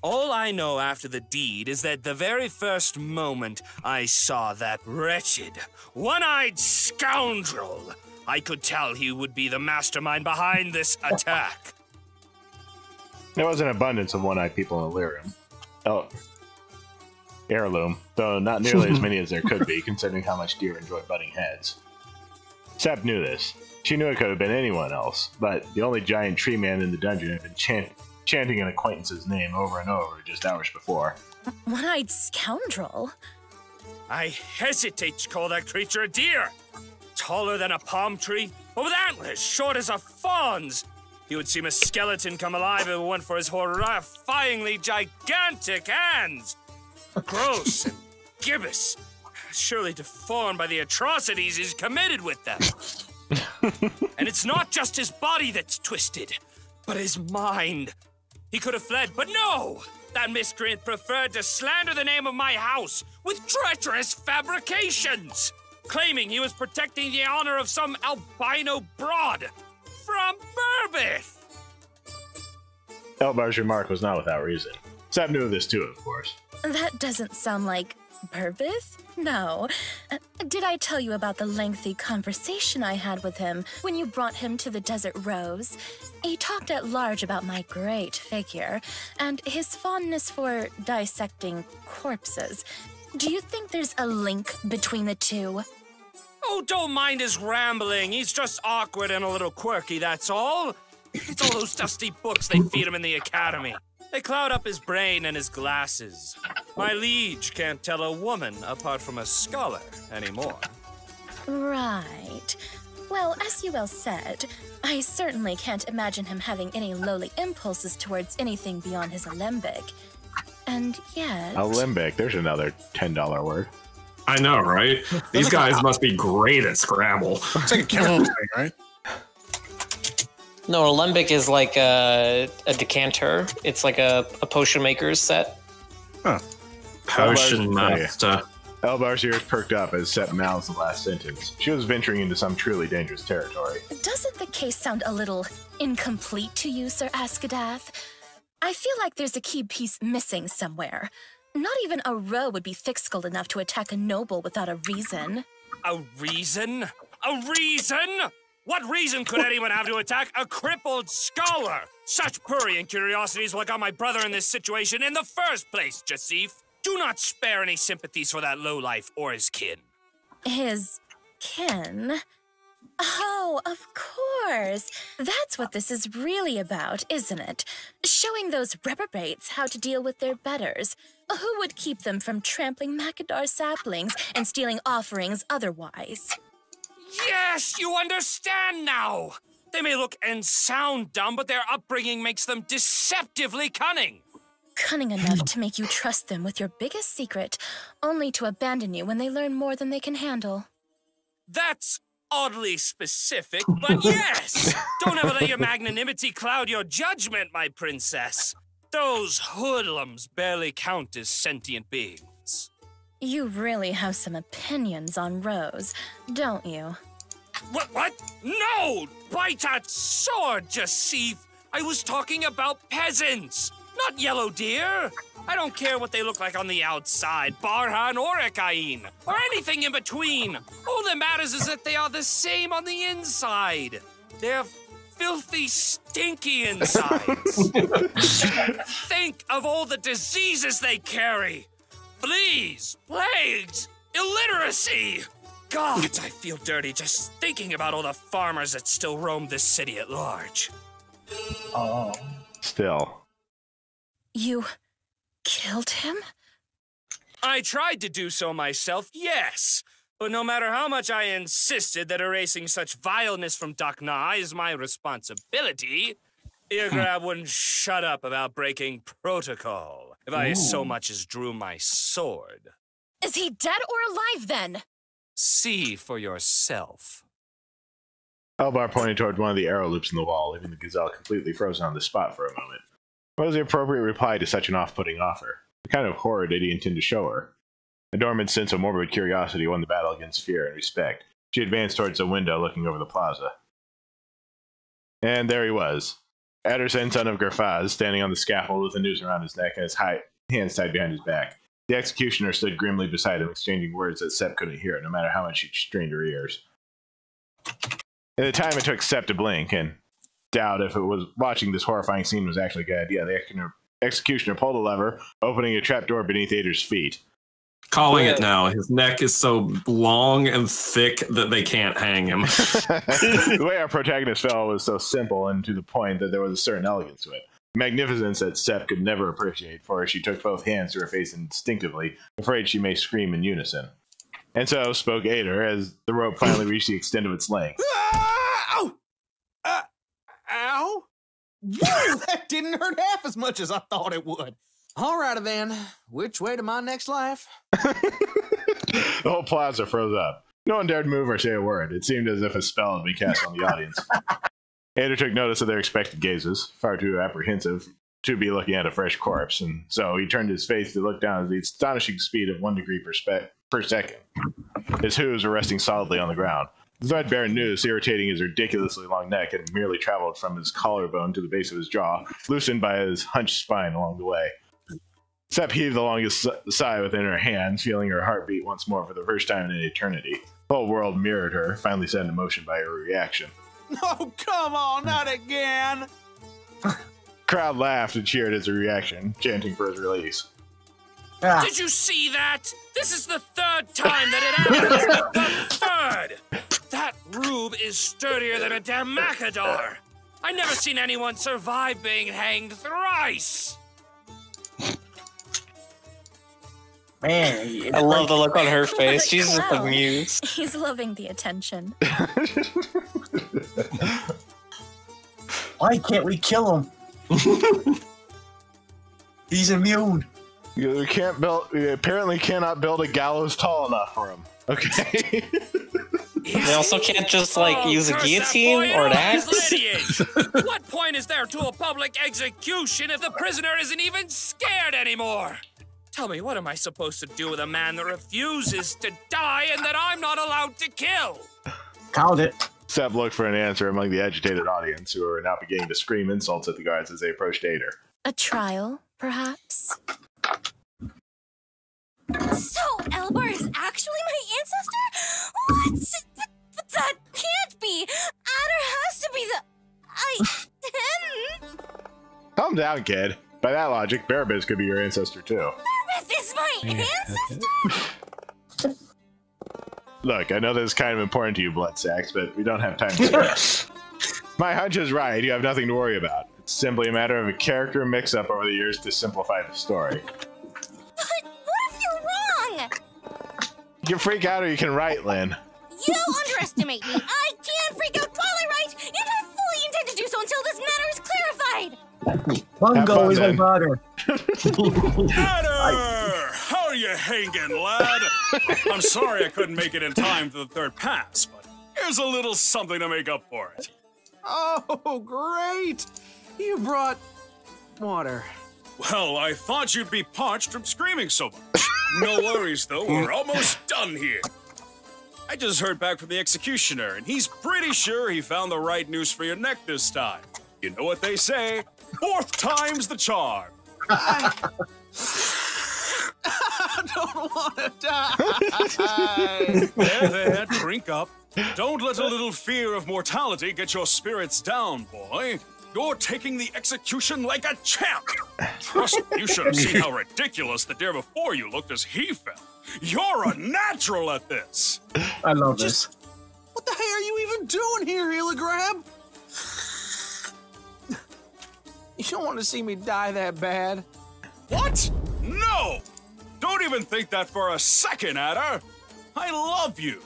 [SPEAKER 12] All I know after the deed is that the very first moment I saw that wretched, one-eyed scoundrel, I could tell he would be the mastermind behind this attack.
[SPEAKER 5] There was an abundance of one-eyed people in Illyrium. Oh, heirloom, though not nearly as many as there could be, considering how much deer enjoy butting heads. Sep knew this. She knew it could have been anyone else, but the only giant tree man in the dungeon had been chanting an acquaintance's name over and over just hours before.
[SPEAKER 17] One-eyed scoundrel?
[SPEAKER 12] I hesitate to call that creature a deer. Taller than a palm tree, but with antlers short as a fawn's. He would seem a skeleton come alive if it weren't for his horrifyingly gigantic hands. Gross and gibbous, surely deformed by the atrocities he's committed with them. And it's not just his body that's twisted, but his mind. He could have fled, but no! That miscreant preferred to slander the name of my house with treacherous fabrications, claiming he was protecting the honor of some albino broad from Burbith.
[SPEAKER 5] Elbar's remark was not without reason. Sap knew of this too, of course.
[SPEAKER 17] That doesn't sound like Burbith? No. Did I tell you about the lengthy conversation I had with him when you brought him to the Desert Rose? He talked at large about my great figure and his fondness for dissecting corpses. Do you think there's a link between the two?
[SPEAKER 12] Oh, don't mind his rambling. He's just awkward and a little quirky, that's all. It's all those dusty books they feed him in the academy. They cloud up his brain and his glasses. My liege can't tell a woman apart from a scholar anymore.
[SPEAKER 17] Right. Well, as you well said, I certainly can't imagine him having any lowly impulses towards anything beyond his alembic. And yet...
[SPEAKER 5] Alembic, there's another $10 word.
[SPEAKER 1] I know, right? These guys must be great at Scrabble.
[SPEAKER 3] It's like a chemical thing, right?
[SPEAKER 2] No, alembic is like a decanter. It's like a potion maker's set.
[SPEAKER 5] Huh.
[SPEAKER 1] Potion master.
[SPEAKER 5] Elbar's ears perked up as Sep mouths the last sentence. She was venturing into some truly dangerous territory.
[SPEAKER 17] Doesn't the case sound a little incomplete to you, Sir Askadath? I feel like there's a key piece missing somewhere. Not even a roe would be thick-skulled enough to attack a noble without a reason.
[SPEAKER 12] A reason? A reason? What reason could anyone have to attack a crippled scholar? Such prurient curiosity is what got my brother in this situation in the first place, Jasif. Do not spare any sympathies for that lowlife or his kin.
[SPEAKER 17] His kin? Oh, of course. That's what this is really about, isn't it? Showing those reprobates how to deal with their betters. Who would keep them from trampling Macadar saplings and stealing offerings otherwise?
[SPEAKER 12] Yes, you understand now! They may look and sound dumb, but their upbringing makes them deceptively cunning.
[SPEAKER 17] Cunning enough to make you trust them with your biggest secret, only to abandon you when they learn more than they can handle.
[SPEAKER 12] That's oddly specific, but yes! Don't ever let your magnanimity cloud your judgment, my princess. Those hoodlums barely count as sentient beings.
[SPEAKER 17] You really have some opinions on Rose, don't you?
[SPEAKER 12] What? No! Bite that sword, Jasif! I was talking about peasants, not yellow deer. I don't care what they look like on the outside, Barhan or Ekain, or anything in between. All that matters is that they are the same on the inside. They're filthy, stinky insides. Think of all the diseases they carry. Fleas, plagues, illiteracy. God, I feel dirty just thinking about all the farmers that still roam this city at large.
[SPEAKER 5] Oh. Still.
[SPEAKER 17] You killed him?
[SPEAKER 12] I tried to do so myself, yes. But no matter how much I insisted that erasing such vileness from Dakna is my responsibility, Irgrab wouldn't shut up about breaking protocol if I so much as drew my sword.
[SPEAKER 17] Is he dead or alive, then?
[SPEAKER 12] See for yourself.
[SPEAKER 5] Elbar pointed toward one of the arrow loops in the wall, leaving the gazelle completely frozen on the spot for a moment. What was the appropriate reply to such an off-putting offer? What kind of horror did he intend to show her? A dormant sense of morbid curiosity won the battle against fear and respect. She advanced towards the window, looking over the plaza. And there he was. Addersen, son of Gerfaz, standing on the scaffold with the noose around his neck and his hands tied behind his back. The executioner stood grimly beside him, exchanging words that Sep couldn't hear, no matter how much she strained her ears. At the time, it took Sep to blink, and doubt if it was watching this horrifying scene was actually a good idea. The executioner pulled a lever, opening a trapdoor beneath Ader's feet.
[SPEAKER 1] Calling it now. His neck is so long and thick that they can't hang him.
[SPEAKER 5] The way our protagonist fell was so simple and to the point that there was a certain elegance to it. Magnificence that Sep could never appreciate, for she took both hands to her face instinctively, afraid she may scream in unison. And so spoke Ader as the rope finally reached the extent of its length.
[SPEAKER 9] Ow! Ow?
[SPEAKER 6] Whoa, that didn't hurt half as much as I thought it would. All righty then. Which way to my next life?
[SPEAKER 5] The whole plaza froze up. No one dared move or say a word. It seemed as if a spell had been cast on the audience. Ada took notice of their expected gazes, far too apprehensive to be looking at a fresh corpse, and so he turned his face to look down at the astonishing speed of 1 degree per second. His hooves were resting solidly on the ground. The threadbare noose, irritating his ridiculously long neck, had merely traveled from his collarbone to the base of his jaw, loosened by his hunched spine along the way. Sep heaved the longest sigh within her hands, feeling her heartbeat once more for the first time in an eternity. The whole world mirrored her, finally set in motion by her reaction.
[SPEAKER 6] Oh, come on, not again!
[SPEAKER 5] Crowd laughed and cheered as a reaction, chanting for his release.
[SPEAKER 12] Did you see that? This is the 3rd time that it happens. The 3rd! That rube is sturdier than a Damacador. I never seen anyone survive being hanged thrice.
[SPEAKER 4] Man,
[SPEAKER 2] I love the look on her face. She's just
[SPEAKER 17] Wow.
[SPEAKER 2] amused.
[SPEAKER 17] He's loving the attention.
[SPEAKER 4] Why can't we kill him? He's immune.
[SPEAKER 5] We apparently cannot build a gallows tall enough for him. Okay.
[SPEAKER 2] They also can't just, use a
[SPEAKER 12] curse that
[SPEAKER 2] guillotine
[SPEAKER 12] boy
[SPEAKER 2] or an
[SPEAKER 12] and all his
[SPEAKER 2] axe.
[SPEAKER 12] lineage. What point is there to a public execution if the prisoner isn't even scared anymore? Tell me, what am I supposed to do with a man that refuses to die and that I'm not allowed to kill?
[SPEAKER 4] Called it.
[SPEAKER 5] Sep looked for an answer among the agitated audience, who were now beginning to scream insults at the guards as they approached Ader.
[SPEAKER 17] A trial, perhaps?
[SPEAKER 11] So, Elbar is actually my ancestor? What? But that can't be! Adder has to be him!
[SPEAKER 5] Calm down, kid. By that logic, Bearbiz could be your ancestor, too.
[SPEAKER 11] Bearbeth is my ancestor?
[SPEAKER 5] Look, I know this is kind of important to you, Bloodsacks, but we don't have time to spare. My hunch is right. You have nothing to worry about. It's simply a matter of a character mix-up over the years to simplify the story.
[SPEAKER 11] But what if you're wrong?
[SPEAKER 5] You can freak out or you can write, Lynn.
[SPEAKER 11] You underestimate me. I can freak out while I write, and I fully intend to do so until this matter is clarified.
[SPEAKER 4] Bungo is my
[SPEAKER 5] then.
[SPEAKER 4] father.
[SPEAKER 7] Adder! How are you hanging, lad? I'm sorry I couldn't make it in time for the 3rd pass, but here's a little something to make up for it.
[SPEAKER 6] Oh, great! You brought water.
[SPEAKER 7] Well, I thought you'd be parched from screaming so much. No worries, though. We're almost done here. I just heard back from the executioner, and he's pretty sure he found the right noose for your neck this time. You know what they say? 4th time's the charm.
[SPEAKER 6] I don't want to die.
[SPEAKER 7] There, drink up. Don't let a little fear of mortality get your spirits down, boy. You're taking the execution like a champ. Trust me, you should have seen how ridiculous the dare before you looked as he fell. You're a natural at this.
[SPEAKER 4] I love this.
[SPEAKER 6] What the hell are you even doing here, Heligrab? You don't want to see me die that bad.
[SPEAKER 7] What? No! Don't even think that for a second, Adder. I love you.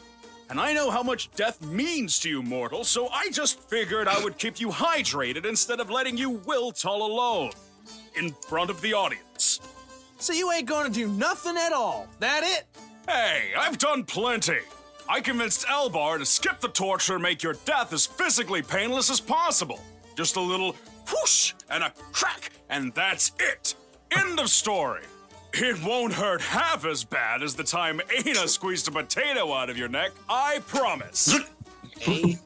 [SPEAKER 7] And I know how much death means to you, mortal, so I just figured I would keep you hydrated instead of letting you wilt all alone. In front of the audience.
[SPEAKER 6] So you ain't gonna do nothing at all. That it?
[SPEAKER 7] Hey, I've done plenty. I convinced Elbar to skip the torture and make your death as physically painless as possible. Just a little whoosh and a crack, and that's it. End of story. It won't hurt half as bad as the time Aina squeezed a potato out of your neck, I promise.
[SPEAKER 6] Hey.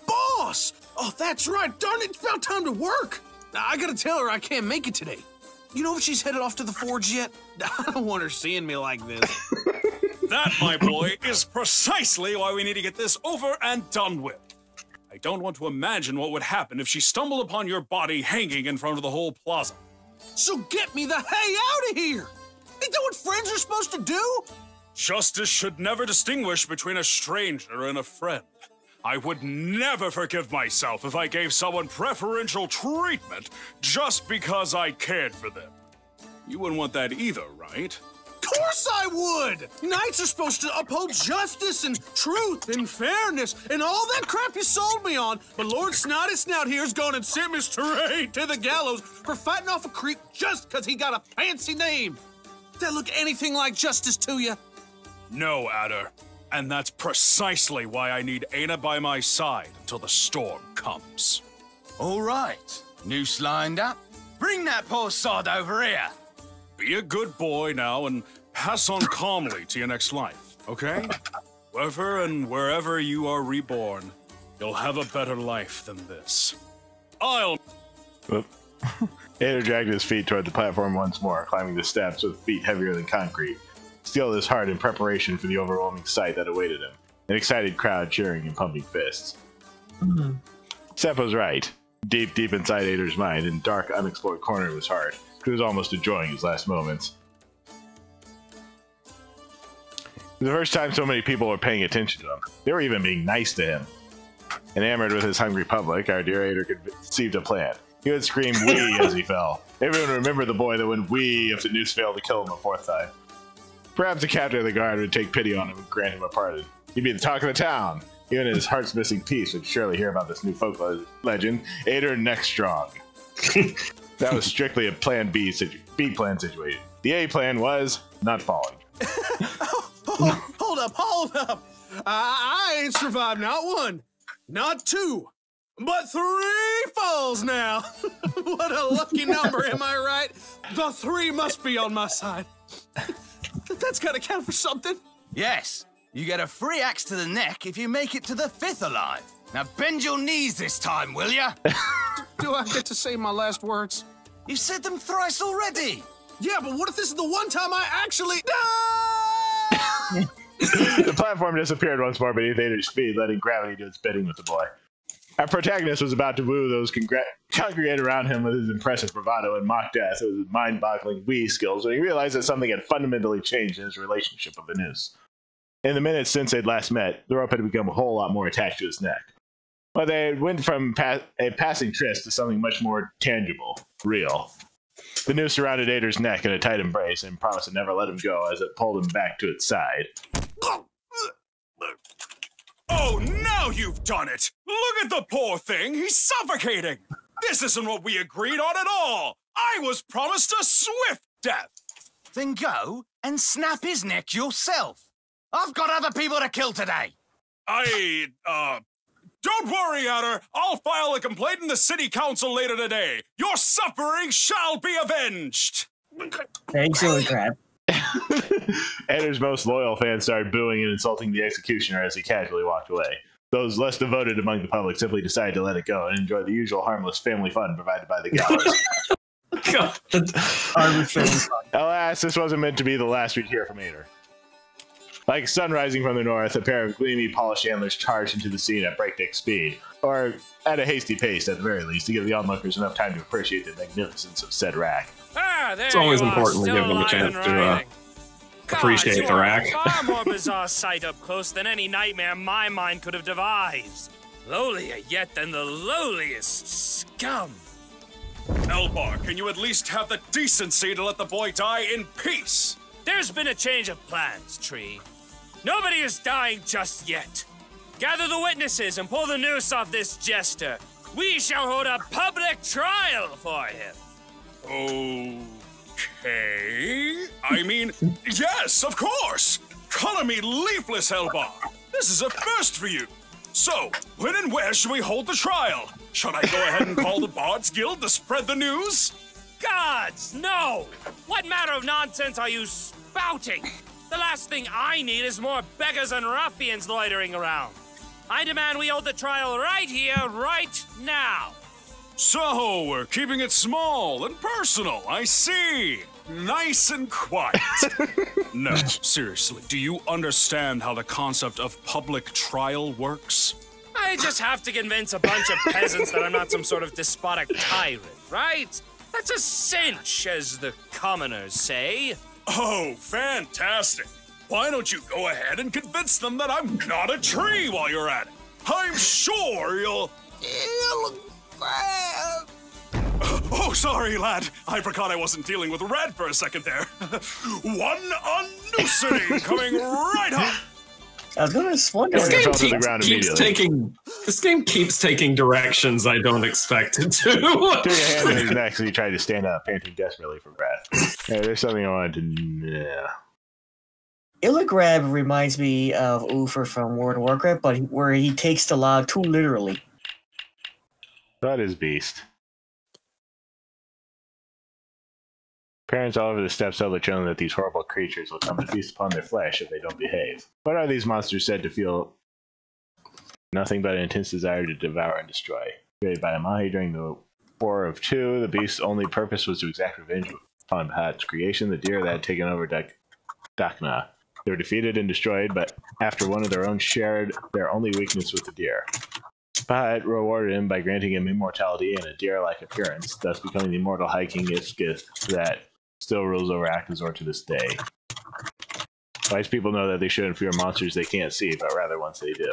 [SPEAKER 6] Boss! Oh, that's right. Darn it, it's about time to work. I gotta tell her I can't make it today. You know if she's headed off to the forge yet? I don't want her seeing me like this.
[SPEAKER 7] That, my boy, is precisely why we need to get this over and done with. I don't want to imagine what would happen if she stumbled upon your body hanging in front of the whole plaza.
[SPEAKER 6] So get me the hey out of here! Ain't that what friends are supposed to do?
[SPEAKER 7] Justice should never distinguish between a stranger and a friend. I would never forgive myself if I gave someone preferential treatment just because I cared for them. You wouldn't want that either, right?
[SPEAKER 6] course I would! Knights are supposed to uphold justice and truth and fairness and all that crap you sold me on, but Lord Snotty Snout here's gone and sent me straight to the gallows for fighting off a creep just because he got a fancy name. Does that look anything like justice to you?
[SPEAKER 7] No, Adder. And that's precisely why I need Aina by my side until the storm comes.
[SPEAKER 19] All right. Noose lined up. Bring that poor sod over here.
[SPEAKER 7] Be a good boy now and pass on calmly to your next life, okay? Wherever and wherever you are reborn, you'll have a better life than this. I'll...
[SPEAKER 5] Whoop. Ader dragged his feet toward the platform once more, climbing the steps with feet heavier than concrete. Steeled his heart in preparation for the overwhelming sight that awaited him. An excited crowd cheering and pumping fists. Seth was right. Deep, deep inside Ader's mind, in dark, unexplored corner of his heart, he was almost enjoying his last moments. For the first time so many people were paying attention to him. They were even being nice to him. Enamored with his hungry public, our dear Ader conceived a plan. He would scream "wee" as he fell. Everyone remembered the boy that went "wee" if the noose failed to kill him a fourth time. Perhaps the captain of the guard would take pity on him and grant him a pardon. He'd be the talk of the town. Even his heart's missing piece would surely hear about this new folk legend, Ader Neck Strong. That was strictly a Plan B plan situation. The A plan was not falling.
[SPEAKER 6] Hold up. I ain't survived not one, not two, but 3 falls now. What a lucky number, am I right? The 3 must be on my side. That's gotta count for something.
[SPEAKER 19] Yes. You get a free axe to the neck if you make it to the 5th alive. Now bend your knees this time, will ya?
[SPEAKER 6] Do I get to say my last words?
[SPEAKER 19] You've said them thrice already.
[SPEAKER 6] Yeah, but what if this is the one time I actually...
[SPEAKER 5] The platform disappeared once more beneath Ader's feet, letting gravity do its bidding with the boy. Our protagonist was about to woo those congregate around him with his impressive bravado and mock death with his mind-boggling Wii skills when he realized that something had fundamentally changed in his relationship with the noose. In the minutes since they'd last met, the rope had become a whole lot more attached to his neck. But they went from a passing tryst to something much more tangible, real. The noose surrounded Ader's neck in a tight embrace and promised to never let him go as it pulled him back to its side.
[SPEAKER 7] Oh, now you've done it! Look at the poor thing! He's suffocating! This isn't what we agreed on at all! I was promised a swift death!
[SPEAKER 19] Then go and snap his neck yourself. I've got other people to kill today.
[SPEAKER 7] Don't worry, Adder. I'll file a complaint in the city council later today. Your suffering shall be avenged.
[SPEAKER 4] Thanks, Silly Crab.
[SPEAKER 5] Adder's most loyal fans started booing and insulting the executioner as he casually walked away. Those less devoted among the public simply decided to let it go and enjoy the usual harmless family fun provided by the gallows. Alas, this wasn't meant to be the last we'd hear from Ader. Like sun rising from the north, a pair of gleamy, polished antlers charged into the scene at breakneck speed, or at a hasty pace at the very least, to give the onlookers enough time to appreciate the magnificence of said rack.
[SPEAKER 1] It's always important to give them a chance to appreciate the rack.
[SPEAKER 12] Far more bizarre sight up close than any nightmare my mind could have devised. Lowlier yet than the lowliest scum.
[SPEAKER 7] Elbar, can you at least have the decency to let the boy die in peace?
[SPEAKER 12] There's been a change of plans, Tree. Nobody is dying just yet. Gather the witnesses and pull the noose off this jester. We shall hold a public trial for him.
[SPEAKER 7] Okay. I mean, yes, of course. Color me leafless, Elbar. This is a first for you. So, when and where should we hold the trial? Should I go ahead and call the Bards Guild to spread the news?
[SPEAKER 12] Gods, no! What matter of nonsense are you spouting? The last thing I need is more beggars and ruffians loitering around. I demand we hold the trial right here, right now.
[SPEAKER 7] So, we're keeping it small and personal, I see. Nice and quiet. No, seriously, do you understand how the concept of public trial works?
[SPEAKER 12] I just have to convince a bunch of peasants that I'm not some sort of despotic tyrant, right? That's a cinch, as the commoners say.
[SPEAKER 7] Oh, fantastic. Why don't you go ahead and convince them that I'm not a tree while you're at it? I'm sure you'll... Oh, sorry, lad. I forgot I wasn't dealing with red for a second there. One unloosening coming right up.
[SPEAKER 4] I was gonna wonder.
[SPEAKER 1] This game keeps taking directions I don't expect it to.
[SPEAKER 5] Took a hand in his neck as he tried to stand up, panting desperately for breath. Hey, there's something I wanted to know.
[SPEAKER 4] Illigrab reminds me of Uther from World of Warcraft, but where he takes the log too literally.
[SPEAKER 5] That is beast. Parents all over the steppes tell the children that these horrible creatures will come to feast upon their flesh if they don't behave. What are these monsters said to feel? Nothing but an intense desire to devour and destroy. Created by a Mahi during the War of Two, the beast's only purpose was to exact revenge upon Bahat's creation, the deer that had taken over Dakna. They were defeated and destroyed, but after one of their own shared their only weakness with the deer. Bahat rewarded him by granting him immortality and a deer-like appearance, thus becoming the immortal High King Iskith that still rules over Akazor to this day. Wise people know that they shouldn't fear monsters they can't see, but rather ones they do.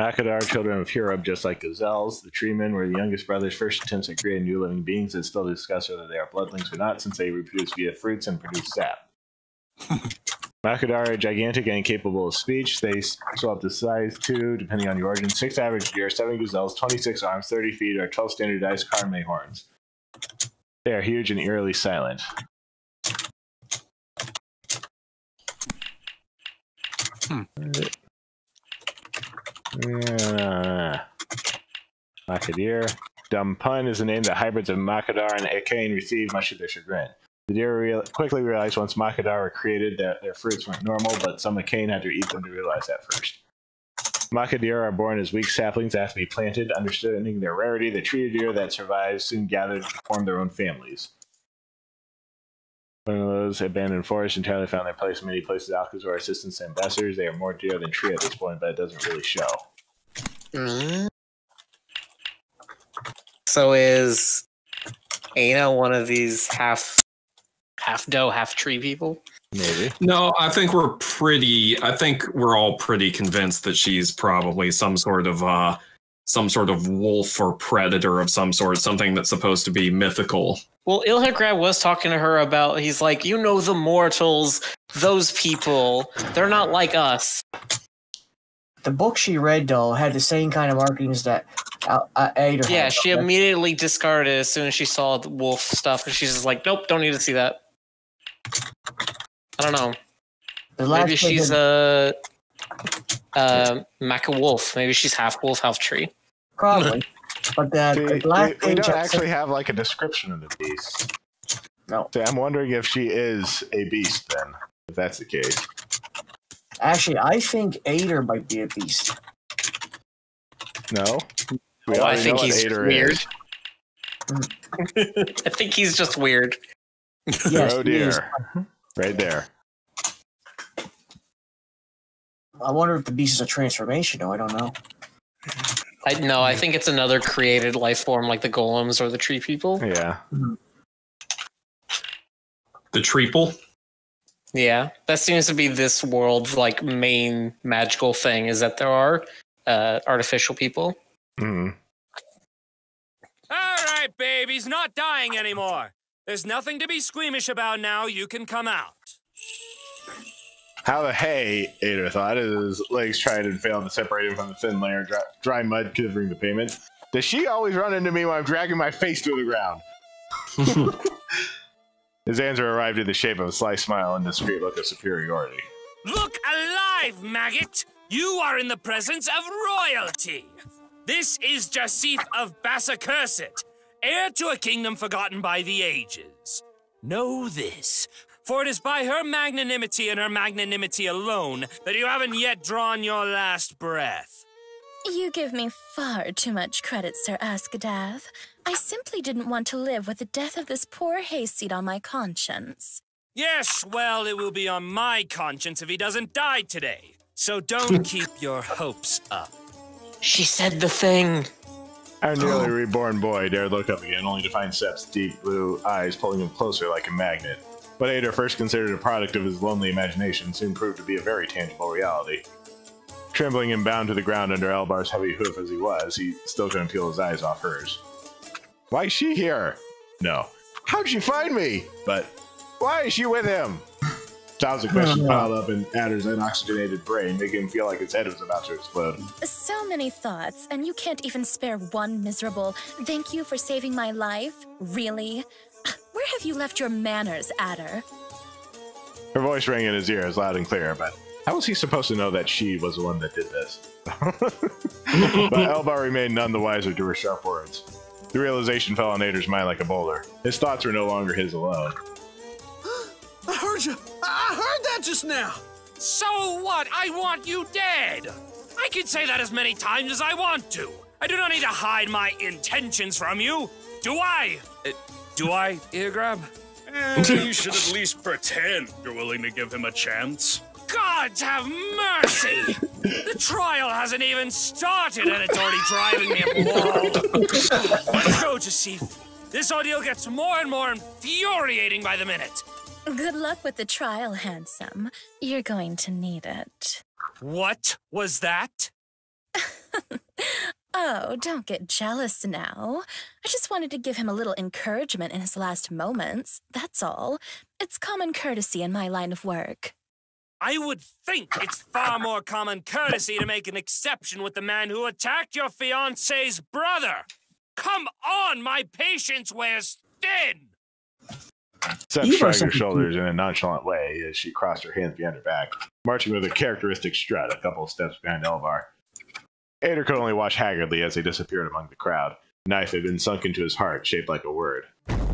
[SPEAKER 5] Makadar, children of Hurub, just like gazelles. The treemen were the youngest brothers' first attempts at creating new living beings that still discuss whether they are bloodlings or not, since they reproduce via fruits and produce sap. Makadar are gigantic and incapable of speech. They swell up to size 2, depending on your origin. 6 average deer, 7 gazelles, 26 arms, 30 feet, or 12 standardized Karme horns. They are huge and eerily silent. Makadir. Dumb Pun is the name that hybrids of Makadar and Akane receive, much to their chagrin. The deer quickly realized once Makadar were created that their fruits weren't normal, but some Akane had to eat them to realize that first. Makadir are born as weak saplings that have to be planted. Understanding their rarity, the tree deer that survive soon gathered to form their own families. One of those abandoned forests entirely found their place in many places. Alcazar assistants and ambassadors. They are more deer than tree at this point, but it doesn't really show.
[SPEAKER 2] So is Aina one of these half doe, half tree people?
[SPEAKER 5] Maybe.
[SPEAKER 1] No, I think we're all pretty convinced that she's probably some sort of wolf or predator of some sort, something that's supposed to be mythical.
[SPEAKER 2] Well, Ilhigrad was talking to her about, he's like, you know, the mortals, those people, they're not like us.
[SPEAKER 4] The book she read, though, had the same kind of markings that Ada had.
[SPEAKER 2] Yeah, she immediately discarded it as soon as she saw the wolf stuff, and she's just like, nope, don't need to see that. I don't know. Maybe she's a Maca wolf. Maybe she's half wolf, half tree.
[SPEAKER 4] Probably. But
[SPEAKER 5] we don't actually have like a description of the beast.
[SPEAKER 4] No.
[SPEAKER 5] So I'm wondering if she is a beast then, if that's the case.
[SPEAKER 4] Actually, I think Ader might be a beast.
[SPEAKER 5] No?
[SPEAKER 2] I think he's weird. I think he's just weird.
[SPEAKER 4] Yes,
[SPEAKER 5] oh dear. Right there.
[SPEAKER 4] I wonder if the beast is a transformation, though. I don't know.
[SPEAKER 2] I think it's another created life form like the golems or the tree people.
[SPEAKER 5] Yeah.
[SPEAKER 1] The treeple?
[SPEAKER 2] Yeah. That seems to be this world's like main magical thing, is that there are artificial people.
[SPEAKER 5] Mm.
[SPEAKER 12] All right, baby's not dying anymore. There's nothing to be squeamish about now. You can come out.
[SPEAKER 5] How the hay, Ader thought, as his legs tried and failed to separate him from the thin layer of dry mud covering the pavement. Does she always run into me when I'm dragging my face to the ground? His answer arrived in the shape of a sly smile and a discreet look of superiority.
[SPEAKER 12] Look alive, maggot! You are in the presence of royalty. This is Jasith of Bassakersit, heir to a kingdom forgotten by the ages. Know this, for it is by her magnanimity and her magnanimity alone that you haven't yet drawn your last breath.
[SPEAKER 17] You give me far too much credit, Sir Askadath. I simply didn't want to live with the death of this poor hayseed on my conscience.
[SPEAKER 12] Yes, well, it will be on my conscience if he doesn't die today. So don't keep your hopes up.
[SPEAKER 2] She said the thing.
[SPEAKER 5] Our nearly reborn boy dared look up again, only to find Sep's deep blue eyes pulling him closer like a magnet. What Ader first considered a product of his lonely imagination soon proved to be a very tangible reality. Trembling and bound to the ground under Elbar's heavy hoof as he was, he still couldn't peel his eyes off hers. Why is she here? No. How'd she find me? But why is she with him? Thousand questions piled up in Adder's unoxygenated brain, making him feel like his head was about to explode.
[SPEAKER 17] So many thoughts, and you can't even spare one miserable "thank you for saving my life"? Really? Where have you left your manners, Adder?
[SPEAKER 5] Her voice rang in his ears loud and clear, but how was he supposed to know that she was the one that did this? But Elbar remained none the wiser to her sharp words. The realization fell on Ader's mind like a boulder. His thoughts were no longer his alone.
[SPEAKER 6] I heard you. I heard that just now.
[SPEAKER 12] So what? I want you dead. I can say that as many times as I want to. I do not need to hide my intentions from you. Do I? Do I, Eargrab?
[SPEAKER 7] You should at least pretend you're willing to give him a chance.
[SPEAKER 12] Gods have mercy! The trial hasn't even started and it's already driving me up the wall. Let's go, Jasif. This ordeal gets more and more infuriating by the minute.
[SPEAKER 17] Good luck with the trial, handsome. You're going to need it.
[SPEAKER 12] What was that?
[SPEAKER 17] Oh, don't get jealous now. I just wanted to give him a little encouragement in his last moments, that's all. It's common courtesy in my line of work.
[SPEAKER 12] I would think it's far more common courtesy to make an exception with the man who attacked your fiancé's brother. Come on, my patience wears thin.
[SPEAKER 5] Seth shrugged her shoulders in a nonchalant way as she crossed her hands behind her back, marching with a characteristic strut a couple of steps behind Elbar. Ader could only watch haggardly as they disappeared among the crowd. A knife had been sunk into his heart, shaped like a word.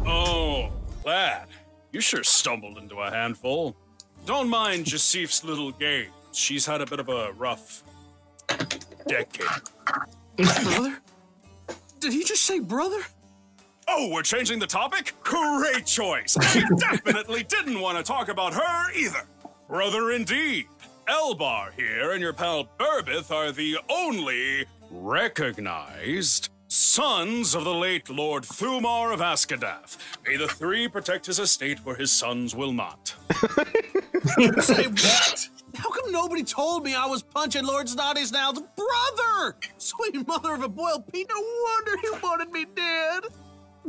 [SPEAKER 7] Oh, lad, you sure stumbled into a handful. Don't mind Jasif's little games. She's had a bit of a rough decade.
[SPEAKER 6] Brother? Did he just say brother?
[SPEAKER 7] Oh, we're changing the topic? Great choice. She definitely didn't want to talk about her either. Brother indeed. Elbar here and your pal Burbith are the only recognized sons of the late Lord Thumar of Askadath. May the three protect his estate where his sons will not.
[SPEAKER 6] Say what? How come nobody told me I was punching Lord Snotty Snout's brother? Sweet mother of a boiled pea, no wonder he wanted me dead.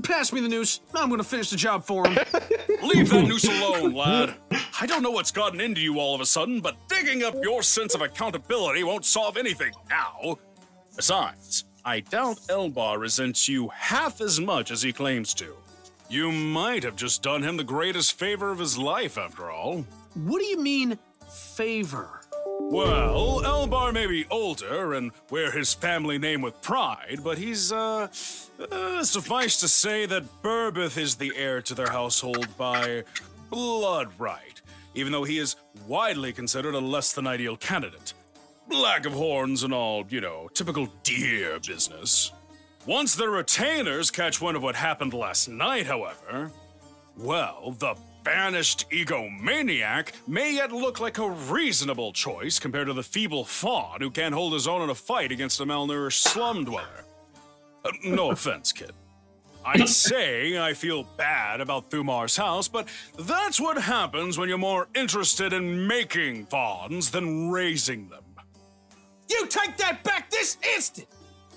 [SPEAKER 6] Pass me the noose. I'm gonna finish the job for him.
[SPEAKER 7] Leave that noose alone, lad. I don't know what's gotten into you all of a sudden, but digging up your sense of accountability won't solve anything now. Besides, I doubt Elbar resents you half as much as he claims to. You might have just done him the greatest favor of his life, after all.
[SPEAKER 6] What do you mean, favor?
[SPEAKER 7] Well, Elbar may be older and wear his family name with pride, but he's, suffice to say that Burbith is the heir to their household by blood right, even though he is widely considered a less than ideal candidate. Lack of horns and all, you know, typical deer business. Once the retainers catch wind of what happened last night, however, well, the banished egomaniac may yet look like a reasonable choice compared to the feeble fawn who can't hold his own in a fight against a malnourished slum dweller. No offense, kid. I'd say I feel bad about Thumar's house, but that's what happens when you're more interested in making fawns than raising them.
[SPEAKER 6] You take that back this instant!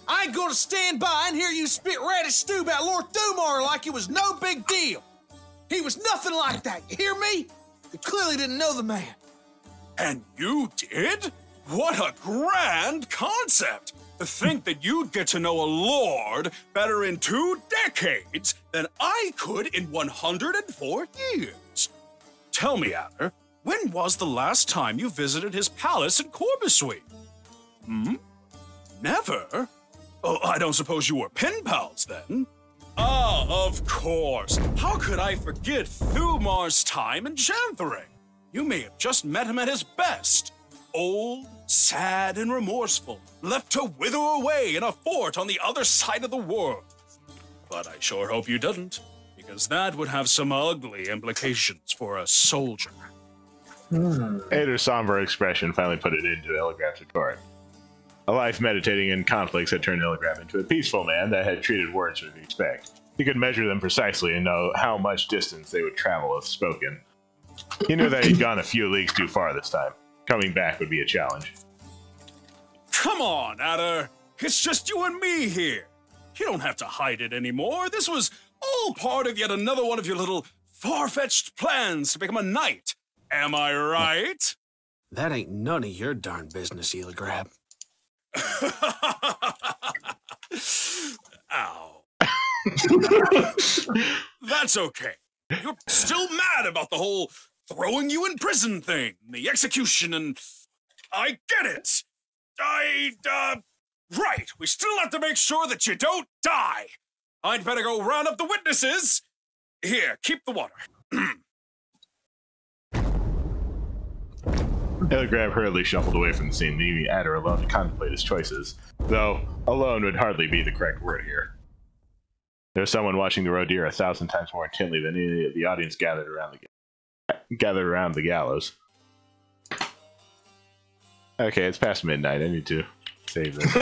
[SPEAKER 6] I ain't gonna stand by and hear you spit radish stew about Lord Thumar like it was no big deal. He was nothing like that, you hear me? You clearly didn't know the man.
[SPEAKER 7] And you did? What a grand concept! To think that you'd get to know a lord better in 2 decades than I could in 104 years. Tell me, Adder, when was the last time you visited his palace in Corbussuit? Never? Oh, I don't suppose you were pen pals then? Ah, of course. How could I forget Thumar's time in Chanthering? You may have just met him at his best. Old, sad, and remorseful, left to wither away in a fort on the other side of the world. But I sure hope you didn't, because that would have some ugly implications for a soldier.
[SPEAKER 5] Ader's somber expression finally put an end to Illigrab's retort. A life meditating in conflicts had turned Illigrab into a peaceful man that had treated words with respect. He could measure them precisely and know how much distance they would travel if spoken. He knew that he'd gone a few leagues too far this time. Coming back would be a challenge.
[SPEAKER 7] Come on, Adder. It's just you and me here. You don't have to hide it anymore. This was all part of yet another one of your little far-fetched plans to become a knight. Am I right?
[SPEAKER 20] That ain't none of your darn business, Illigrab.
[SPEAKER 7] Ow. That's okay. You're still mad about the whole throwing you in prison thing, the execution, and I get it. Right. We still have to make sure that you don't die. I'd better go round up the witnesses. Here, keep the water.
[SPEAKER 5] Illigrab hurriedly shuffled away from the scene, leaving Adder alone to contemplate his choices. Though, alone would hardly be the correct word here. There was someone watching the Rodeer 1,000 times more intently than any of the audience gathered around the gallows. Okay, it's past midnight. I need to save this.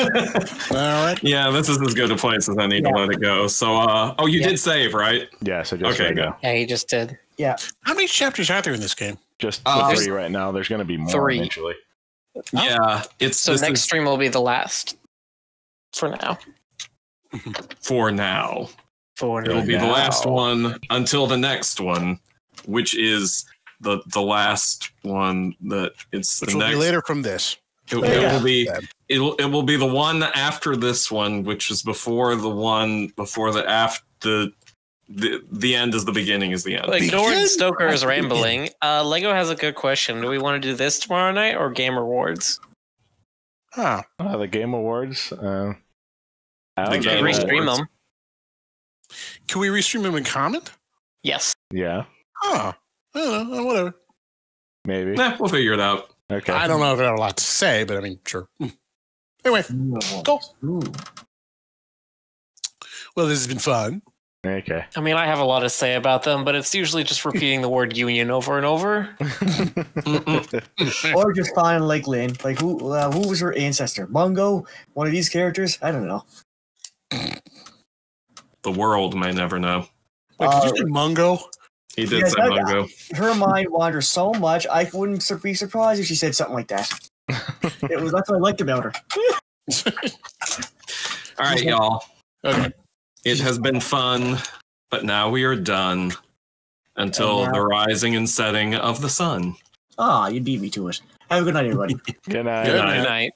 [SPEAKER 1] All right. Yeah, this is as good a place as I need to let it go. So, oh, you did save, right?
[SPEAKER 5] Yes, I just
[SPEAKER 1] okay,
[SPEAKER 5] good.
[SPEAKER 2] Yeah, he just did.
[SPEAKER 4] Yeah.
[SPEAKER 3] How many chapters are there in this game?
[SPEAKER 5] Just 3 right now. There's going to be more
[SPEAKER 2] 3
[SPEAKER 5] eventually.
[SPEAKER 1] Yeah, it's
[SPEAKER 2] so next stream will be the last. For now.
[SPEAKER 1] For now. It'll be
[SPEAKER 2] now.
[SPEAKER 1] the last one until the next one, which is the last one that it's
[SPEAKER 3] Which
[SPEAKER 1] the
[SPEAKER 3] will
[SPEAKER 1] next
[SPEAKER 3] be later from this.
[SPEAKER 1] It will be the one after this one, which is before the one before the after the end is the beginning is the end.
[SPEAKER 2] Like Gordon Stoker is rambling. Lego has a good question. Do we want to do this tomorrow night or Game Awards?
[SPEAKER 3] Huh.
[SPEAKER 5] The Game Awards.
[SPEAKER 2] The Game restream them.
[SPEAKER 3] Can we restream them in comment?
[SPEAKER 2] Yes.
[SPEAKER 5] Yeah.
[SPEAKER 3] Oh, I don't know, whatever.
[SPEAKER 5] Maybe.
[SPEAKER 1] Nah, we'll figure it out.
[SPEAKER 5] Okay.
[SPEAKER 3] I don't know if I have a lot to say, but I mean, sure. Anyway, go. Well, this has been fun.
[SPEAKER 5] Okay.
[SPEAKER 2] I mean, I have a lot to say about them, but it's usually just repeating the word union over and over.
[SPEAKER 4] Or just find like Lynn. Like who was her ancestor? Mungo? One of these characters? I don't know.
[SPEAKER 1] The world may never know.
[SPEAKER 3] Wait, did you say Mungo?
[SPEAKER 1] He did say Mungo.
[SPEAKER 4] Her mind wanders so much, I wouldn't be surprised if she said something like that. That's what I liked about her.
[SPEAKER 1] All right, y'all.
[SPEAKER 3] Okay.
[SPEAKER 1] It has been fun, but now we are done until the rising and setting of the sun.
[SPEAKER 4] Ah, you beat me to it. Have a good night, everybody.
[SPEAKER 5] Good night.
[SPEAKER 1] Good night.
[SPEAKER 2] Good night.